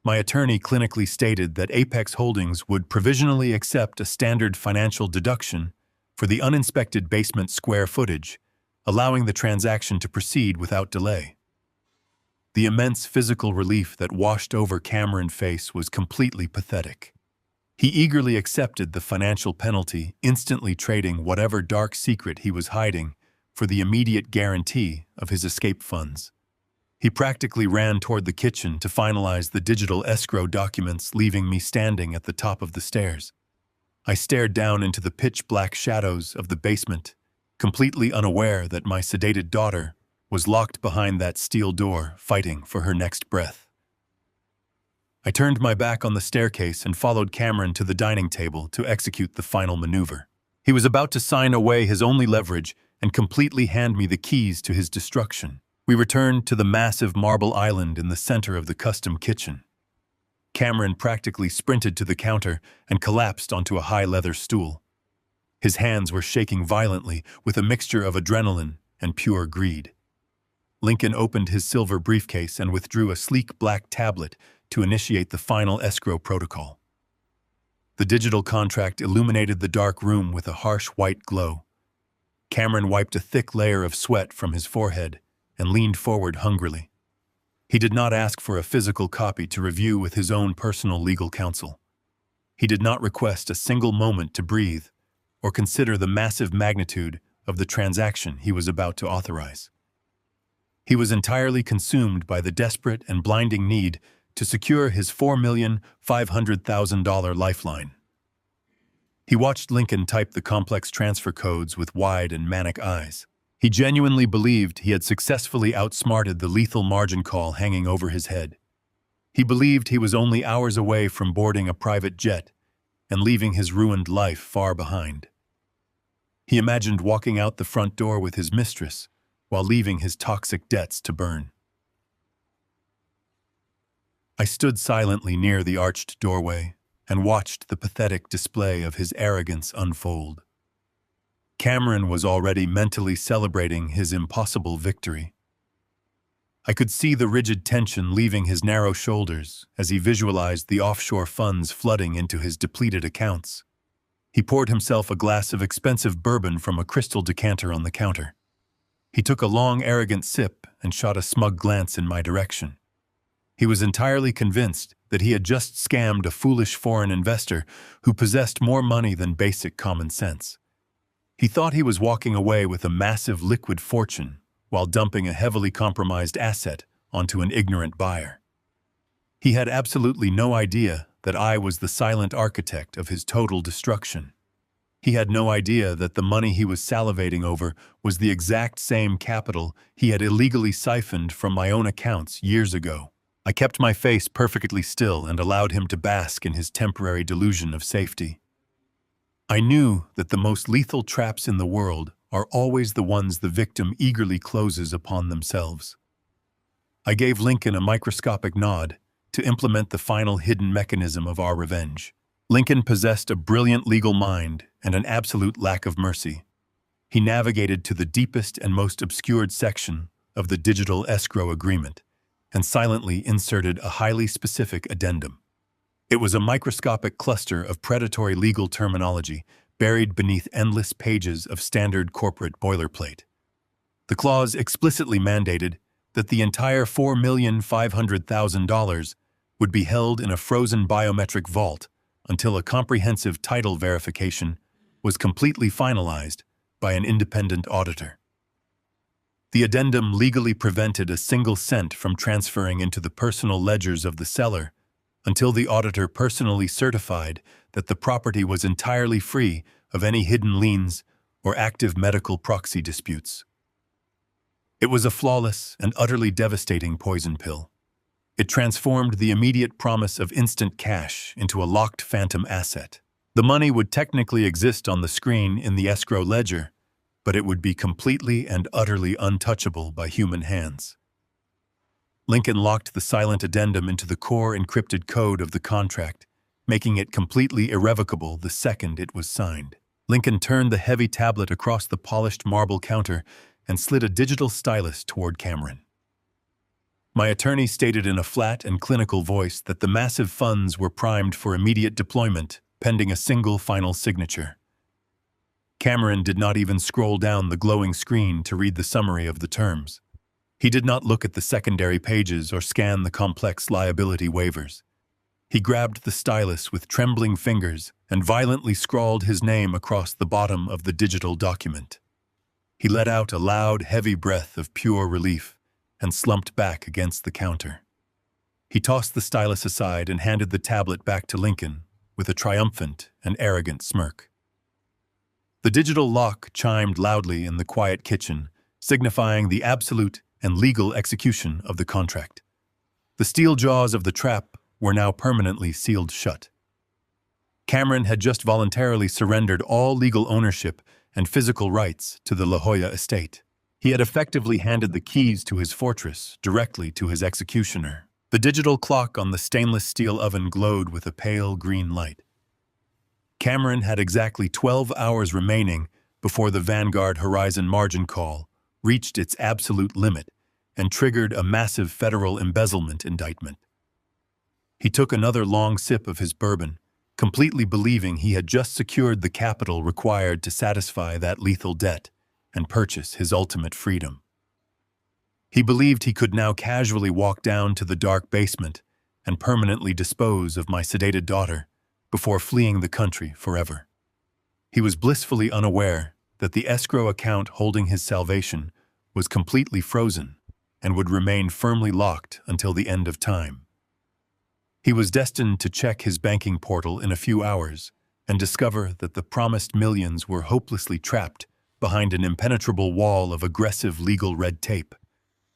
My attorney clinically stated that Apex Holdings would provisionally accept a standard financial deduction for the uninspected basement square footage, allowing the transaction to proceed without delay. The immense physical relief that washed over Cameron's face was completely pathetic. He eagerly accepted the financial penalty, instantly trading whatever dark secret he was hiding for the immediate guarantee of his escape funds. He practically ran toward the kitchen to finalize the digital escrow documents, leaving me standing at the top of the stairs. I stared down into the pitch-black shadows of the basement, completely unaware that my sedated daughter was locked behind that steel door, fighting for her next breath. I turned my back on the staircase and followed Cameron to the dining table to execute the final maneuver. He was about to sign away his only leverage and completely hand me the keys to his destruction. We returned to the massive marble island in the center of the custom kitchen. Cameron practically sprinted to the counter and collapsed onto a high leather stool. His hands were shaking violently with a mixture of adrenaline and pure greed. Lincoln opened his silver briefcase and withdrew a sleek black tablet to initiate the final escrow protocol. The digital contract illuminated the dark room with a harsh white glow. Cameron wiped a thick layer of sweat from his forehead and leaned forward hungrily. He did not ask for a physical copy to review with his own personal legal counsel. He did not request a single moment to breathe or consider the massive magnitude of the transaction he was about to authorize. He was entirely consumed by the desperate and blinding need to secure his $4,500,000 lifeline. He watched Lincoln type the complex transfer codes with wide and manic eyes. He genuinely believed he had successfully outsmarted the lethal margin call hanging over his head. He believed he was only hours away from boarding a private jet and leaving his ruined life far behind. He imagined walking out the front door with his mistress while leaving his toxic debts to burn. I stood silently near the arched doorway and watched the pathetic display of his arrogance unfold. Cameron was already mentally celebrating his impossible victory. I could see the rigid tension leaving his narrow shoulders as he visualized the offshore funds flooding into his depleted accounts. He poured himself a glass of expensive bourbon from a crystal decanter on the counter. He took a long, arrogant sip and shot a smug glance in my direction. He was entirely convinced that he had just scammed a foolish foreign investor who possessed more money than basic common sense. He thought he was walking away with a massive liquid fortune while dumping a heavily compromised asset onto an ignorant buyer. He had absolutely no idea that I was the silent architect of his total destruction. He had no idea that the money he was salivating over was the exact same capital he had illegally siphoned from my own accounts years ago. I kept my face perfectly still and allowed him to bask in his temporary delusion of safety. I knew that the most lethal traps in the world are always the ones the victim eagerly closes upon themselves. I gave Lincoln a microscopic nod to implement the final hidden mechanism of our revenge. Lincoln possessed a brilliant legal mind and an absolute lack of mercy. He navigated to the deepest and most obscured section of the digital escrow agreement and silently inserted a highly specific addendum. It was a microscopic cluster of predatory legal terminology buried beneath endless pages of standard corporate boilerplate. The clause explicitly mandated that the entire $4,500,000 would be held in a frozen biometric vault until a comprehensive title verification was completely finalized by an independent auditor. The addendum legally prevented a single cent from transferring into the personal ledgers of the seller until the auditor personally certified that the property was entirely free of any hidden liens or active medical proxy disputes. It was a flawless and utterly devastating poison pill. It transformed the immediate promise of instant cash into a locked phantom asset. The money would technically exist on the screen in the escrow ledger, but it would be completely and utterly untouchable by human hands. Lincoln locked the silent addendum into the core encrypted code of the contract, making it completely irrevocable the second it was signed. Lincoln turned the heavy tablet across the polished marble counter and slid a digital stylus toward Cameron. My attorney stated in a flat and clinical voice that the massive funds were primed for immediate deployment, pending a single final signature. Cameron did not even scroll down the glowing screen to read the summary of the terms. He did not look at the secondary pages or scan the complex liability waivers. He grabbed the stylus with trembling fingers and violently scrawled his name across the bottom of the digital document. He let out a loud, heavy breath of pure relief and slumped back against the counter. He tossed the stylus aside and handed the tablet back to Lincoln with a triumphant and arrogant smirk. The digital lock chimed loudly in the quiet kitchen, signifying the absolute and legal execution of the contract. The steel jaws of the trap were now permanently sealed shut. Cameron had just voluntarily surrendered all legal ownership and physical rights to the La Jolla estate. He had effectively handed the keys to his fortress directly to his executioner. The digital clock on the stainless steel oven glowed with a pale green light. Cameron had exactly 12 hours remaining before the Vanguard Horizon margin call reached its absolute limit and triggered a massive federal embezzlement indictment. He took another long sip of his bourbon, completely believing he had just secured the capital required to satisfy that lethal debt and purchase his ultimate freedom. He believed he could now casually walk down to the dark basement and permanently dispose of my sedated daughter before fleeing the country forever. He was blissfully unaware that the escrow account holding his salvation was completely frozen and would remain firmly locked until the end of time. He was destined to check his banking portal in a few hours and discover that the promised millions were hopelessly trapped behind an impenetrable wall of aggressive legal red tape.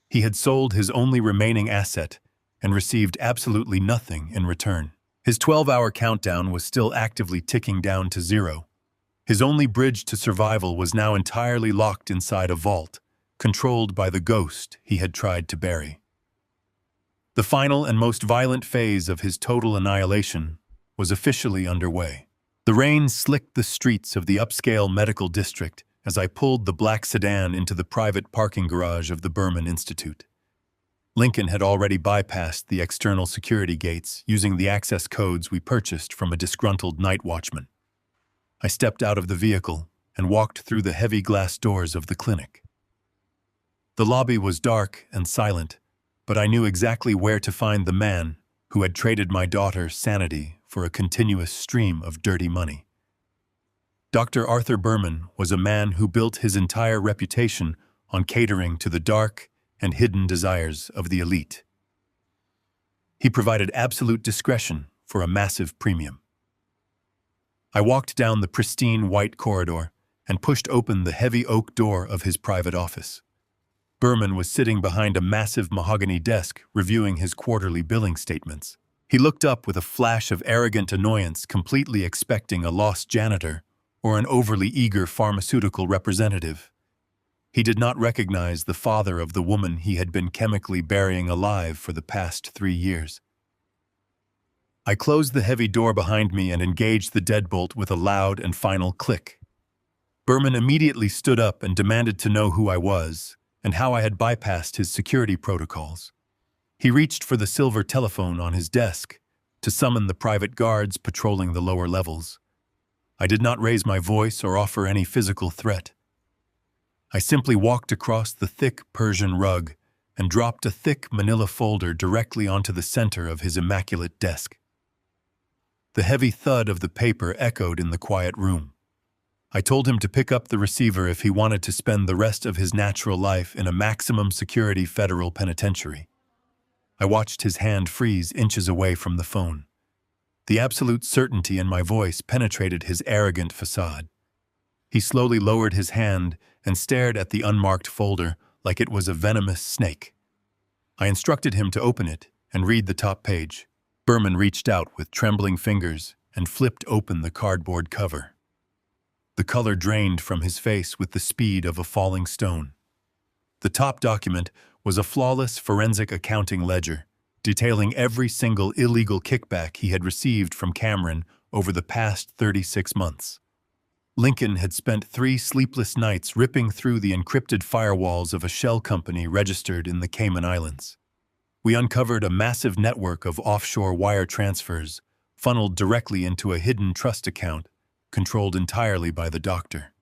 He had sold his only remaining asset and received absolutely nothing in return. His 12-hour countdown was still actively ticking down to zero. His only bridge to survival was now entirely locked inside a vault, controlled by the ghost he had tried to bury. The final and most violent phase of his total annihilation was officially underway. The rain slicked the streets of the upscale medical district as I pulled the black sedan into the private parking garage of the Berman Institute. Lincoln had already bypassed the external security gates using the access codes we purchased from a disgruntled night watchman. I stepped out of the vehicle and walked through the heavy glass doors of the clinic. The lobby was dark and silent, but I knew exactly where to find the man who had traded my daughter's sanity for a continuous stream of dirty money. Dr. Arthur Berman was a man who built his entire reputation on catering to the dark and hidden desires of the elite. He provided absolute discretion for a massive premium. I walked down the pristine white corridor and pushed open the heavy oak door of his private office. Berman was sitting behind a massive mahogany desk reviewing his quarterly billing statements. He looked up with a flash of arrogant annoyance, completely expecting a lost janitor or an overly eager pharmaceutical representative. He did not recognize the father of the woman he had been chemically burying alive for the past 3 years. I closed the heavy door behind me and engaged the deadbolt with a loud and final click. Berman immediately stood up and demanded to know who I was and how I had bypassed his security protocols. He reached for the silver telephone on his desk to summon the private guards patrolling the lower levels. I did not raise my voice or offer any physical threat. I simply walked across the thick Persian rug and dropped a thick manila folder directly onto the center of his immaculate desk. The heavy thud of the paper echoed in the quiet room. I told him to pick up the receiver if he wanted to spend the rest of his natural life in a maximum security federal penitentiary. I watched his hand freeze inches away from the phone. The absolute certainty in my voice penetrated his arrogant facade. He slowly lowered his hand and stared at the unmarked folder like it was a venomous snake. I instructed him to open it and read the top page. Berman reached out with trembling fingers and flipped open the cardboard cover. The color drained from his face with the speed of a falling stone. The top document was a flawless forensic accounting ledger, detailing every single illegal kickback he had received from Cameron over the past 36 months. Lincoln had spent 3 sleepless nights ripping through the encrypted firewalls of a shell company registered in the Cayman Islands. We uncovered a massive network of offshore wire transfers funneled directly into a hidden trust account controlled entirely by the doctor.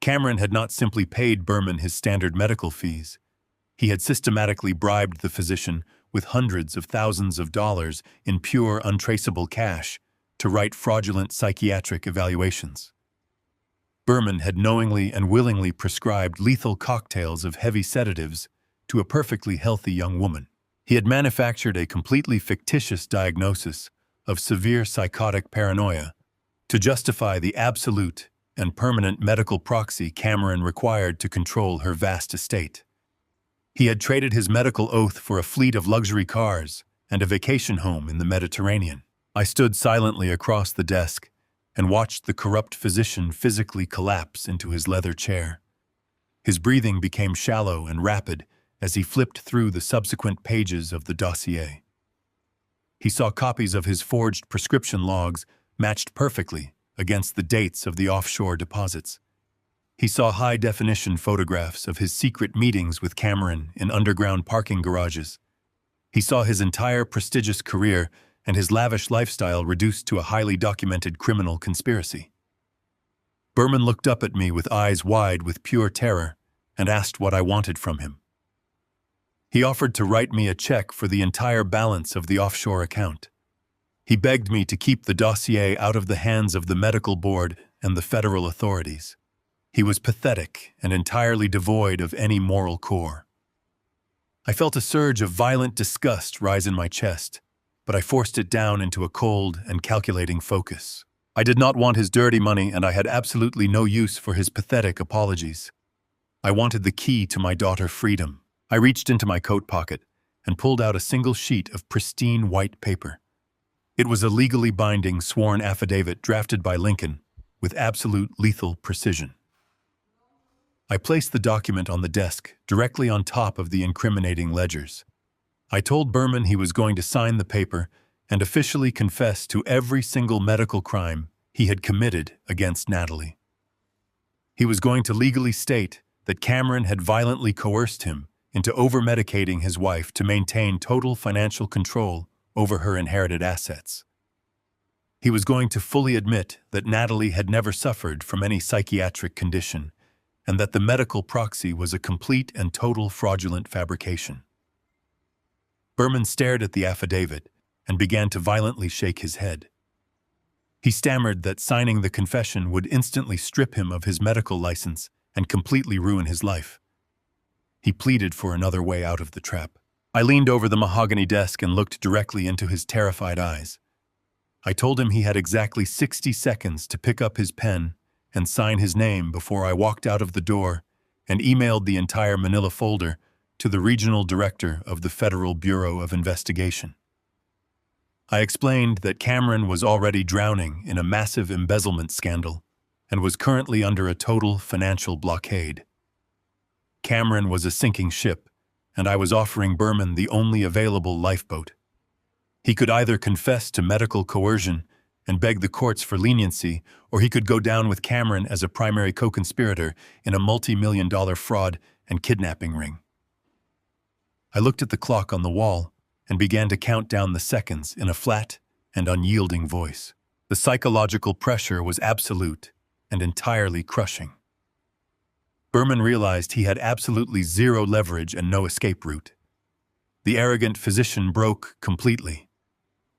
Cameron had not simply paid Berman his standard medical fees. He had systematically bribed the physician with hundreds of thousands of dollars in pure, untraceable cash to write fraudulent psychiatric evaluations. Berman had knowingly and willingly prescribed lethal cocktails of heavy sedatives to a perfectly healthy young woman. He had manufactured a completely fictitious diagnosis of severe psychotic paranoia to justify the absolute and permanent medical proxy Cameron required to control her vast estate. He had traded his medical oath for a fleet of luxury cars and a vacation home in the Mediterranean. I stood silently across the desk and watched the corrupt physician physically collapse into his leather chair. His breathing became shallow and rapid as he flipped through the subsequent pages of the dossier. He saw copies of his forged prescription logs matched perfectly against the dates of the offshore deposits. He saw high-definition photographs of his secret meetings with Cameron in underground parking garages. He saw his entire prestigious career and his lavish lifestyle reduced to a highly documented criminal conspiracy. Berman looked up at me with eyes wide with pure terror and asked what I wanted from him. He offered to write me a check for the entire balance of the offshore account. He begged me to keep the dossier out of the hands of the medical board and the federal authorities. He was pathetic and entirely devoid of any moral core. I felt a surge of violent disgust rise in my chest, but I forced it down into a cold and calculating focus. I did not want his dirty money, and I had absolutely no use for his pathetic apologies. I wanted the key to my daughter freedom. I reached into my coat pocket and pulled out a single sheet of pristine white paper. It was a legally binding sworn affidavit drafted by Lincoln with absolute lethal precision. I placed the document on the desk, directly on top of the incriminating ledgers. I told Berman he was going to sign the paper and officially confess to every single medical crime he had committed against Natalie. He was going to legally state that Cameron had violently coerced him into over-medicating his wife to maintain total financial control over her inherited assets. He was going to fully admit that Natalie had never suffered from any psychiatric condition and that the medical proxy was a complete and total fraudulent fabrication. Berman stared at the affidavit and began to violently shake his head. He stammered that signing the confession would instantly strip him of his medical license and completely ruin his life. He pleaded for another way out of the trap. I leaned over the mahogany desk and looked directly into his terrified eyes. I told him he had exactly 60 seconds to pick up his pen and sign his name before I walked out of the door and emailed the entire manila folder to the regional director of the Federal Bureau of Investigation. I explained that Cameron was already drowning in a massive embezzlement scandal and was currently under a total financial blockade. Cameron was a sinking ship, and I was offering Berman the only available lifeboat. He could either confess to medical coercion and beg the courts for leniency, or he could go down with Cameron as a primary co-conspirator in a multi-million-dollar fraud and kidnapping ring. I looked at the clock on the wall and began to count down the seconds in a flat and unyielding voice. The psychological pressure was absolute and entirely crushing. Berman realized he had absolutely zero leverage and no escape route. The arrogant physician broke completely.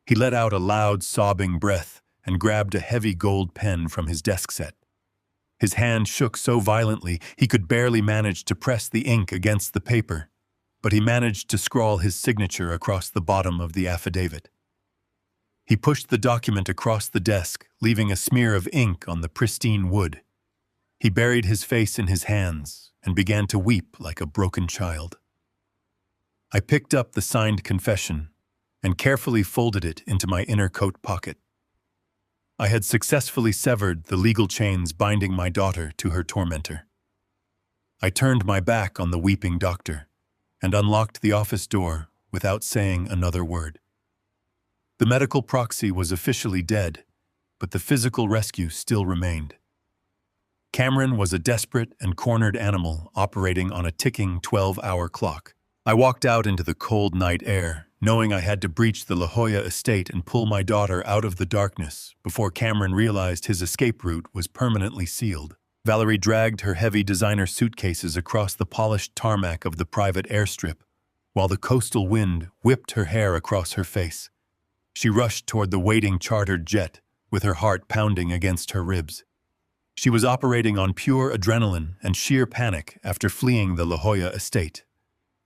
He let out a loud, sobbing breath and grabbed a heavy gold pen from his desk set. His hand shook so violently he could barely manage to press the ink against the paper, but he managed to scrawl his signature across the bottom of the affidavit. He pushed the document across the desk, leaving a smear of ink on the pristine wood. He buried his face in his hands and began to weep like a broken child. I picked up the signed confession and carefully folded it into my inner coat pocket. I had successfully severed the legal chains binding my daughter to her tormentor. I turned my back on the weeping doctor and unlocked the office door without saying another word. The medical proxy was officially dead, but the physical rescue still remained. Cameron was a desperate and cornered animal operating on a ticking 12-hour clock. I walked out into the cold night air, knowing I had to breach the La Jolla estate and pull my daughter out of the darkness before Cameron realized his escape route was permanently sealed. Valerie dragged her heavy designer suitcases across the polished tarmac of the private airstrip, while the coastal wind whipped her hair across her face. She rushed toward the waiting chartered jet, with her heart pounding against her ribs. She was operating on pure adrenaline and sheer panic after fleeing the La Jolla estate.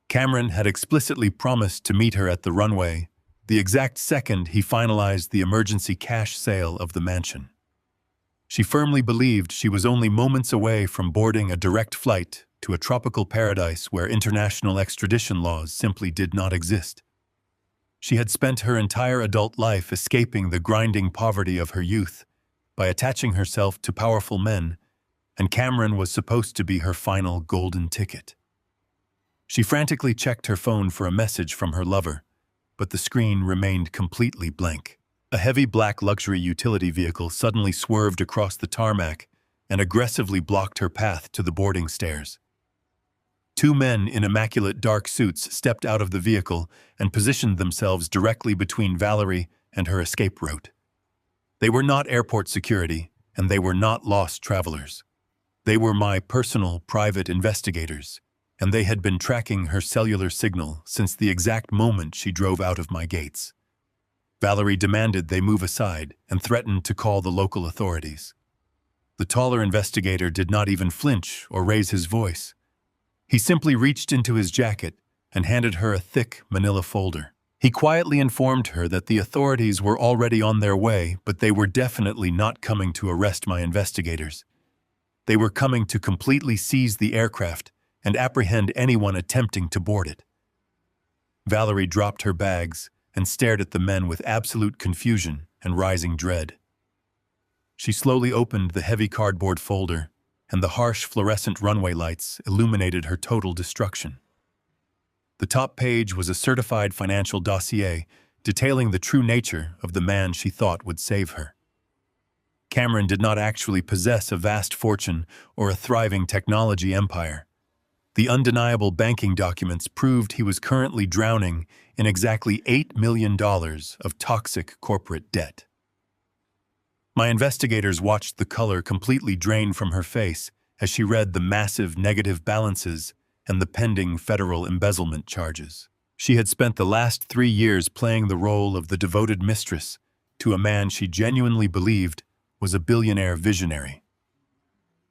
Cameron had explicitly promised to meet her at the runway, the exact second he finalized the emergency cash sale of the mansion. She firmly believed she was only moments away from boarding a direct flight to a tropical paradise where international extradition laws simply did not exist. She had spent her entire adult life escaping the grinding poverty of her youth by attaching herself to powerful men, and Cameron was supposed to be her final golden ticket. She frantically checked her phone for a message from her lover, but the screen remained completely blank. A heavy black luxury utility vehicle suddenly swerved across the tarmac and aggressively blocked her path to the boarding stairs. Two men in immaculate dark suits stepped out of the vehicle and positioned themselves directly between Valerie and her escape route. They were not airport security, and they were not lost travelers. They were my personal private investigators, and they had been tracking her cellular signal since the exact moment she drove out of my gates. Valerie demanded they move aside and threatened to call the local authorities. The taller investigator did not even flinch or raise his voice. He simply reached into his jacket and handed her a thick manila folder. He quietly informed her that the authorities were already on their way, but they were definitely not coming to arrest my investigators. They were coming to completely seize the aircraft and apprehend anyone attempting to board it. Valerie dropped her bags and stared at the men with absolute confusion and rising dread. She slowly opened the heavy cardboard folder, and the harsh fluorescent runway lights illuminated her total destruction. The top page was a certified financial dossier detailing the true nature of the man she thought would save her. Cameron did not actually possess a vast fortune or a thriving technology empire. The undeniable banking documents proved he was currently drowning in exactly $8 million of toxic corporate debt. My investigators watched the color completely drain from her face as she read the massive negative balances and the pending federal embezzlement charges. She had spent the last 3 years playing the role of the devoted mistress to a man she genuinely believed was a billionaire visionary.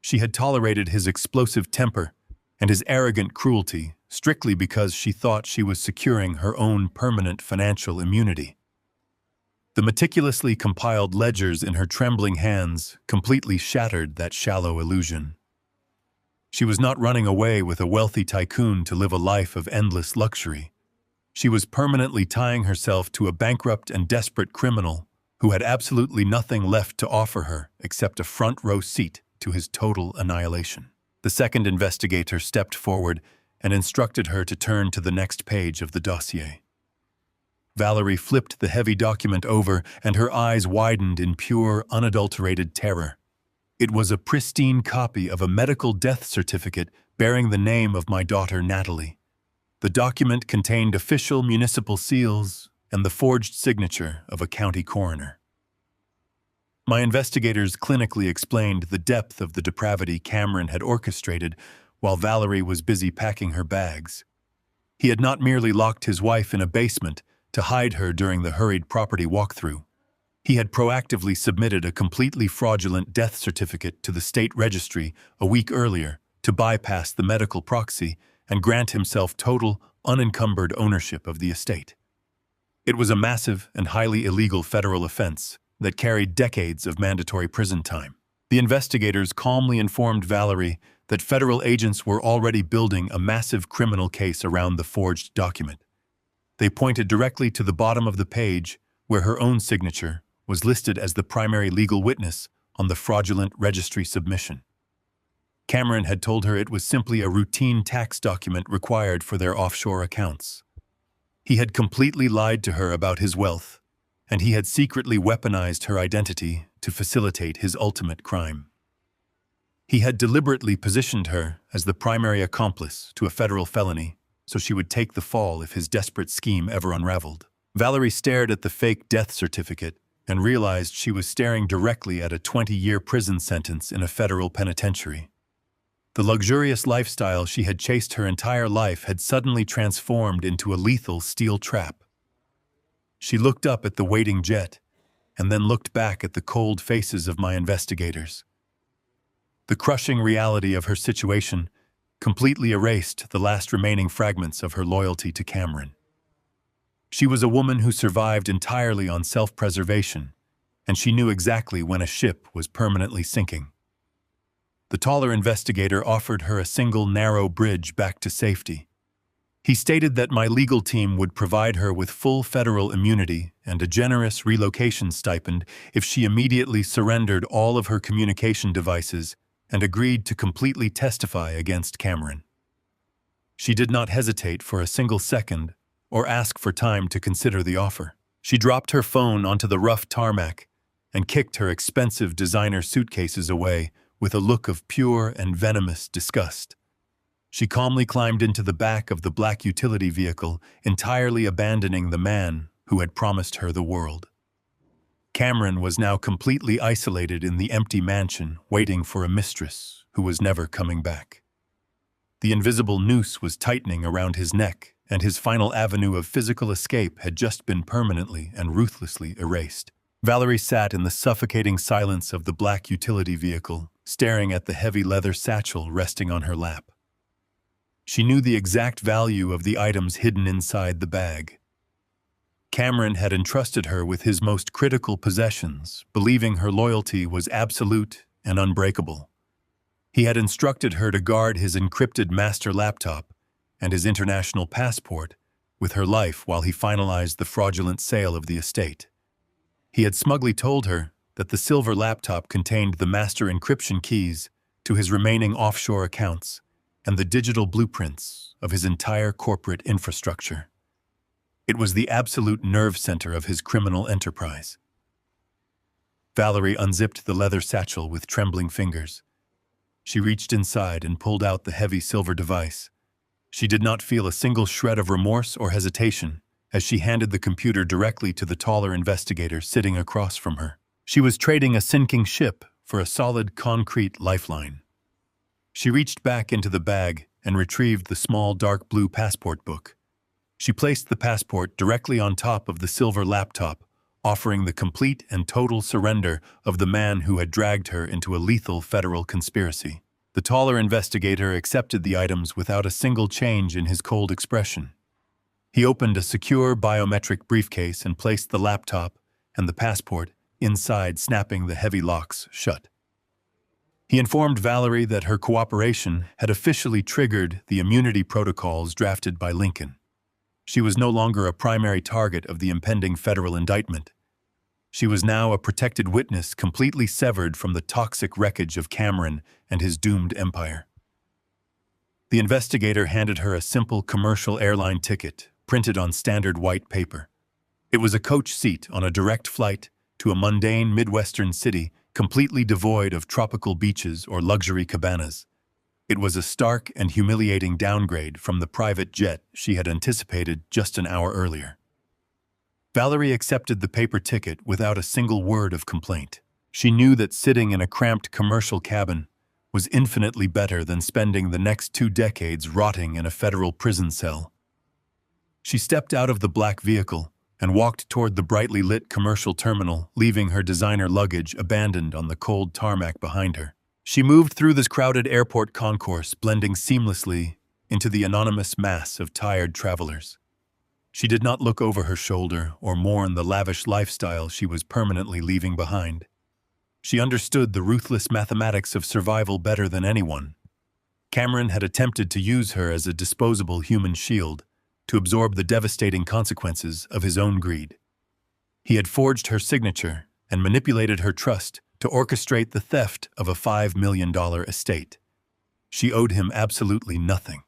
She had tolerated his explosive temper and his arrogant cruelty strictly because she thought she was securing her own permanent financial immunity. The meticulously compiled ledgers in her trembling hands completely shattered that shallow illusion. She was not running away with a wealthy tycoon to live a life of endless luxury. She was permanently tying herself to a bankrupt and desperate criminal who had absolutely nothing left to offer her except a front-row seat to his total annihilation. The second investigator stepped forward and instructed her to turn to the next page of the dossier. Valerie flipped the heavy document over, and her eyes widened in pure, unadulterated terror. It was a pristine copy of a medical death certificate bearing the name of my daughter Natalie. The document contained official municipal seals and the forged signature of a county coroner. My investigators clinically explained the depth of the depravity Cameron had orchestrated while Valerie was busy packing her bags. He had not merely locked his wife in a basement to hide her during the hurried property walkthrough. He had proactively submitted a completely fraudulent death certificate to the state registry a week earlier to bypass the medical proxy and grant himself total, unencumbered ownership of the estate. It was a massive and highly illegal federal offense that carried decades of mandatory prison time. The investigators calmly informed Valerie that federal agents were already building a massive criminal case around the forged document. They pointed directly to the bottom of the page where her own signature was listed as the primary legal witness on the fraudulent registry submission. Cameron had told her it was simply a routine tax document required for their offshore accounts. He had completely lied to her about his wealth, and he had secretly weaponized her identity to facilitate his ultimate crime. He had deliberately positioned her as the primary accomplice to a federal felony so she would take the fall if his desperate scheme ever unraveled. Valerie stared at the fake death certificate and realized she was staring directly at a 20-year prison sentence in a federal penitentiary. The luxurious lifestyle she had chased her entire life had suddenly transformed into a lethal steel trap. She looked up at the waiting jet and then looked back at the cold faces of my investigators. The crushing reality of her situation completely erased the last remaining fragments of her loyalty to Cameron. She was a woman who survived entirely on self-preservation, and she knew exactly when a ship was permanently sinking. The taller investigator offered her a single narrow bridge back to safety. He stated that my legal team would provide her with full federal immunity and a generous relocation stipend if she immediately surrendered all of her communication devices and agreed to completely testify against Cameron. She did not hesitate for a single second or ask for time to consider the offer. She dropped her phone onto the rough tarmac and kicked her expensive designer suitcases away with a look of pure and venomous disgust. She calmly climbed into the back of the black utility vehicle, entirely abandoning the man who had promised her the world. Cameron was now completely isolated in the empty mansion, waiting for a mistress who was never coming back. The invisible noose was tightening around his neck, and his final avenue of physical escape had just been permanently and ruthlessly erased. Valerie sat in the suffocating silence of the black utility vehicle, staring at the heavy leather satchel resting on her lap. She knew the exact value of the items hidden inside the bag. Cameron had entrusted her with his most critical possessions, believing her loyalty was absolute and unbreakable. He had instructed her to guard his encrypted master laptop and his international passport with her life while he finalized the fraudulent sale of the estate. He had smugly told her that the silver laptop contained the master encryption keys to his remaining offshore accounts and the digital blueprints of his entire corporate infrastructure. It was the absolute nerve center of his criminal enterprise. Valerie unzipped the leather satchel with trembling fingers. She reached inside and pulled out the heavy silver device. She did not feel a single shred of remorse or hesitation as she handed the computer directly to the taller investigator sitting across from her. She was trading a sinking ship for a solid concrete lifeline. She reached back into the bag and retrieved the small dark blue passport book. She placed the passport directly on top of the silver laptop, offering the complete and total surrender of the man who had dragged her into a lethal federal conspiracy. The taller investigator accepted the items without a single change in his cold expression. He opened a secure biometric briefcase and placed the laptop and the passport inside, snapping the heavy locks shut. He informed Valerie that her cooperation had officially triggered the immunity protocols drafted by Lincoln. She was no longer a primary target of the impending federal indictment. She was now a protected witness completely severed from the toxic wreckage of Cameron and his doomed empire. The investigator handed her a simple commercial airline ticket printed on standard white paper. It was a coach seat on a direct flight to a mundane Midwestern city completely devoid of tropical beaches or luxury cabanas. It was a stark and humiliating downgrade from the private jet she had anticipated just an hour earlier. Valerie accepted the paper ticket without a single word of complaint. She knew that sitting in a cramped commercial cabin was infinitely better than spending the next 2 decades rotting in a federal prison cell. She stepped out of the black vehicle and walked toward the brightly lit commercial terminal, leaving her designer luggage abandoned on the cold tarmac behind her. She moved through this crowded airport concourse, blending seamlessly into the anonymous mass of tired travelers. She did not look over her shoulder or mourn the lavish lifestyle she was permanently leaving behind. She understood the ruthless mathematics of survival better than anyone. Cameron had attempted to use her as a disposable human shield to absorb the devastating consequences of his own greed. He had forged her signature and manipulated her trust to orchestrate the theft of a $5 million estate. She owed him absolutely nothing.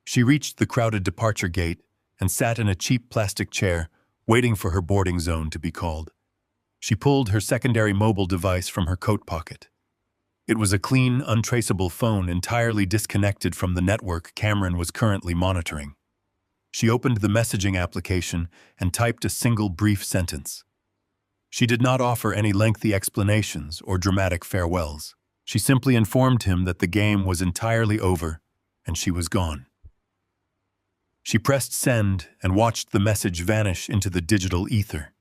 She reached the crowded departure gate and sat in a cheap plastic chair, waiting for her boarding zone to be called. She pulled her secondary mobile device from her coat pocket. It was a clean, untraceable phone entirely disconnected from the network Cameron was currently monitoring. She opened the messaging application and typed a single brief sentence. She did not offer any lengthy explanations or dramatic farewells. She simply informed him that the game was entirely over and she was gone. She pressed send and watched the message vanish into the digital ether.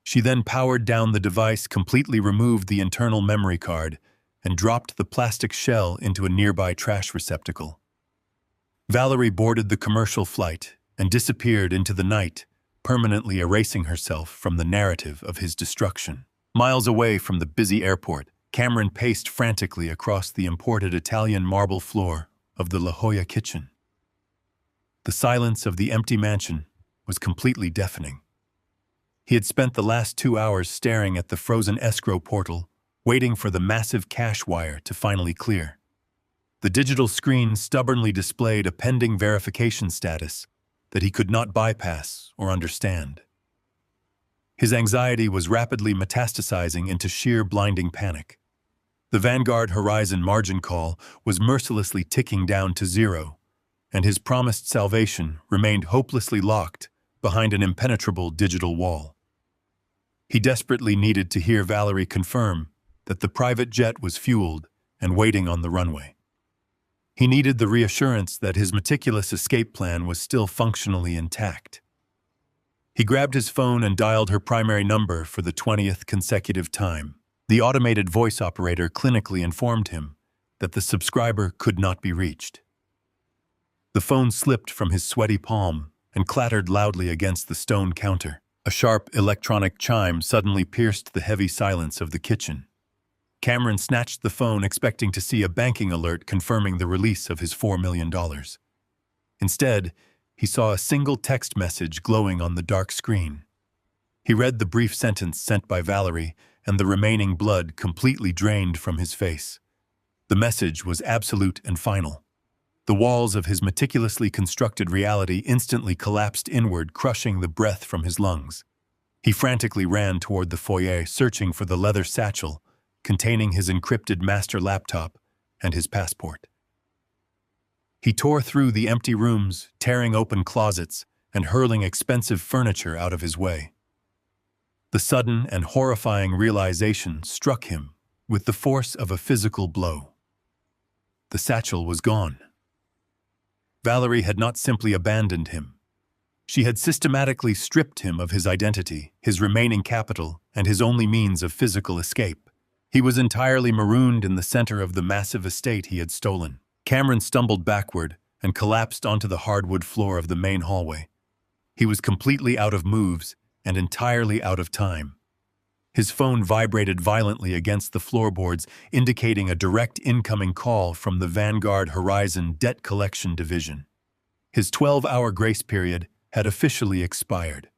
She then powered down the device, completely removed the internal memory card, and dropped the plastic shell into a nearby trash receptacle. Valerie boarded the commercial flight and disappeared into the night, permanently erasing herself from the narrative of his destruction. Miles away from the busy airport, Cameron paced frantically across the imported Italian marble floor of the La Jolla kitchen. The silence of the empty mansion was completely deafening. He had spent the last 2 hours staring at the frozen escrow portal, waiting for the massive cash wire to finally clear. The digital screen stubbornly displayed a pending verification status that he could not bypass or understand. His anxiety was rapidly metastasizing into sheer blinding panic. The Vanguard Horizon margin call was mercilessly ticking down to 0, and his promised salvation remained hopelessly locked behind an impenetrable digital wall. He desperately needed to hear Valerie confirm that the private jet was fueled and waiting on the runway. He needed the reassurance that his meticulous escape plan was still functionally intact. He grabbed his phone and dialed her primary number for the 20th consecutive time. The automated voice operator clinically informed him that the subscriber could not be reached. The phone slipped from his sweaty palm and clattered loudly against the stone counter. A sharp electronic chime suddenly pierced the heavy silence of the kitchen. Cameron snatched the phone, expecting to see a banking alert confirming the release of his $4 million. Instead, he saw a single text message glowing on the dark screen. He read the brief sentence sent by Valerie, and the remaining blood completely drained from his face. The message was absolute and final. The walls of his meticulously constructed reality instantly collapsed inward, crushing the breath from his lungs. He frantically ran toward the foyer, searching for the leather satchel containing his encrypted master laptop and his passport. He tore through the empty rooms, tearing open closets and hurling expensive furniture out of his way. The sudden and horrifying realization struck him with the force of a physical blow. The satchel was gone. Valerie had not simply abandoned him. She had systematically stripped him of his identity, his remaining capital, and his only means of physical escape. He was entirely marooned in the center of the massive estate he had stolen. Cameron stumbled backward and collapsed onto the hardwood floor of the main hallway. He was completely out of moves and entirely out of time. His phone vibrated violently against the floorboards, indicating a direct incoming call from the Vanguard Horizon Debt Collection Division. His 12-hour grace period had officially expired.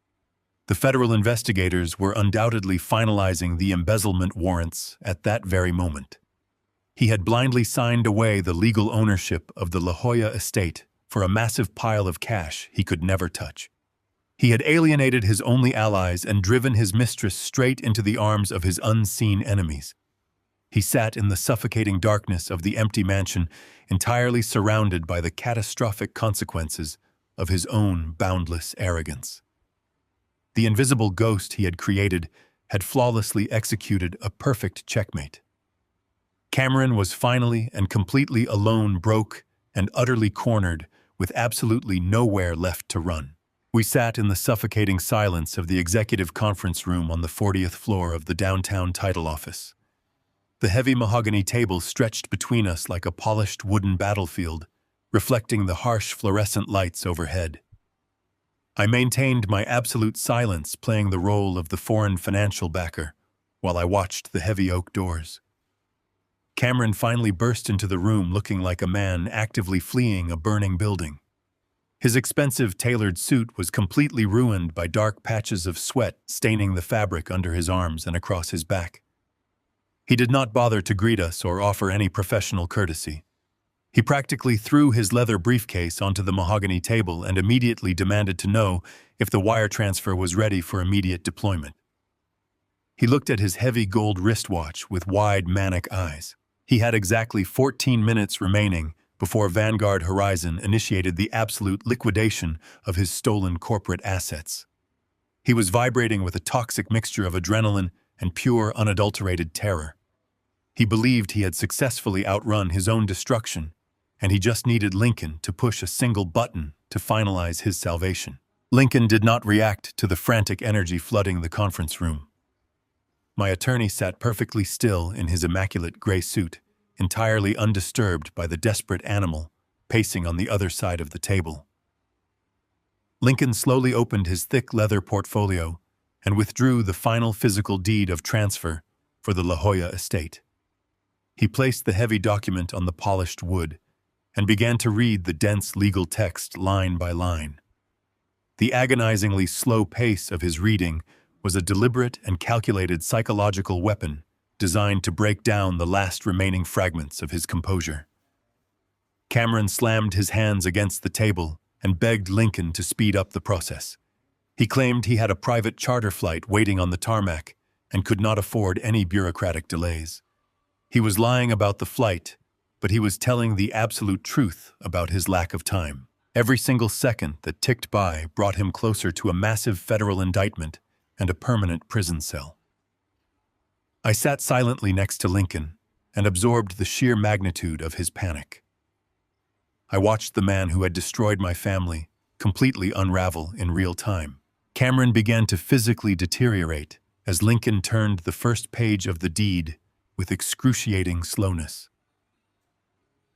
The federal investigators were undoubtedly finalizing the embezzlement warrants at that very moment. He had blindly signed away the legal ownership of the La Jolla estate for a massive pile of cash he could never touch. He had alienated his only allies and driven his mistress straight into the arms of his unseen enemies. He sat in the suffocating darkness of the empty mansion, entirely surrounded by the catastrophic consequences of his own boundless arrogance. The invisible ghost he had created had flawlessly executed a perfect checkmate. Cameron was finally and completely alone, broke and utterly cornered, with absolutely nowhere left to run. We sat in the suffocating silence of the executive conference room on the 40th floor of the downtown title office. The heavy mahogany table stretched between us like a polished wooden battlefield, reflecting the harsh fluorescent lights overhead. I maintained my absolute silence, playing the role of the foreign financial backer, while I watched the heavy oak doors. Cameron finally burst into the room looking like a man actively fleeing a burning building. His expensive tailored suit was completely ruined by dark patches of sweat staining the fabric under his arms and across his back. He did not bother to greet us or offer any professional courtesy. He practically threw his leather briefcase onto the mahogany table and immediately demanded to know if the wire transfer was ready for immediate deployment. He looked at his heavy gold wristwatch with wide, manic eyes. He had exactly 14 minutes remaining before Vanguard Horizon initiated the absolute liquidation of his stolen corporate assets. He was vibrating with a toxic mixture of adrenaline and pure, unadulterated terror. He believed he had successfully outrun his own destruction, and he just needed Lincoln to push a single button to finalize his salvation. Lincoln did not react to the frantic energy flooding the conference room. My attorney sat perfectly still in his immaculate gray suit, entirely undisturbed by the desperate animal pacing on the other side of the table. Lincoln slowly opened his thick leather portfolio and withdrew the final physical deed of transfer for the La Jolla estate. He placed the heavy document on the polished wood and began to read the dense legal text line by line. The agonizingly slow pace of his reading was a deliberate and calculated psychological weapon designed to break down the last remaining fragments of his composure. Cameron slammed his hands against the table and begged Lincoln to speed up the process. He claimed he had a private charter flight waiting on the tarmac and could not afford any bureaucratic delays. He was lying about the flight, but he was telling the absolute truth about his lack of time. Every single second that ticked by brought him closer to a massive federal indictment and a permanent prison cell. I sat silently next to Lincoln and absorbed the sheer magnitude of his panic. I watched the man who had destroyed my family completely unravel in real time. Cameron began to physically deteriorate as Lincoln turned the first page of the deed with excruciating slowness.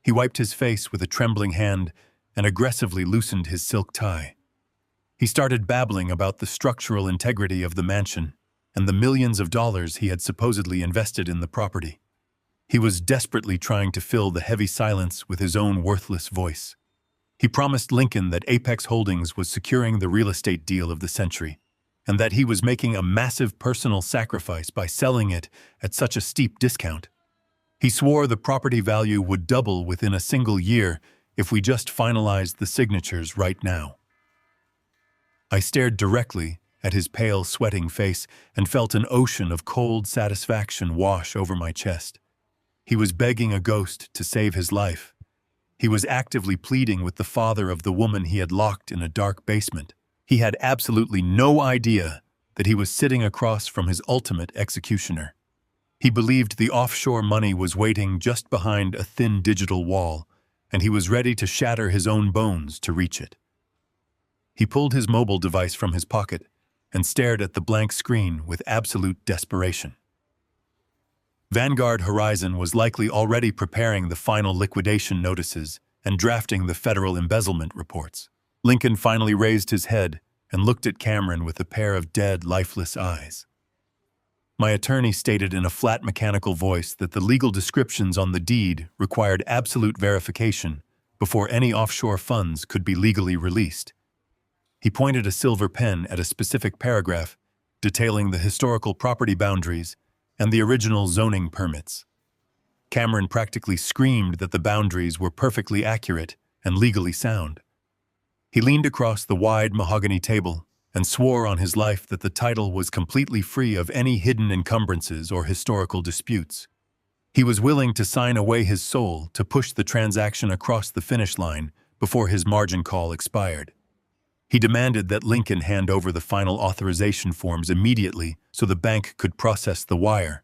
He wiped his face with a trembling hand and aggressively loosened his silk tie. He started babbling about the structural integrity of the mansion and the millions of dollars he had supposedly invested in the property. He was desperately trying to fill the heavy silence with his own worthless voice. He promised Lincoln that Apex Holdings was securing the real estate deal of the century, and that he was making a massive personal sacrifice by selling it at such a steep discount. He swore the property value would double within a single year if we just finalized the signatures right now. I stared directly at his pale, sweating face and felt an ocean of cold satisfaction wash over my chest. He was begging a ghost to save his life. He was actively pleading with the father of the woman he had locked in a dark basement. He had absolutely no idea that he was sitting across from his ultimate executioner. He believed the offshore money was waiting just behind a thin digital wall, and he was ready to shatter his own bones to reach it. He pulled his mobile device from his pocket and stared at the blank screen with absolute desperation. Vanguard Horizon was likely already preparing the final liquidation notices and drafting the federal embezzlement reports. Lincoln finally raised his head and looked at Cameron with a pair of dead, lifeless eyes. My attorney stated in a flat mechanical voice that the legal descriptions on the deed required absolute verification before any offshore funds could be legally released. He pointed a silver pen at a specific paragraph detailing the historical property boundaries and the original zoning permits. Cameron practically screamed that the boundaries were perfectly accurate and legally sound. He leaned across the wide mahogany table and swore on his life that the title was completely free of any hidden encumbrances or historical disputes. He was willing to sign away his soul to push the transaction across the finish line before his margin call expired. He demanded that Lincoln hand over the final authorization forms immediately so the bank could process the wire.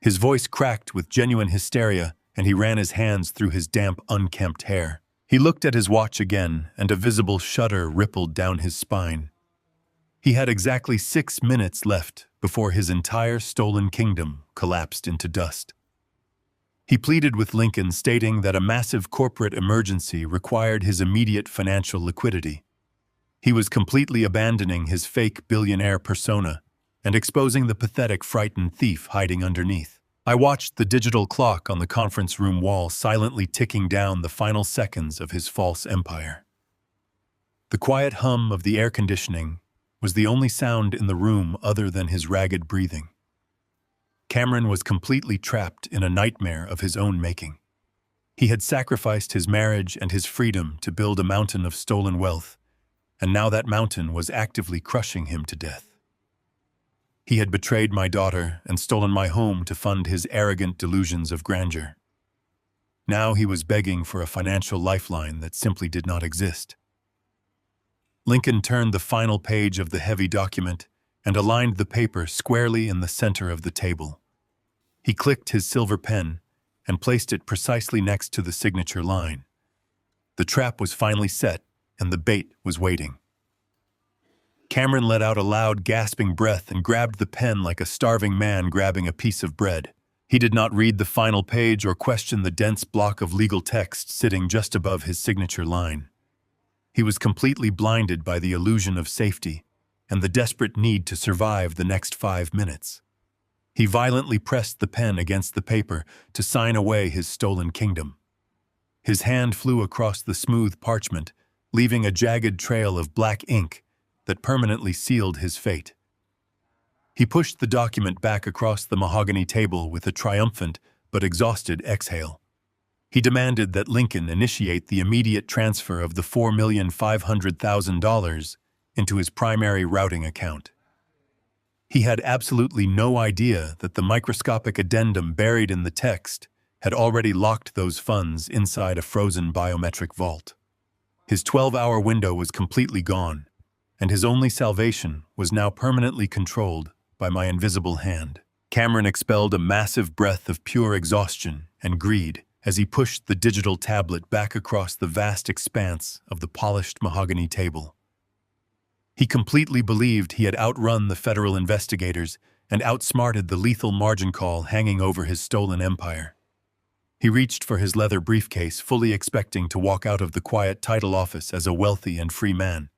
His voice cracked with genuine hysteria, and he ran his hands through his damp, unkempt hair. He looked at his watch again, and a visible shudder rippled down his spine. He had exactly 6 minutes left before his entire stolen kingdom collapsed into dust. He pleaded with Lincoln, stating that a massive corporate emergency required his immediate financial liquidity. He was completely abandoning his fake billionaire persona and exposing the pathetic, frightened thief hiding underneath. I watched the digital clock on the conference room wall silently ticking down the final seconds of his false empire. The quiet hum of the air conditioning was the only sound in the room other than his ragged breathing. Cameron was completely trapped in a nightmare of his own making. He had sacrificed his marriage and his freedom to build a mountain of stolen wealth, and now that mountain was actively crushing him to death. He had betrayed my daughter and stolen my home to fund his arrogant delusions of grandeur. Now he was begging for a financial lifeline that simply did not exist. Lincoln turned the final page of the heavy document and aligned the paper squarely in the center of the table. He clicked his silver pen and placed it precisely next to the signature line. The trap was finally set, and the bait was waiting. Cameron let out a loud, gasping breath and grabbed the pen like a starving man grabbing a piece of bread. He did not read the final page or question the dense block of legal text sitting just above his signature line. He was completely blinded by the illusion of safety and the desperate need to survive the next 5 minutes. He violently pressed the pen against the paper to sign away his stolen kingdom. His hand flew across the smooth parchment, leaving a jagged trail of black ink that permanently sealed his fate. He pushed the document back across the mahogany table with a triumphant but exhausted exhale. He demanded that Lincoln initiate the immediate transfer of the $4,500,000 into his primary routing account. He had absolutely no idea that the microscopic addendum buried in the text had already locked those funds inside a frozen biometric vault. His 12-hour window was completely gone, and his only salvation was now permanently controlled by my invisible hand. Cameron expelled a massive breath of pure exhaustion and greed as he pushed the digital tablet back across the vast expanse of the polished mahogany table. He completely believed he had outrun the federal investigators and outsmarted the lethal margin call hanging over his stolen empire. He reached for his leather briefcase, fully expecting to walk out of the quiet title office as a wealthy and free man.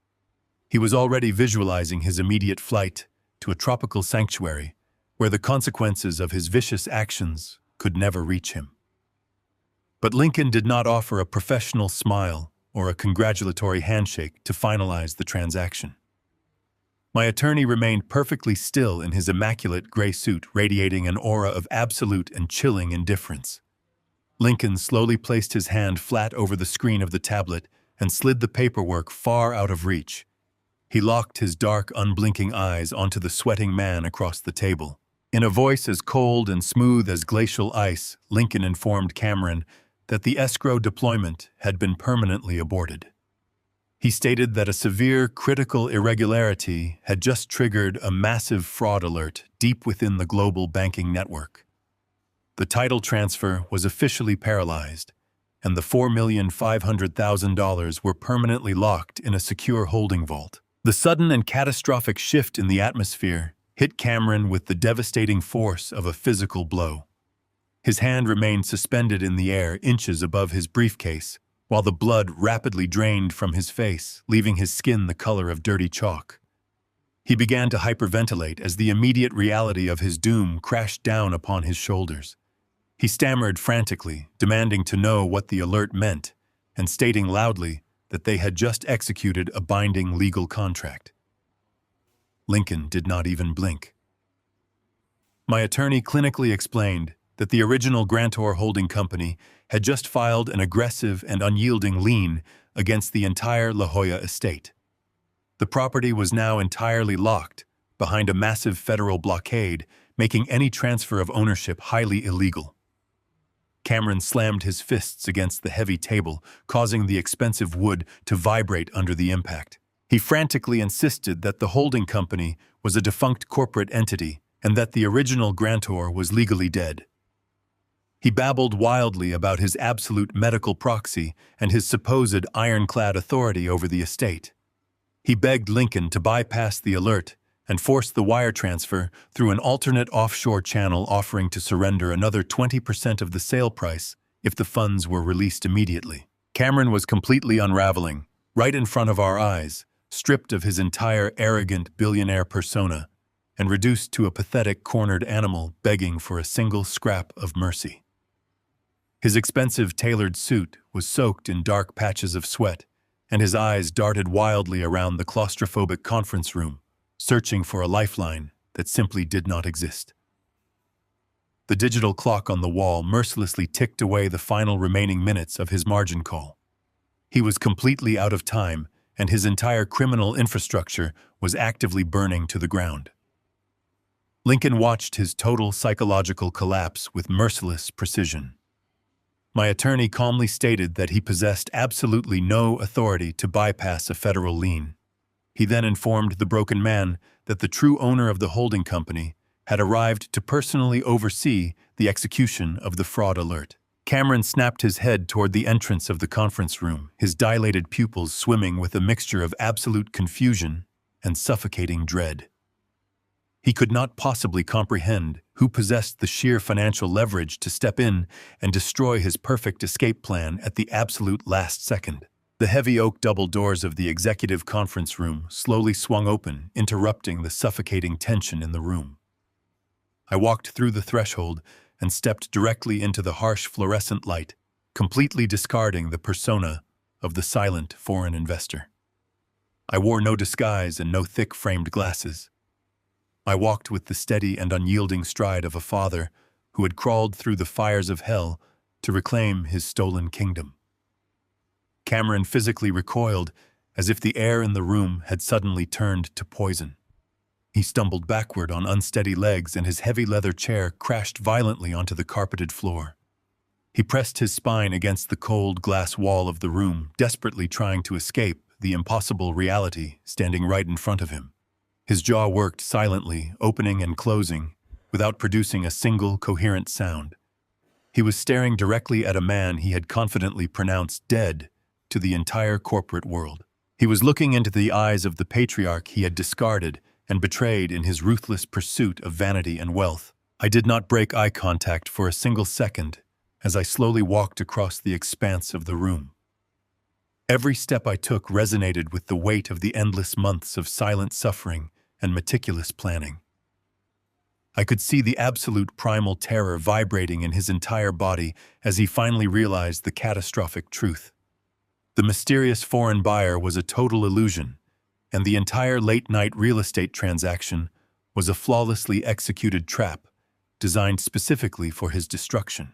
He was already visualizing his immediate flight to a tropical sanctuary where the consequences of his vicious actions could never reach him. But Lincoln did not offer a professional smile or a congratulatory handshake to finalize the transaction. My attorney remained perfectly still in his immaculate gray suit, radiating an aura of absolute and chilling indifference. Lincoln slowly placed his hand flat over the screen of the tablet and slid the paperwork far out of reach. He locked his dark, unblinking eyes onto the sweating man across the table. In a voice as cold and smooth as glacial ice, Lincoln informed Cameron that the escrow deployment had been permanently aborted. He stated that a severe critical irregularity had just triggered a massive fraud alert deep within the global banking network. The title transfer was officially paralyzed, and the $4,500,000 were permanently locked in a secure holding vault. The sudden and catastrophic shift in the atmosphere hit Cameron with the devastating force of a physical blow. His hand remained suspended in the air inches above his briefcase, while the blood rapidly drained from his face, leaving his skin the color of dirty chalk. He began to hyperventilate as the immediate reality of his doom crashed down upon his shoulders. He stammered frantically, demanding to know what the alert meant, and stating loudly that they had just executed a binding legal contract. Lincoln did not even blink. My attorney clinically explained that the original grantor holding company had just filed an aggressive and unyielding lien against the entire La Jolla estate. The property was now entirely locked behind a massive federal blockade, making any transfer of ownership highly illegal. Cameron slammed his fists against the heavy table, causing the expensive wood to vibrate under the impact. He frantically insisted that the holding company was a defunct corporate entity and that the original grantor was legally dead. He babbled wildly about his absolute medical proxy and his supposed ironclad authority over the estate. He begged Lincoln to bypass the alert and force the wire transfer through an alternate offshore channel, offering to surrender another 20% of the sale price if the funds were released immediately. Cameron was completely unraveling, right in front of our eyes, stripped of his entire arrogant billionaire persona and reduced to a pathetic cornered animal begging for a single scrap of mercy. His expensive tailored suit was soaked in dark patches of sweat, and his eyes darted wildly around the claustrophobic conference room, searching for a lifeline that simply did not exist. The digital clock on the wall mercilessly ticked away the final remaining minutes of his margin call. He was completely out of time, and his entire criminal infrastructure was actively burning to the ground. Lincoln watched his total psychological collapse with merciless precision. My attorney calmly stated that he possessed absolutely no authority to bypass a federal lien. He then informed the broken man that the true owner of the holding company had arrived to personally oversee the execution of the fraud alert. Cameron snapped his head toward the entrance of the conference room, his dilated pupils swimming with a mixture of absolute confusion and suffocating dread. He could not possibly comprehend who possessed the sheer financial leverage to step in and destroy his perfect escape plan at the absolute last second. The heavy oak double doors of the executive conference room slowly swung open, interrupting the suffocating tension in the room. I walked through the threshold and stepped directly into the harsh fluorescent light, completely discarding the persona of the silent foreign investor. I wore no disguise and no thick framed glasses. I walked with the steady and unyielding stride of a father who had crawled through the fires of hell to reclaim his stolen kingdom. Cameron physically recoiled, as if the air in the room had suddenly turned to poison. He stumbled backward on unsteady legs, and his heavy leather chair crashed violently onto the carpeted floor. He pressed his spine against the cold glass wall of the room, desperately trying to escape the impossible reality standing right in front of him. His jaw worked silently, opening and closing, without producing a single coherent sound. He was staring directly at a man he had confidently pronounced dead to the entire corporate world. He was looking into the eyes of the patriarch he had discarded and betrayed in his ruthless pursuit of vanity and wealth. I did not break eye contact for a single second as I slowly walked across the expanse of the room. Every step I took resonated with the weight of the endless months of silent suffering and meticulous planning. I could see the absolute primal terror vibrating in his entire body as he finally realized the catastrophic truth. The mysterious foreign buyer was a total illusion, and the entire late-night real estate transaction was a flawlessly executed trap designed specifically for his destruction.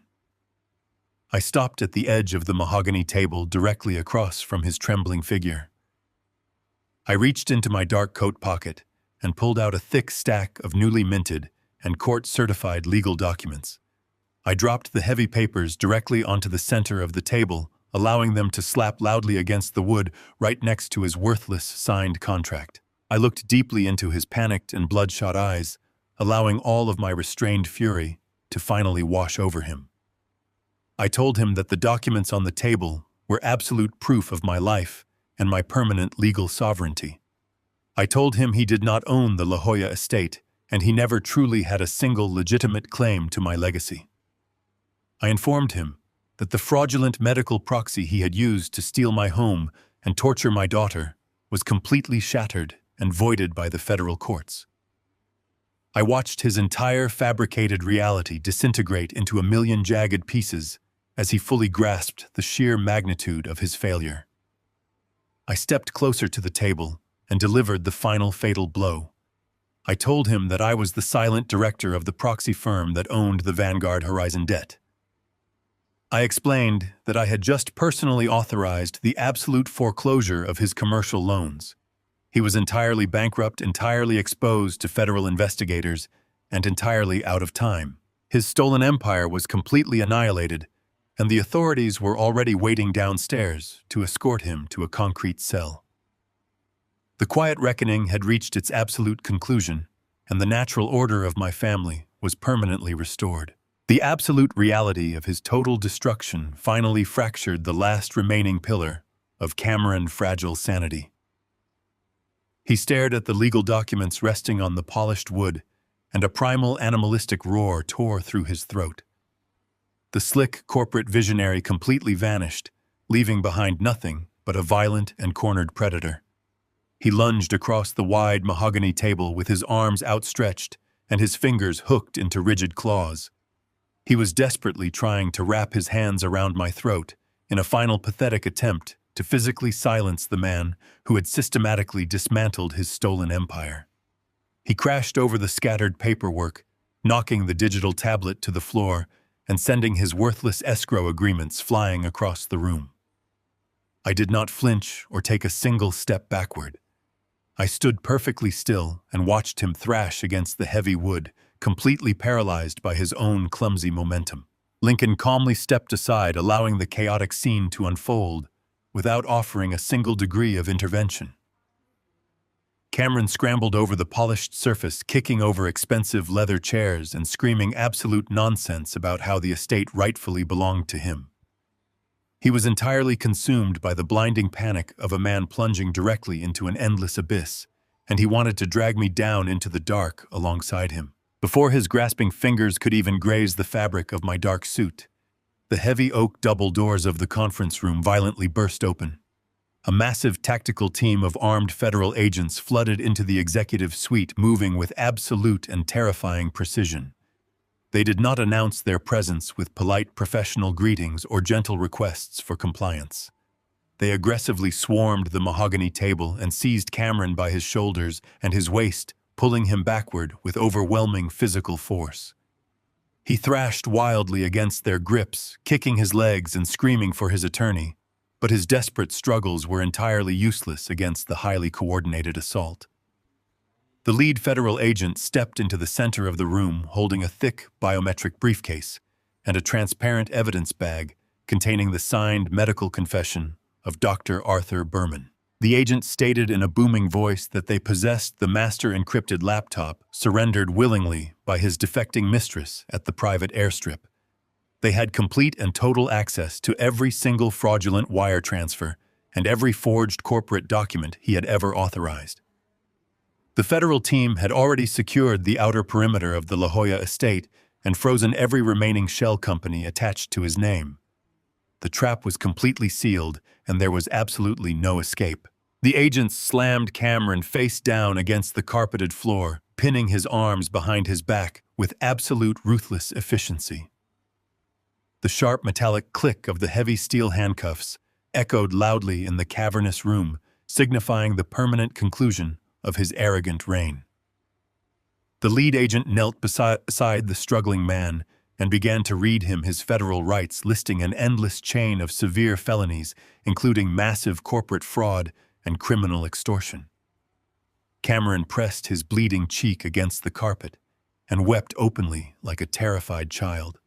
I stopped at the edge of the mahogany table directly across from his trembling figure. I reached into my dark coat pocket and pulled out a thick stack of newly minted and court-certified legal documents. I dropped the heavy papers directly onto the center of the table, allowing them to slap loudly against the wood right next to his worthless signed contract. I looked deeply into his panicked and bloodshot eyes, allowing all of my restrained fury to finally wash over him. I told him that the documents on the table were absolute proof of my life and my permanent legal sovereignty. I told him he did not own the La Jolla estate, and he never truly had a single legitimate claim to my legacy. I informed him that the fraudulent medical proxy he had used to steal my home and torture my daughter was completely shattered and voided by the federal courts. I watched his entire fabricated reality disintegrate into a million jagged pieces as he fully grasped the sheer magnitude of his failure. I stepped closer to the table and delivered the final fatal blow. I told him that I was the silent director of the proxy firm that owned the Vanguard Horizon debt. I explained that I had just personally authorized the absolute foreclosure of his commercial loans. He was entirely bankrupt, entirely exposed to federal investigators, and entirely out of time. His stolen empire was completely annihilated, and the authorities were already waiting downstairs to escort him to a concrete cell. The quiet reckoning had reached its absolute conclusion, and the natural order of my family was permanently restored. The absolute reality of his total destruction finally fractured the last remaining pillar of Cameron fragile sanity. He stared at the legal documents resting on the polished wood, and a primal animalistic roar tore through his throat. The slick corporate visionary completely vanished, leaving behind nothing but a violent and cornered predator. He lunged across the wide mahogany table with his arms outstretched and his fingers hooked into rigid claws. He was desperately trying to wrap his hands around my throat in a final pathetic attempt to physically silence the man who had systematically dismantled his stolen empire. He crashed over the scattered paperwork, knocking the digital tablet to the floor and sending his worthless escrow agreements flying across the room. I did not flinch or take a single step backward. I stood perfectly still and watched him thrash against the heavy wood, completely paralyzed by his own clumsy momentum. Lincoln calmly stepped aside, allowing the chaotic scene to unfold without offering a single degree of intervention. Cameron scrambled over the polished surface, kicking over expensive leather chairs and screaming absolute nonsense about how the estate rightfully belonged to him. He was entirely consumed by the blinding panic of a man plunging directly into an endless abyss, and he wanted to drag me down into the dark alongside him. Before his grasping fingers could even graze the fabric of my dark suit, the heavy oak double doors of the conference room violently burst open. A massive tactical team of armed federal agents flooded into the executive suite, moving with absolute and terrifying precision. They did not announce their presence with polite professional greetings or gentle requests for compliance. They aggressively swarmed the mahogany table and seized Cameron by his shoulders and his waist, pulling him backward with overwhelming physical force. He thrashed wildly against their grips, kicking his legs and screaming for his attorney, but his desperate struggles were entirely useless against the highly coordinated assault. The lead federal agent stepped into the center of the room holding a thick biometric briefcase and a transparent evidence bag containing the signed medical confession of Dr. Arthur Berman. The agent stated in a booming voice that they possessed the master encrypted laptop surrendered willingly by his defecting mistress at the private airstrip. They had complete and total access to every single fraudulent wire transfer and every forged corporate document he had ever authorized. The federal team had already secured the outer perimeter of the La Jolla estate and frozen every remaining shell company attached to his name. The trap was completely sealed, and there was absolutely no escape. The agents slammed Cameron face down against the carpeted floor, pinning his arms behind his back with absolute ruthless efficiency. The sharp metallic click of the heavy steel handcuffs echoed loudly in the cavernous room, signifying the permanent conclusion of his arrogant reign. The lead agent knelt beside the struggling man and began to read him his federal rights, listing an endless chain of severe felonies, including massive corporate fraud and criminal extortion. Cameron pressed his bleeding cheek against the carpet and wept openly like a terrified child.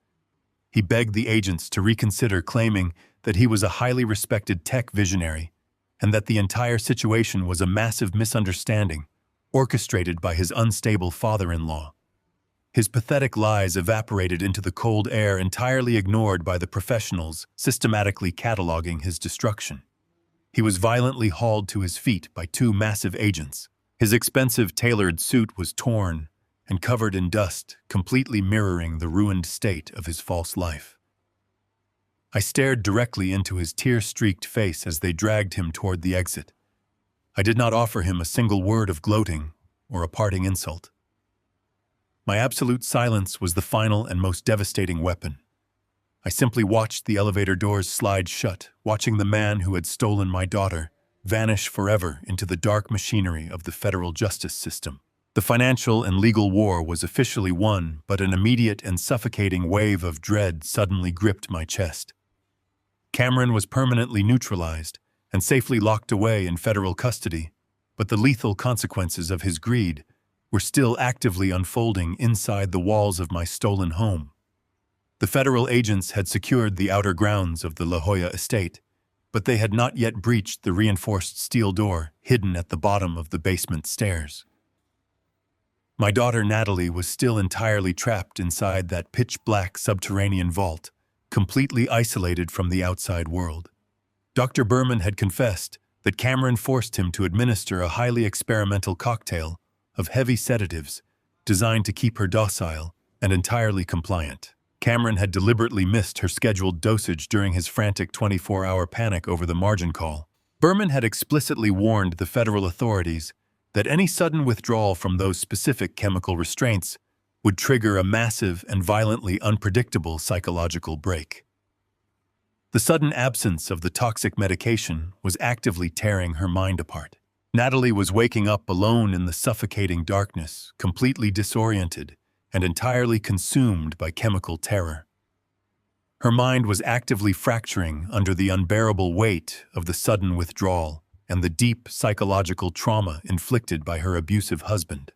He begged the agents to reconsider, claiming that he was a highly respected tech visionary and that the entire situation was a massive misunderstanding orchestrated by his unstable father-in-law. His pathetic lies evaporated into the cold air, entirely ignored by the professionals systematically cataloging his destruction. He was violently hauled to his feet by two massive agents. His expensive tailored suit was torn and covered in dust, completely mirroring the ruined state of his false life. I stared directly into his tear-streaked face as they dragged him toward the exit. I did not offer him a single word of gloating or a parting insult. My absolute silence was the final and most devastating weapon. I simply watched the elevator doors slide shut, watching the man who had stolen my daughter vanish forever into the dark machinery of the federal justice system. The financial and legal war was officially won, but an immediate and suffocating wave of dread suddenly gripped my chest. Cameron was permanently neutralized and safely locked away in federal custody, but the lethal consequences of his greed were still actively unfolding inside the walls of my stolen home. The federal agents had secured the outer grounds of the La Jolla estate, but they had not yet breached the reinforced steel door hidden at the bottom of the basement stairs. My daughter Natalie was still entirely trapped inside that pitch-black subterranean vault, completely isolated from the outside world. Dr. Berman had confessed that Cameron forced him to administer a highly experimental cocktail of heavy sedatives designed to keep her docile and entirely compliant. Cameron had deliberately missed her scheduled dosage during his frantic 24-hour panic over the margin call. Berman had explicitly warned the federal authorities that any sudden withdrawal from those specific chemical restraints would trigger a massive and violently unpredictable psychological break. The sudden absence of the toxic medication was actively tearing her mind apart. Natalie was waking up alone in the suffocating darkness, completely disoriented and entirely consumed by chemical terror. Her mind was actively fracturing under the unbearable weight of the sudden withdrawal and the deep psychological trauma inflicted by her abusive husband.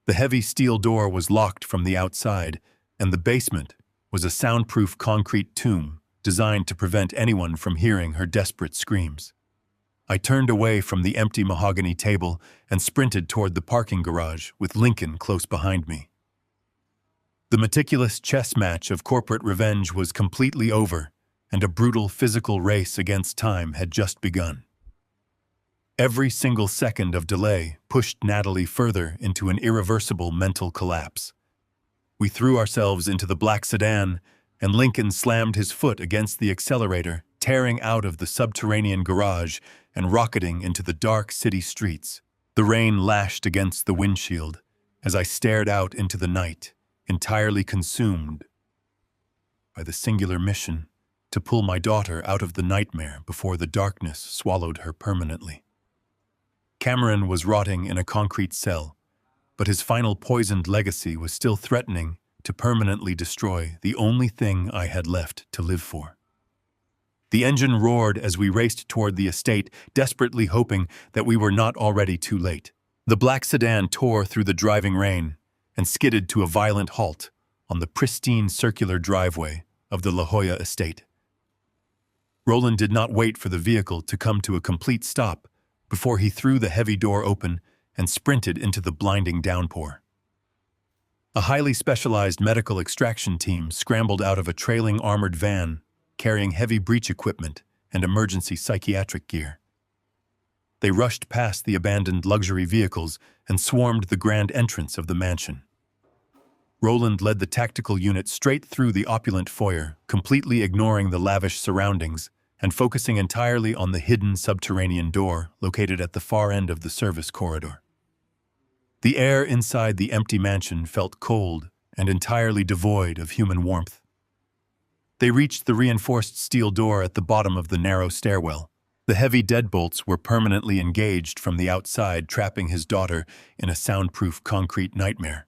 The heavy steel door was locked from the outside, and the basement was a soundproof concrete tomb designed to prevent anyone from hearing her desperate screams. I turned away from the empty mahogany table and sprinted toward the parking garage with Lincoln close behind me. The meticulous chess match of corporate revenge was completely over, and a brutal physical race against time had just begun. Every single second of delay pushed Natalie further into an irreversible mental collapse. We threw ourselves into the black sedan, and Lincoln slammed his foot against the accelerator, tearing out of the subterranean garage and rocketing into the dark city streets. The rain lashed against the windshield as I stared out into the night, entirely consumed by the singular mission to pull my daughter out of the nightmare before the darkness swallowed her permanently. Cameron was rotting in a concrete cell, but his final poisoned legacy was still threatening to permanently destroy the only thing I had left to live for. The engine roared as we raced toward the estate, desperately hoping that we were not already too late. The black sedan tore through the driving rain and skidded to a violent halt on the pristine circular driveway of the La Jolla estate. Roland did not wait for the vehicle to come to a complete stop before he threw the heavy door open and sprinted into the blinding downpour. A highly specialized medical extraction team scrambled out of a trailing armored van carrying heavy breach equipment and emergency psychiatric gear. They rushed past the abandoned luxury vehicles and swarmed the grand entrance of the mansion. Roland led the tactical unit straight through the opulent foyer, completely ignoring the lavish surroundings and focusing entirely on the hidden subterranean door located at the far end of the service corridor. The air inside the empty mansion felt cold and entirely devoid of human warmth. They reached the reinforced steel door at the bottom of the narrow stairwell. The heavy deadbolts were permanently engaged from the outside, trapping his daughter in a soundproof concrete nightmare.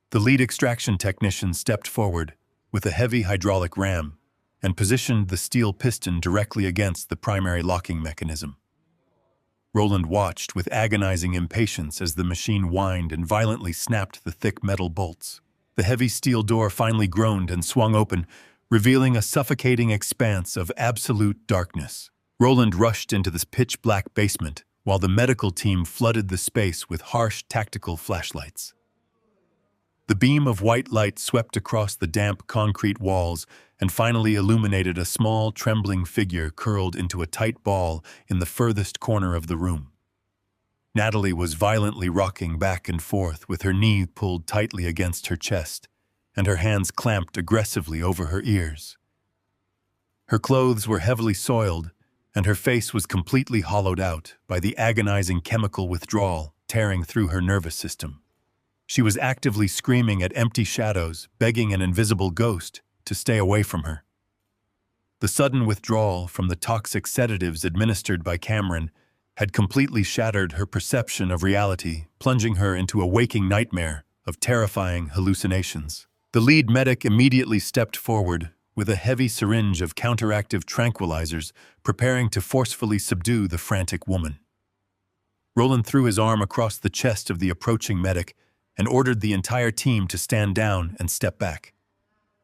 The lead extraction technician stepped forward with a heavy hydraulic ram and positioned the steel piston directly against the primary locking mechanism. Roland watched with agonizing impatience as the machine whined and violently snapped the thick metal bolts. The heavy steel door finally groaned and swung open, revealing a suffocating expanse of absolute darkness. Roland rushed into this pitch-black basement, while the medical team flooded the space with harsh tactical flashlights. The beam of white light swept across the damp concrete walls and finally illuminated a small, trembling figure curled into a tight ball in the furthest corner of the room. Natalie was violently rocking back and forth with her knee pulled tightly against her chest and her hands clamped aggressively over her ears. Her clothes were heavily soiled, and her face was completely hollowed out by the agonizing chemical withdrawal tearing through her nervous system. She was actively screaming at empty shadows, begging an invisible ghost to stay away from her. The sudden withdrawal from the toxic sedatives administered by Cameron had completely shattered her perception of reality, plunging her into a waking nightmare of terrifying hallucinations. The lead medic immediately stepped forward with a heavy syringe of counteractive tranquilizers, preparing to forcefully subdue the frantic woman. Roland threw his arm across the chest of the approaching medic and ordered the entire team to stand down and step back.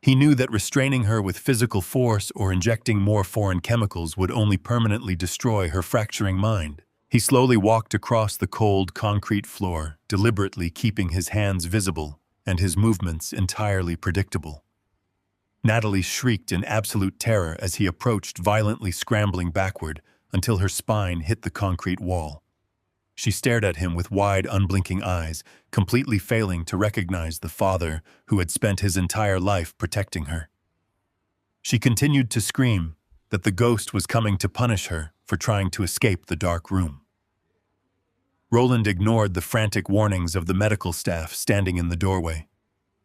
He knew that restraining her with physical force or injecting more foreign chemicals would only permanently destroy her fracturing mind. He slowly walked across the cold concrete floor, deliberately keeping his hands visible and his movements entirely predictable. Natalie shrieked in absolute terror as he approached, violently scrambling backward until her spine hit the concrete wall. She stared at him with wide, unblinking eyes, completely failing to recognize the father who had spent his entire life protecting her. She continued to scream that the ghost was coming to punish her for trying to escape the dark room. Roland ignored the frantic warnings of the medical staff standing in the doorway.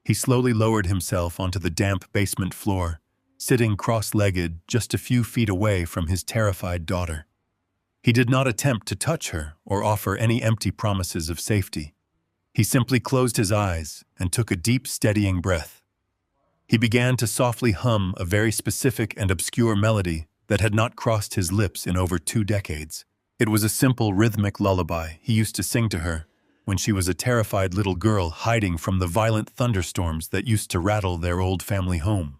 He slowly lowered himself onto the damp basement floor, sitting cross-legged just a few feet away from his terrified daughter. He did not attempt to touch her or offer any empty promises of safety. He simply closed his eyes and took a deep, steadying breath. He began to softly hum a very specific and obscure melody that had not crossed his lips in over 2 decades. It was a simple, rhythmic lullaby he used to sing to her when she was a terrified little girl hiding from the violent thunderstorms that used to rattle their old family home.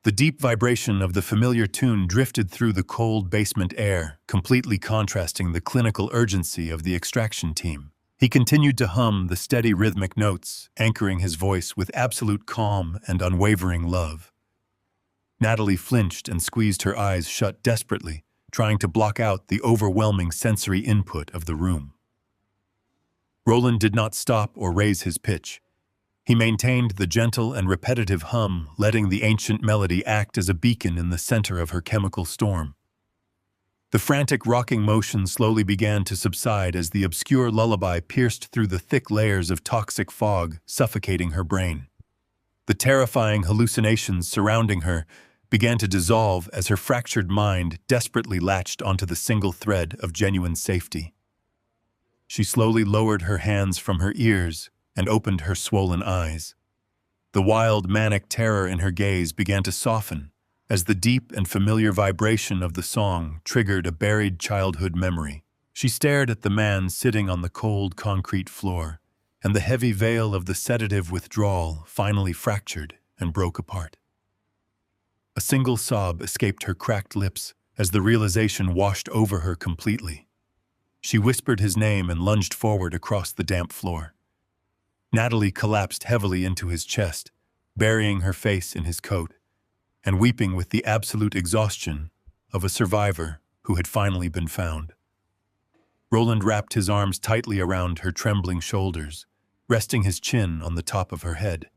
The deep vibration of the familiar tune drifted through the cold basement air, completely contrasting the clinical urgency of the extraction team. He continued to hum the steady rhythmic notes, anchoring his voice with absolute calm and unwavering love. Natalie flinched and squeezed her eyes shut desperately, trying to block out the overwhelming sensory input of the room. Roland did not stop or raise his pitch. He maintained the gentle and repetitive hum, letting the ancient melody act as a beacon in the center of her chemical storm. The frantic rocking motion slowly began to subside as the obscure lullaby pierced through the thick layers of toxic fog, suffocating her brain. The terrifying hallucinations surrounding her began to dissolve as her fractured mind desperately latched onto the single thread of genuine safety. She slowly lowered her hands from her ears and opened her swollen eyes. The wild, manic terror in her gaze began to soften as the deep and familiar vibration of the song triggered a buried childhood memory. She stared at the man sitting on the cold concrete floor, and the heavy veil of the sedative withdrawal finally fractured and broke apart. A single sob escaped her cracked lips as the realization washed over her completely. She whispered his name and lunged forward across the damp floor. Natalie collapsed heavily into his chest, burying her face in his coat, and weeping with the absolute exhaustion of a survivor who had finally been found. Roland wrapped his arms tightly around her trembling shoulders, resting his chin on the top of her head.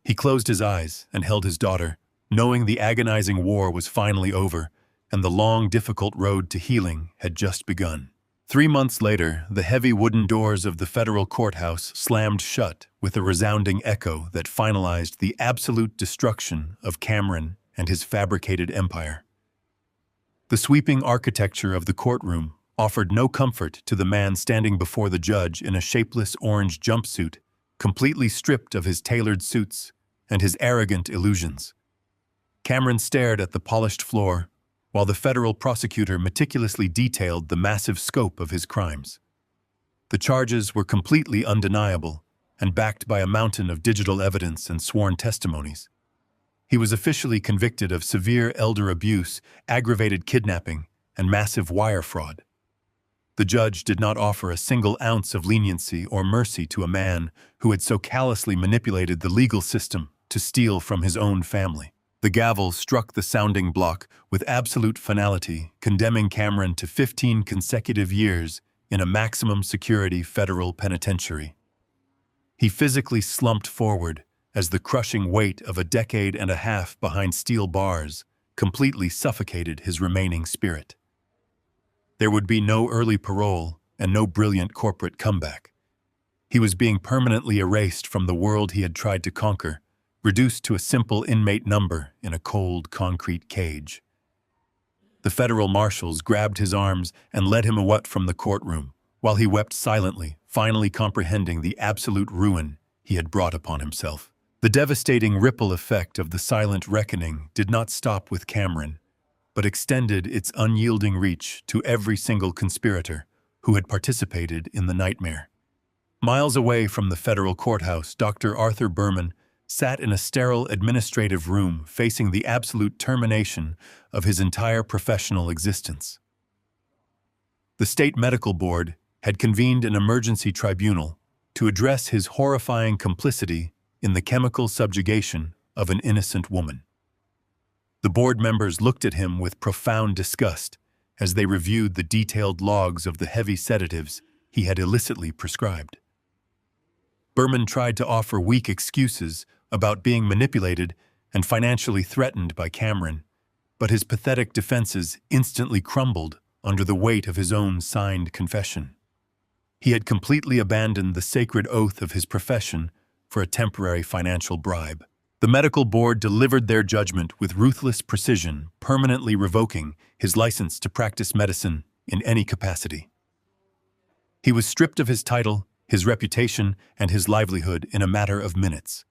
He closed his eyes and held his daughter, knowing the agonizing war was finally over and the long, difficult road to healing had just begun. 3 months later, the heavy wooden doors of the federal courthouse slammed shut with a resounding echo that finalized the absolute destruction of Cameron and his fabricated empire. The sweeping architecture of the courtroom offered no comfort to the man standing before the judge in a shapeless orange jumpsuit, completely stripped of his tailored suits and his arrogant illusions. Cameron stared at the polished floor, while the federal prosecutor meticulously detailed the massive scope of his crimes. The charges were completely undeniable and backed by a mountain of digital evidence and sworn testimonies. He was officially convicted of severe elder abuse, aggravated kidnapping, and massive wire fraud. The judge did not offer a single ounce of leniency or mercy to a man who had so callously manipulated the legal system to steal from his own family. The gavel struck the sounding block with absolute finality, condemning Cameron to 15 consecutive years in a maximum security federal penitentiary. He physically slumped forward as the crushing weight of a decade and a half behind steel bars completely suffocated his remaining spirit. There would be no early parole and no brilliant corporate comeback. He was being permanently erased from the world he had tried to conquer, reduced to a simple inmate number in a cold, concrete cage. The federal marshals grabbed his arms and led him away from the courtroom, while he wept silently, finally comprehending the absolute ruin he had brought upon himself. The devastating ripple effect of the silent reckoning did not stop with Cameron, but extended its unyielding reach to every single conspirator who had participated in the nightmare. Miles away from the federal courthouse, Dr. Arthur Berman sat in a sterile administrative room facing the absolute termination of his entire professional existence. The state medical board had convened an emergency tribunal to address his horrifying complicity in the chemical subjugation of an innocent woman. The board members looked at him with profound disgust as they reviewed the detailed logs of the heavy sedatives he had illicitly prescribed. Berman tried to offer weak excuses about being manipulated and financially threatened by Cameron, but his pathetic defenses instantly crumbled under the weight of his own signed confession. He had completely abandoned the sacred oath of his profession for a temporary financial bribe. The medical board delivered their judgment with ruthless precision, permanently revoking his license to practice medicine in any capacity. He was stripped of his title, his reputation, and his livelihood in a matter of minutes.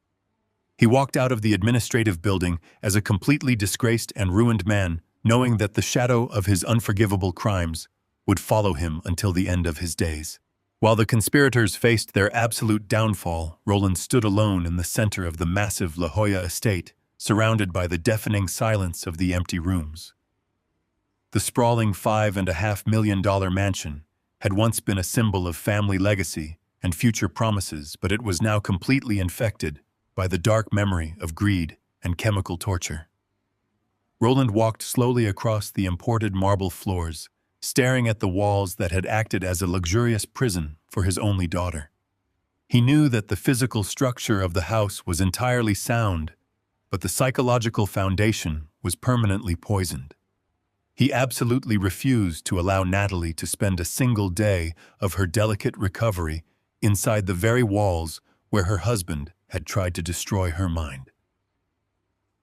He walked out of the administrative building as a completely disgraced and ruined man, knowing that the shadow of his unforgivable crimes would follow him until the end of his days. While the conspirators faced their absolute downfall, Roland stood alone in the center of the massive La Jolla estate, surrounded by the deafening silence of the empty rooms. The sprawling $5.5 million mansion had once been a symbol of family legacy and future promises, but it was now completely infected by the dark memory of greed and chemical torture. Roland walked slowly across the imported marble floors, staring at the walls that had acted as a luxurious prison for his only daughter. He knew that the physical structure of the house was entirely sound, but the psychological foundation was permanently poisoned. He absolutely refused to allow Natalie to spend a single day of her delicate recovery inside the very walls where her husband had tried to destroy her mind.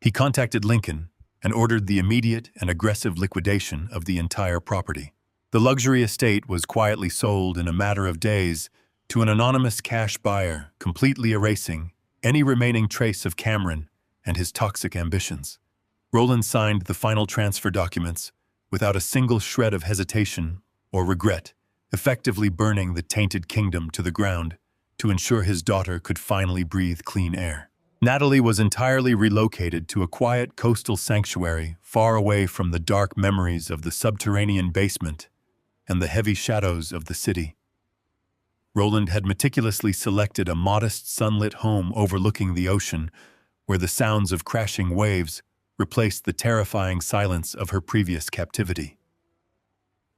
He contacted Lincoln and ordered the immediate and aggressive liquidation of the entire property. The luxury estate was quietly sold in a matter of days to an anonymous cash buyer, completely erasing any remaining trace of Cameron and his toxic ambitions. Roland signed the final transfer documents without a single shred of hesitation or regret, effectively burning the tainted kingdom to the ground to ensure his daughter could finally breathe clean air. Natalie was entirely relocated to a quiet coastal sanctuary far away from the dark memories of the subterranean basement and the heavy shadows of the city. Roland had meticulously selected a modest sunlit home overlooking the ocean, where the sounds of crashing waves replaced the terrifying silence of her previous captivity.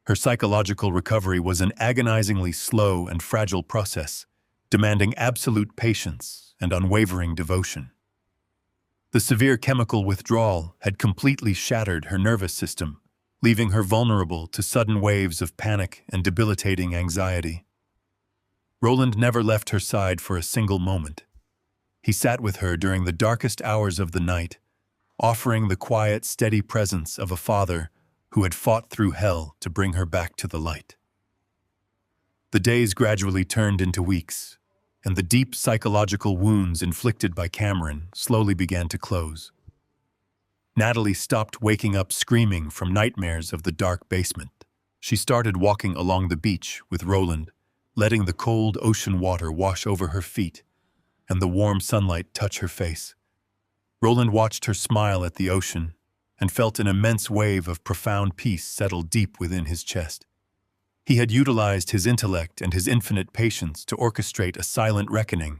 Her psychological recovery was an agonizingly slow and fragile process, demanding absolute patience and unwavering devotion. The severe chemical withdrawal had completely shattered her nervous system, leaving her vulnerable to sudden waves of panic and debilitating anxiety. Roland never left her side for a single moment. He sat with her during the darkest hours of the night, offering the quiet, steady presence of a father who had fought through hell to bring her back to the light. The days gradually turned into weeks, and the deep psychological wounds inflicted by Cameron slowly began to close. Natalie stopped waking up screaming from nightmares of the dark basement. She started walking along the beach with Roland, letting the cold ocean water wash over her feet and the warm sunlight touch her face. Roland watched her smile at the ocean and felt an immense wave of profound peace settle deep within his chest. He had utilized his intellect and his infinite patience to orchestrate a silent reckoning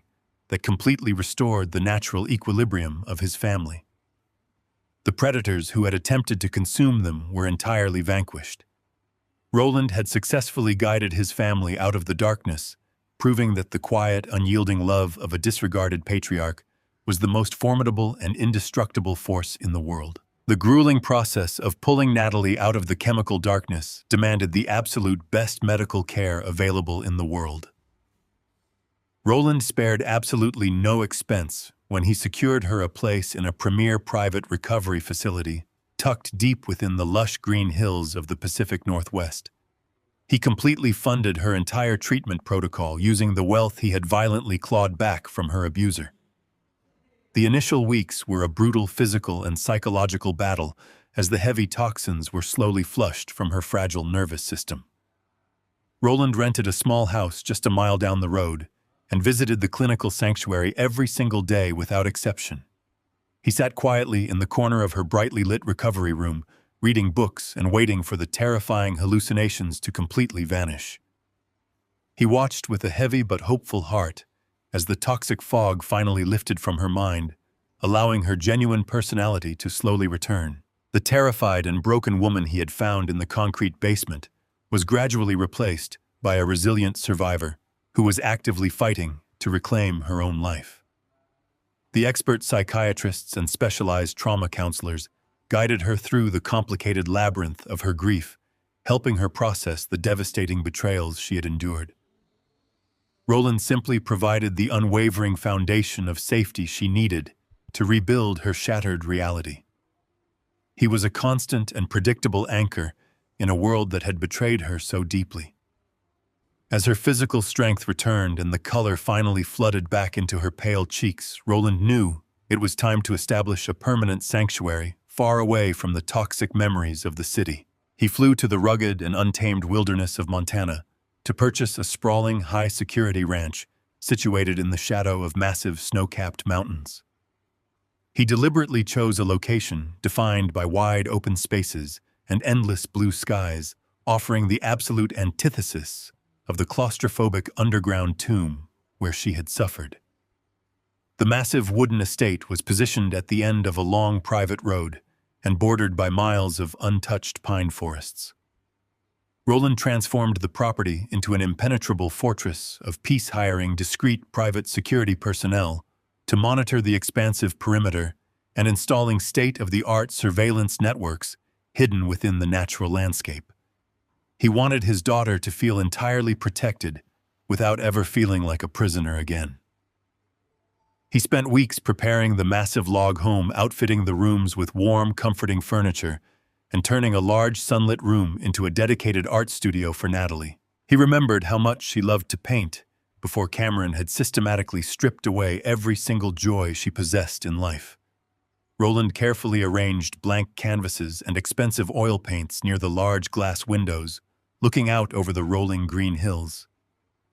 that completely restored the natural equilibrium of his family. The predators who had attempted to consume them were entirely vanquished. Roland had successfully guided his family out of the darkness, proving that the quiet, unyielding love of a disregarded patriarch was the most formidable and indestructible force in the world. The grueling process of pulling Natalie out of the chemical darkness demanded the absolute best medical care available in the world. Roland spared absolutely no expense when he secured her a place in a premier private recovery facility tucked deep within the lush green hills of the Pacific Northwest. He completely funded her entire treatment protocol using the wealth he had violently clawed back from her abuser. The initial weeks were a brutal physical and psychological battle as the heavy toxins were slowly flushed from her fragile nervous system. Roland rented a small house just a mile down the road and visited the clinical sanctuary every single day without exception. He sat quietly in the corner of her brightly lit recovery room, reading books and waiting for the terrifying hallucinations to completely vanish. He watched with a heavy but hopeful heart as the toxic fog finally lifted from her mind, allowing her genuine personality to slowly return. The terrified and broken woman he had found in the concrete basement was gradually replaced by a resilient survivor who was actively fighting to reclaim her own life. The expert psychiatrists and specialized trauma counselors guided her through the complicated labyrinth of her grief, helping her process the devastating betrayals she had endured. Roland simply provided the unwavering foundation of safety she needed to rebuild her shattered reality. He was a constant and predictable anchor in a world that had betrayed her so deeply. As her physical strength returned and the color finally flooded back into her pale cheeks, Roland knew it was time to establish a permanent sanctuary far away from the toxic memories of the city. He flew to the rugged and untamed wilderness of Montana to purchase a sprawling, high-security ranch situated in the shadow of massive snow-capped mountains. He deliberately chose a location defined by wide open spaces and endless blue skies, offering the absolute antithesis of the claustrophobic underground tomb where she had suffered. The massive wooden estate was positioned at the end of a long private road and bordered by miles of untouched pine forests. Roland transformed the property into an impenetrable fortress of peace-hiring discreet private security personnel to monitor the expansive perimeter and installing state-of-the-art surveillance networks hidden within the natural landscape. He wanted his daughter to feel entirely protected without ever feeling like a prisoner again. He spent weeks preparing the massive log home, outfitting the rooms with warm, comforting furniture, and turning a large sunlit room into a dedicated art studio for Natalie. He remembered how much she loved to paint before Cameron had systematically stripped away every single joy she possessed in life. Roland carefully arranged blank canvases and expensive oil paints near the large glass windows, looking out over the rolling green hills.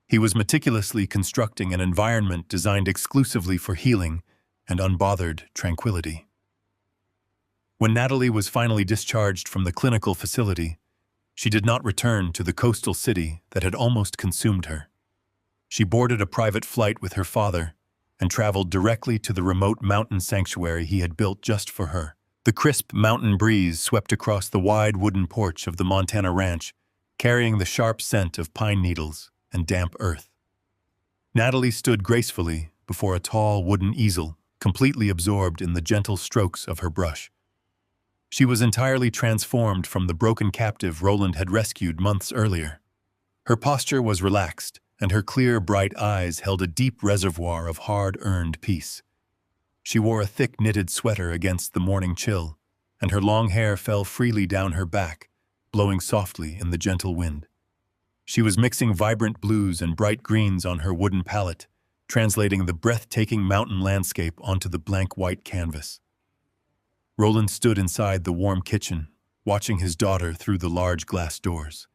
He was meticulously constructing an environment designed exclusively for healing and unbothered tranquility. When Natalie was finally discharged from the clinical facility, she did not return to the coastal city that had almost consumed her. She boarded a private flight with her father and traveled directly to the remote mountain sanctuary he had built just for her. The crisp mountain breeze swept across the wide wooden porch of the Montana ranch, carrying the sharp scent of pine needles and damp earth. Natalie stood gracefully before a tall wooden easel completely absorbed in the gentle strokes of her brush. She was entirely transformed from the broken captive Roland had rescued months earlier. Her posture was relaxed, and her clear, bright eyes held a deep reservoir of hard-earned peace. She wore a thick knitted sweater against the morning chill, and her long hair fell freely down her back, blowing softly in the gentle wind. She was mixing vibrant blues and bright greens on her wooden palette, translating the breathtaking mountain landscape onto the blank white canvas. Roland stood inside the warm kitchen, watching his daughter through the large glass doors.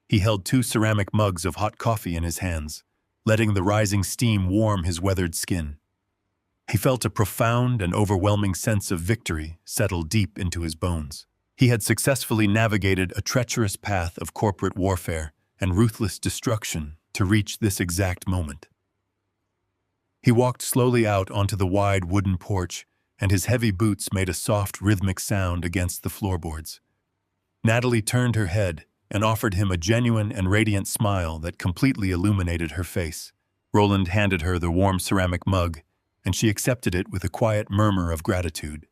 He held 2 ceramic mugs of hot coffee in his hands, letting the rising steam warm his weathered skin. He felt a profound and overwhelming sense of victory settle deep into his bones. He had successfully navigated a treacherous path of corporate warfare and ruthless destruction to reach this exact moment. He walked slowly out onto the wide wooden porch, and his heavy boots made a soft, rhythmic sound against the floorboards. Natalie turned her head and offered him a genuine and radiant smile that completely illuminated her face. Roland handed her the warm ceramic mug, and she accepted it with a quiet murmur of gratitude.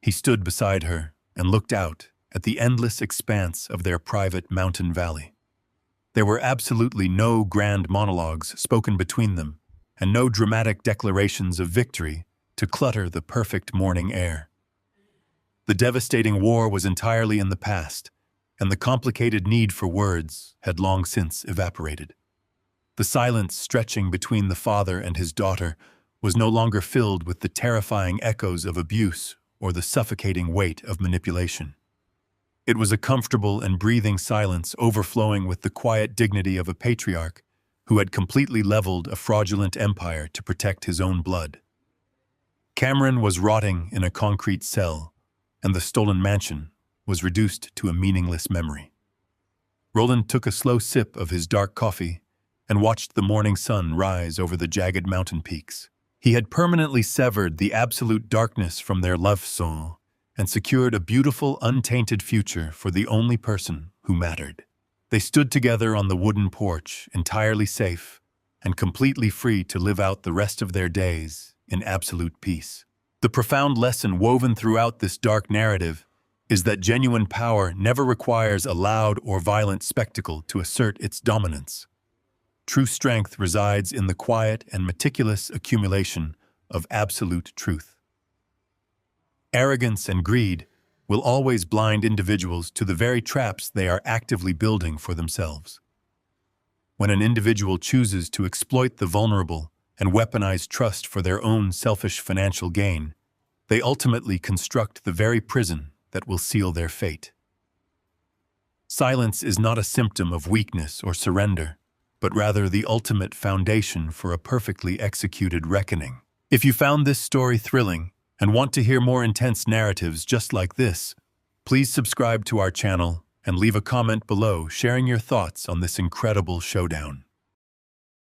He stood beside her and looked out at the endless expanse of their private mountain valley. There were absolutely no grand monologues spoken between them, and no dramatic declarations of victory to clutter the perfect morning air. The devastating war was entirely in the past, and the complicated need for words had long since evaporated. The silence stretching between the father and his daughter was no longer filled with the terrifying echoes of abuse or the suffocating weight of manipulation. It was a comfortable and breathing silence overflowing with the quiet dignity of a patriarch who had completely leveled a fraudulent empire to protect his own blood. Cameron was rotting in a concrete cell, and the stolen mansion was reduced to a meaningless memory. Roland took a slow sip of his dark coffee and watched the morning sun rise over the jagged mountain peaks. He had permanently severed the absolute darkness from their love soul and secured a beautiful, untainted future for the only person who mattered. They stood together on the wooden porch, entirely safe and completely free to live out the rest of their days in absolute peace. The profound lesson woven throughout this dark narrative is that genuine power never requires a loud or violent spectacle to assert its dominance. True strength resides in the quiet and meticulous accumulation of absolute truth. Arrogance and greed will always blind individuals to the very traps they are actively building for themselves. When an individual chooses to exploit the vulnerable and weaponize trust for their own selfish financial gain, they ultimately construct the very prison that will seal their fate. Silence is not a symptom of weakness or surrender, but rather the ultimate foundation for a perfectly executed reckoning. If you found this story thrilling and want to hear more intense narratives just like this, please subscribe to our channel and leave a comment below sharing your thoughts on this incredible showdown.